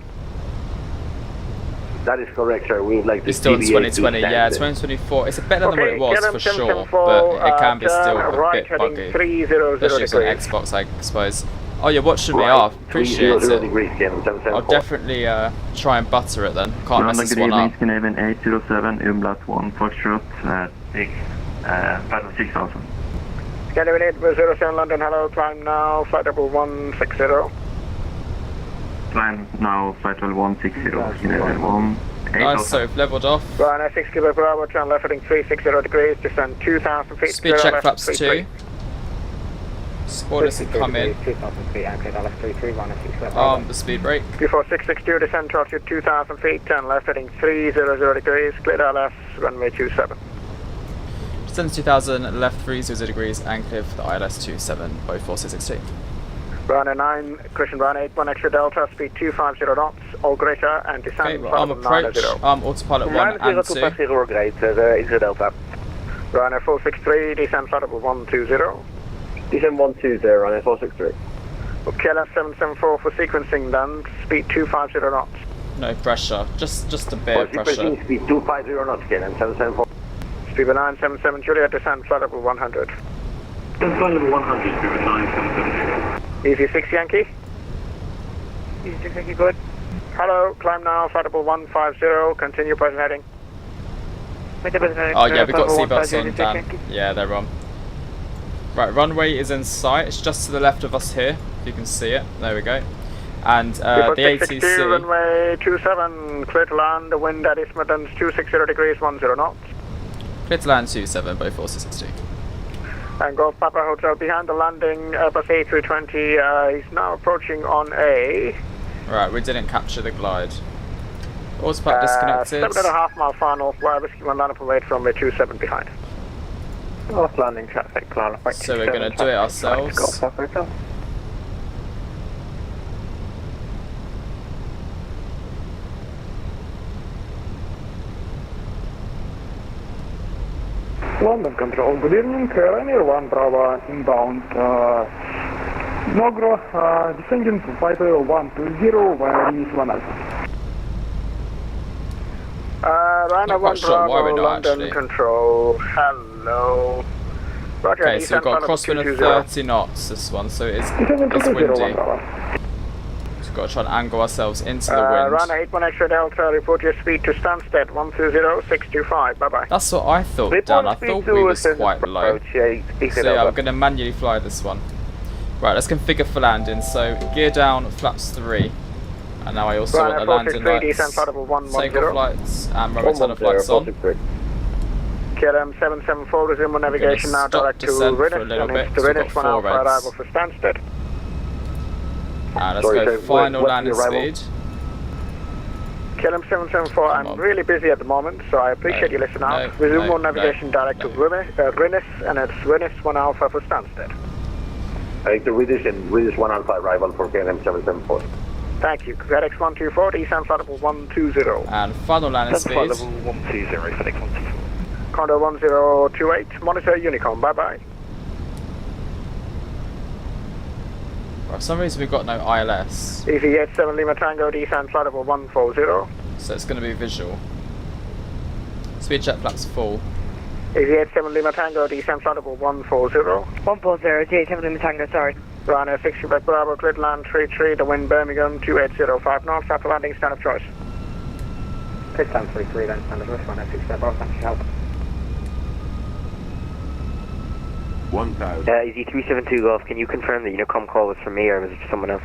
That is correct, sir. We would like to It's still in deviate 2020, to yeah, Stansted. 2024. It's better than what it was KLM for sure, 774, but it can be still turn a right bit heading buggy. 300 Especially if degrees. it's on Xbox, I suppose. Oh, you're watching me Right, off. Appreciate 300 it. degrees, KLM 774. I'll definitely try and butter it then. Can't mess this one up. Scandinavian 807, Umlaut 1, Foxtrot, 6, Pattern 6000. Scandinavian 807 London, hello, climb now, flight level 160. Climb now, flight level 160, Scandinavian 1, 8000. Nice, so we've leveled off. Runway 6 kilo per hour, turn left heading 360 degrees, descend 2,000 feet. Speed check flaps 2. Spoilers have come in. 2,000 feet, anchored LS 33, runway 6 kilo per Arm hour. the speed brake. Before 662, descend to altitude 2,000 feet, turn left heading 300 degrees, clear LS, runway 27. Descend 2000, left 30 degrees, and clear for the ILS 27, both 4662. Runway 9, Christian runway 81 extra Delta, speed 250 knots, all greater, and descend Okay, well, arm flight approach, 90. arm autopilot 1 and 2. Extra Delta. Runway 463, descend flight level 120. Descent 120, runway 463. KLM 774 for sequencing done, speed 250 knots. No pressure, just a bit of pressure. Speed 250 knots, KLM 774. Speedbird 977 Juliet, descend flight level 100. Flight level 100, Speedbird 977. Easy 6 Yankee. Easy 6 Yankee, good. Hello, climb now, flight level 150, continue present heading. Oh yeah, we've got seatbelts on, Dan. Yeah, they're on. Right, runway is in sight. It's just to the left of us here, if you can see it. There we go. And the ATC... runway 27, clear to land, the wind at East Midlands 260 degrees, 10 knots. Clear to land 27, both 4662. And Golf Papa Hotel behind the landing, Airbus A320, he's now approaching on a... Right, we didn't capture the glide. Autopilot disconnected. 7.5 mile final, Airbus 1 line up and wait from runway 27 behind. North landing traffic, clarify. So we're going to do it ourselves. Golf Papa Hotel. London Control, good evening. Ryanair 1 Bravo inbound. Nogro, descending to flight level 120 via Miss 1 Alpha. Ryanair 1 Bravo, London Control, hello. Roger, Okay, so we've got a crosswind of 30 knots, this one, so it's windy. So we've got to try and angle ourselves into the wind. Ryanair 81 extra Delta, report your speed to Stansted, 120-625, bye-bye. That's what I thought, Dan. I thought we was quite low. So yeah, I'm going to manually fly this one. Right, let's configure for landing. So gear down, flaps 3. And now I also want the landing lights, takeoff lights, and rubber tunnel lights on. KLM 774, resume on navigation now direct to Rinnis, to Rinnis 1 Alpha arrival for Stansted. And let's go final landing speed. KLM 774, I'm really busy at the moment, so I appreciate you listening out. Resume on navigation direct to Rinnis, and it's Rinnis 1 Alpha for Stansted. I think the Rinnis 1 Alpha arrival for KLM 774. Thank you. FedEx 124, descent flight level 120. And final landing speed. Flight level 120, FedEx 124. Condor 1028, monitor Unicom, bye-bye. For some reason we've got no ILS. Easy 87 Lima Tango, descent flight level 140. So it's going to be visual. Speed check flaps full. Easy 87 Lima Tango, descent flight level 140. 140, 87 Lima Tango, sorry. Ryanair 6 Quebec Bravo, clear to land 33, the wind Birmingham 2805 knots, after landing stand of choice. Clear to land 33, then stand of choice, Ryanair 6 Quebec Bravo, thanks for your help. 1000. Easy 372 Golf, can you confirm the Unicom call was from me or was it someone else?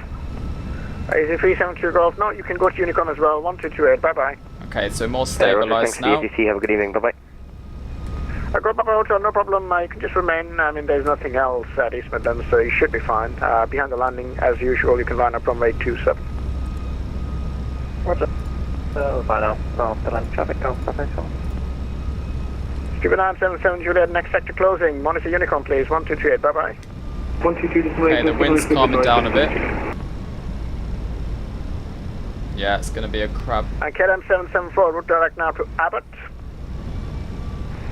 Easy 372 Golf, no, you can go to Unicom as well, 1228, bye-bye. Okay, so more stabilised now. Thanks for the ATC, have a good evening, bye-bye. Go Papa Hotel, no problem, you can just remain, I mean there's nothing else at East Midlands, so you should be fine. Behind the landing, as usual, you can line up runway 27. Roger. Bye now. After land traffic, go. Stupid 977 Juliet, next sector closing. Monitor Unicorn, please. 1238, bye bye. 122 Okay, the wind's calming down a bit. Yeah, it's going to be a crab. And KLM 774, route direct now to Abbott.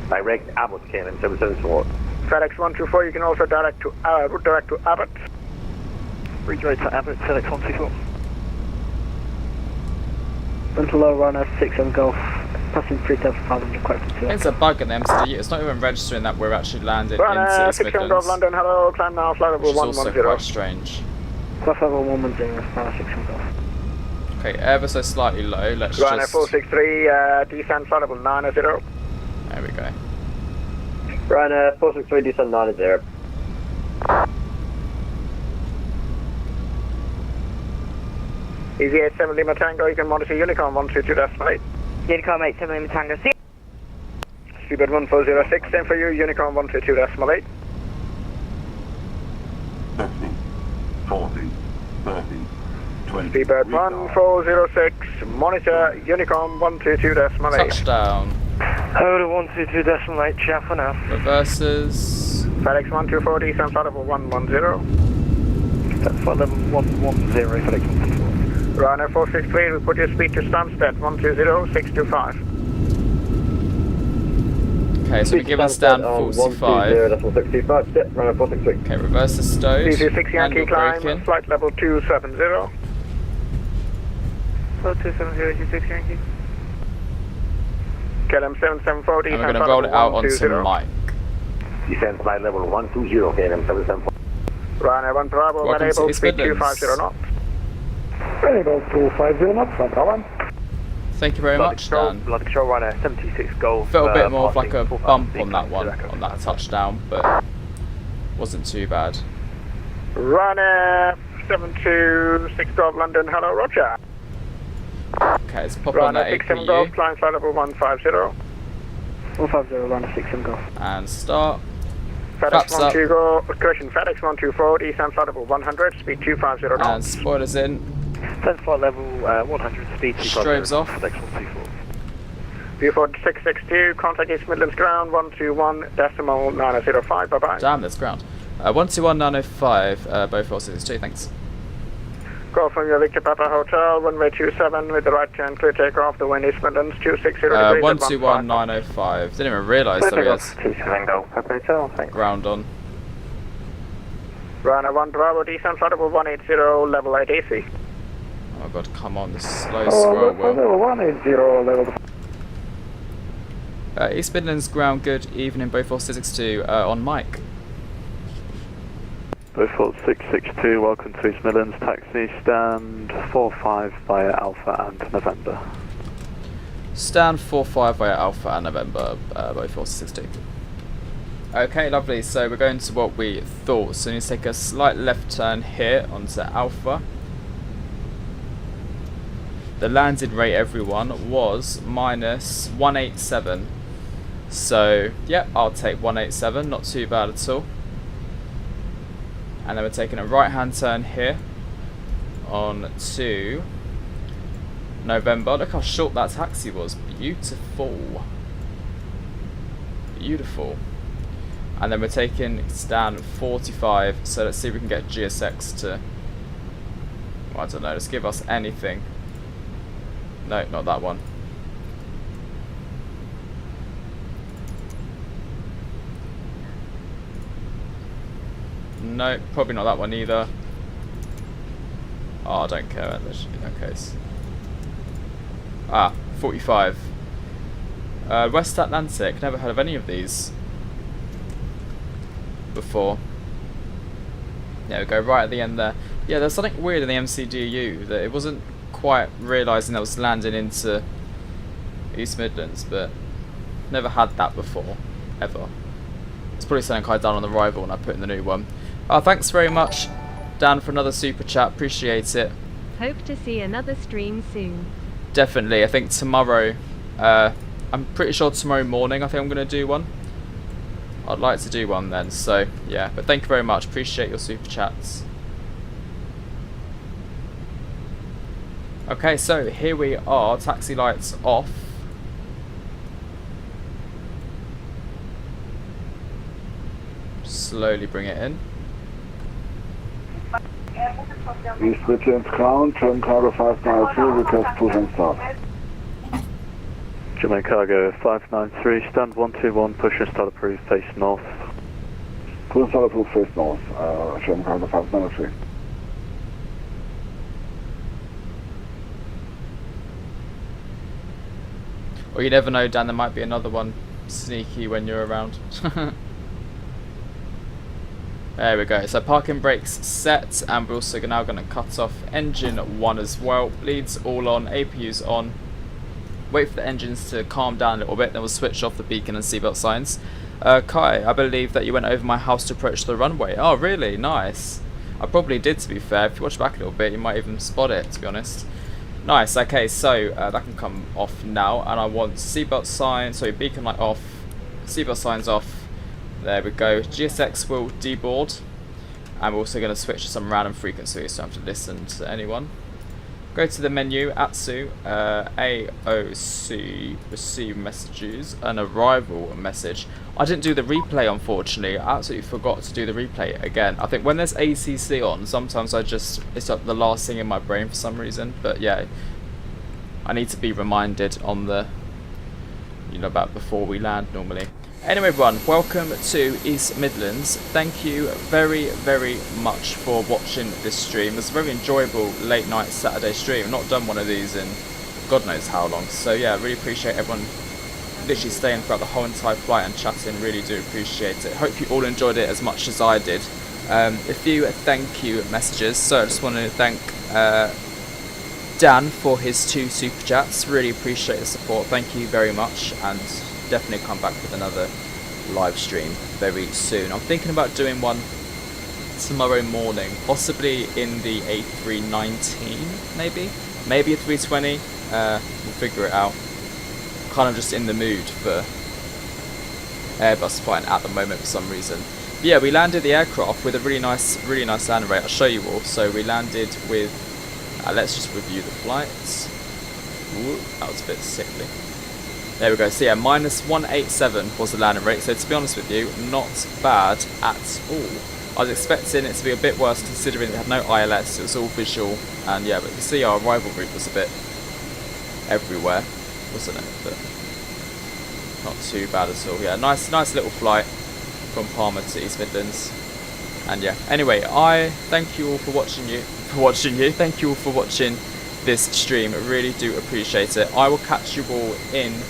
Direct Abbott, KLM 774. FedEx 124, you can also direct to route direct to Abbott. Redirect to Abbott, FedEx 124. Until low runner 6 on Golf, passing 3,500 quite to It's a bug in the MCD. It's not even registering that we're actually landed Runner into 6 on Golf, Midlands, London, hello, climb now, flight level which is also 110. quite strange. Golf level 110, runner 6 on Golf. Okay, ever so slightly low. Let's Runner just. 463, descent flight level 90. There we go. Runner 463, descent 90. Easy 87 Lima Tango, you can monitor Unicorn 122.8. Unicorn 87 Lima Tango, see Seabird 1406, same for you, Unicorn 122.8. 50, 40, 30, 20. Seabird 1406, monitor Unicorn 122.8. Touchdown. Hold 122.8, chaff for now. Reverses. FedEx 124, descent flight level 110. That's flight level 110, FedEx 124. Runner 463, we put your speed to Stansted 120625. Okay, so we're given stand 45. That's 165, step, runner 463. Okay, reverse the stowed. CC6 Yankey Manual climb, braking. flight level 270. 270, CC6 Yankee. KLM 774, And we're going to roll it out onto Mike. Descent flight level 120, KLM 774. Runner 1 Bravo, Welcome to enable East speed Midlands. 250 knots. Enable 250 knots, no problem. Thank you very much, Dan. Blood control runner 76 Golf. Felt a bit more of like passing a 4,000 bump feet on that one, to on that touchdown, but wasn't too bad. Runner 726 Golf London, hello Roger. Okay, let's pop on Runner that 67 Golf, APU climb flight level 150. 150, runner 6 on Golf. and start. FedEx Flaps up 124, correction, FedEx 124, descent flight level 100, speed 250 and knots. spoilers in. Descent flight level 100, speed 250. Strobes off. FedEx 124. Buford 662, contact East Midlands ground 121.905, bye bye. Damn, that's ground. 121905, both horses, too, thanks. Call from your Victor Papa Hotel, runway 27 with the right turn, clear takeoff, the wind East Midlands 260 degrees. 121905. Didn't even realise that we had 27 Golf, Papa Hotel, thanks. ground on. Runner 1 Bravo, descent flight level 180, level 8 AC. Oh god, come on, this slow squirrel wheel. Level 180, level. East Midlands ground good, evening, both horses 662 on Mike. Beaufort 662, welcome to East Midlands, taxi stand 45 via Alpha and November. Stand 45 via Alpha and November, both horses 662. Okay, lovely, so we're going to what we thought, so we need to take a slight left turn here onto Alpha. The landing rate, everyone, was minus 187. So, yeah, I'll take 187, not too bad at all. And then we're taking a right hand turn here on to November. Look how short that taxi was. Beautiful. Beautiful. And then we're taking stand 45. So let's see if we can get GSX to, well, I don't know, just give us anything. No, not that one. No, probably not that one either. Oh, I don't care in that case. Ah, 45. West Atlantic, never heard of any of these before. Yeah, we go right at the end there. Yeah, there's something weird in the MCDU that it wasn't quite realising that was landing into East Midlands, but never had that before, ever. It's probably something I done on the arrival when I put in the new one. Oh, thanks very much, Dan, for another super chat. Appreciate it. Hope to see another stream soon. Definitely. I think tomorrow, I'm pretty sure tomorrow morning I think I'm going to do one. I'd like to do one then, so yeah. But thank you very much. Appreciate your super chats. Okay, so here we are, taxi lights off. Slowly bring it in. East Midlands ground, German cargo 593, request push and start. German cargo 593, stand 121, push and start approved, face north. Push and start approved, face north, German cargo 593. Or you never know, Dan, there might be another one sneaky when you're around. There we go. So parking brakes set, and we're also now going to cut off engine 1 as well. Leads all on, APU's on. Wait for the engines to calm down a little bit, then we'll switch off the beacon and seatbelt signs. Kai, I believe that you went over my house to approach the runway. Oh, really? Nice. I probably did, to be fair. If you watch back a little bit, you might even spot it, to be honest. Nice. Okay, so that can come off now, and I want seatbelt signs, so beacon light off, seatbelt signs off. There we go. GSX will deboard, and we're also going to switch to some random frequencies, so I don't have to listen to anyone. Go to the menu, ATSU, AOC, receive messages, an arrival message. I didn't do the replay, unfortunately. I absolutely forgot to do the replay again. I think when there's ACC on, sometimes it's like the last thing in my brain for some reason. But yeah, I need to be reminded on the, about before we land normally. Anyway, everyone, welcome to East Midlands. Thank you very, very much for watching this stream. It was a very enjoyable late night Saturday stream. I've not done one of these in God knows how long. So yeah, really appreciate everyone literally staying throughout the whole entire flight and chatting. Really do appreciate it. Hope you all enjoyed it as much as I did. A few thank you messages. So I just want to thank Dan for his 2 super chats. Really appreciate the support. Thank you very much, and definitely come back with another live stream very soon. I'm thinking about doing one tomorrow morning, possibly in the A319, maybe a 320. We'll figure it out. Kind of just in the mood for Airbus flying at the moment for some reason. But yeah, we landed the aircraft with a really nice landing rate. I'll show you all. So we landed with. Let's just review the flights. Ooh, that was a bit sickly. There we go. So yeah, -187 was the landing rate. So to be honest with you, not bad at all. I was expecting it to be a bit worse considering it had no ILS. It was all visual, and yeah, but you can see our arrival route was a bit everywhere, wasn't it? But not too bad at all. Yeah, nice little flight from Palma to East Midlands. And yeah, anyway, I thank you all for watching. Thank you all for watching this stream. I really do appreciate it. I will catch you all in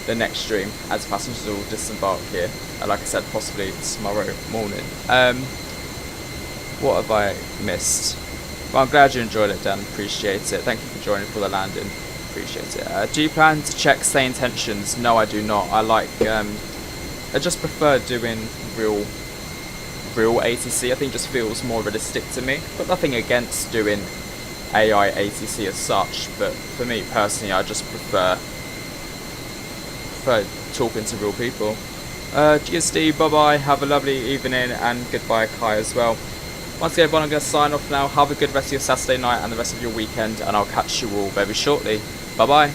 the next stream as passengers all disembark here. Like I said, possibly tomorrow morning. What have I missed? Well, I'm glad you enjoyed it, Dan. Appreciate it. Thank you for joining for the landing. Appreciate it. Do you plan to check stay intentions? No, I do not. I like. I just prefer doing real ATC. I think it just feels more realistic to me. But nothing against doing AI ATC as such, but for me personally, I just prefer talking to real people. Cheers, Steve. Bye bye. Have a lovely evening, and goodbye, Kai, as well. Once again, everyone, I'm going to sign off now. Have a good rest of your Saturday night and the rest of your weekend, and I'll catch you all very shortly. Bye bye.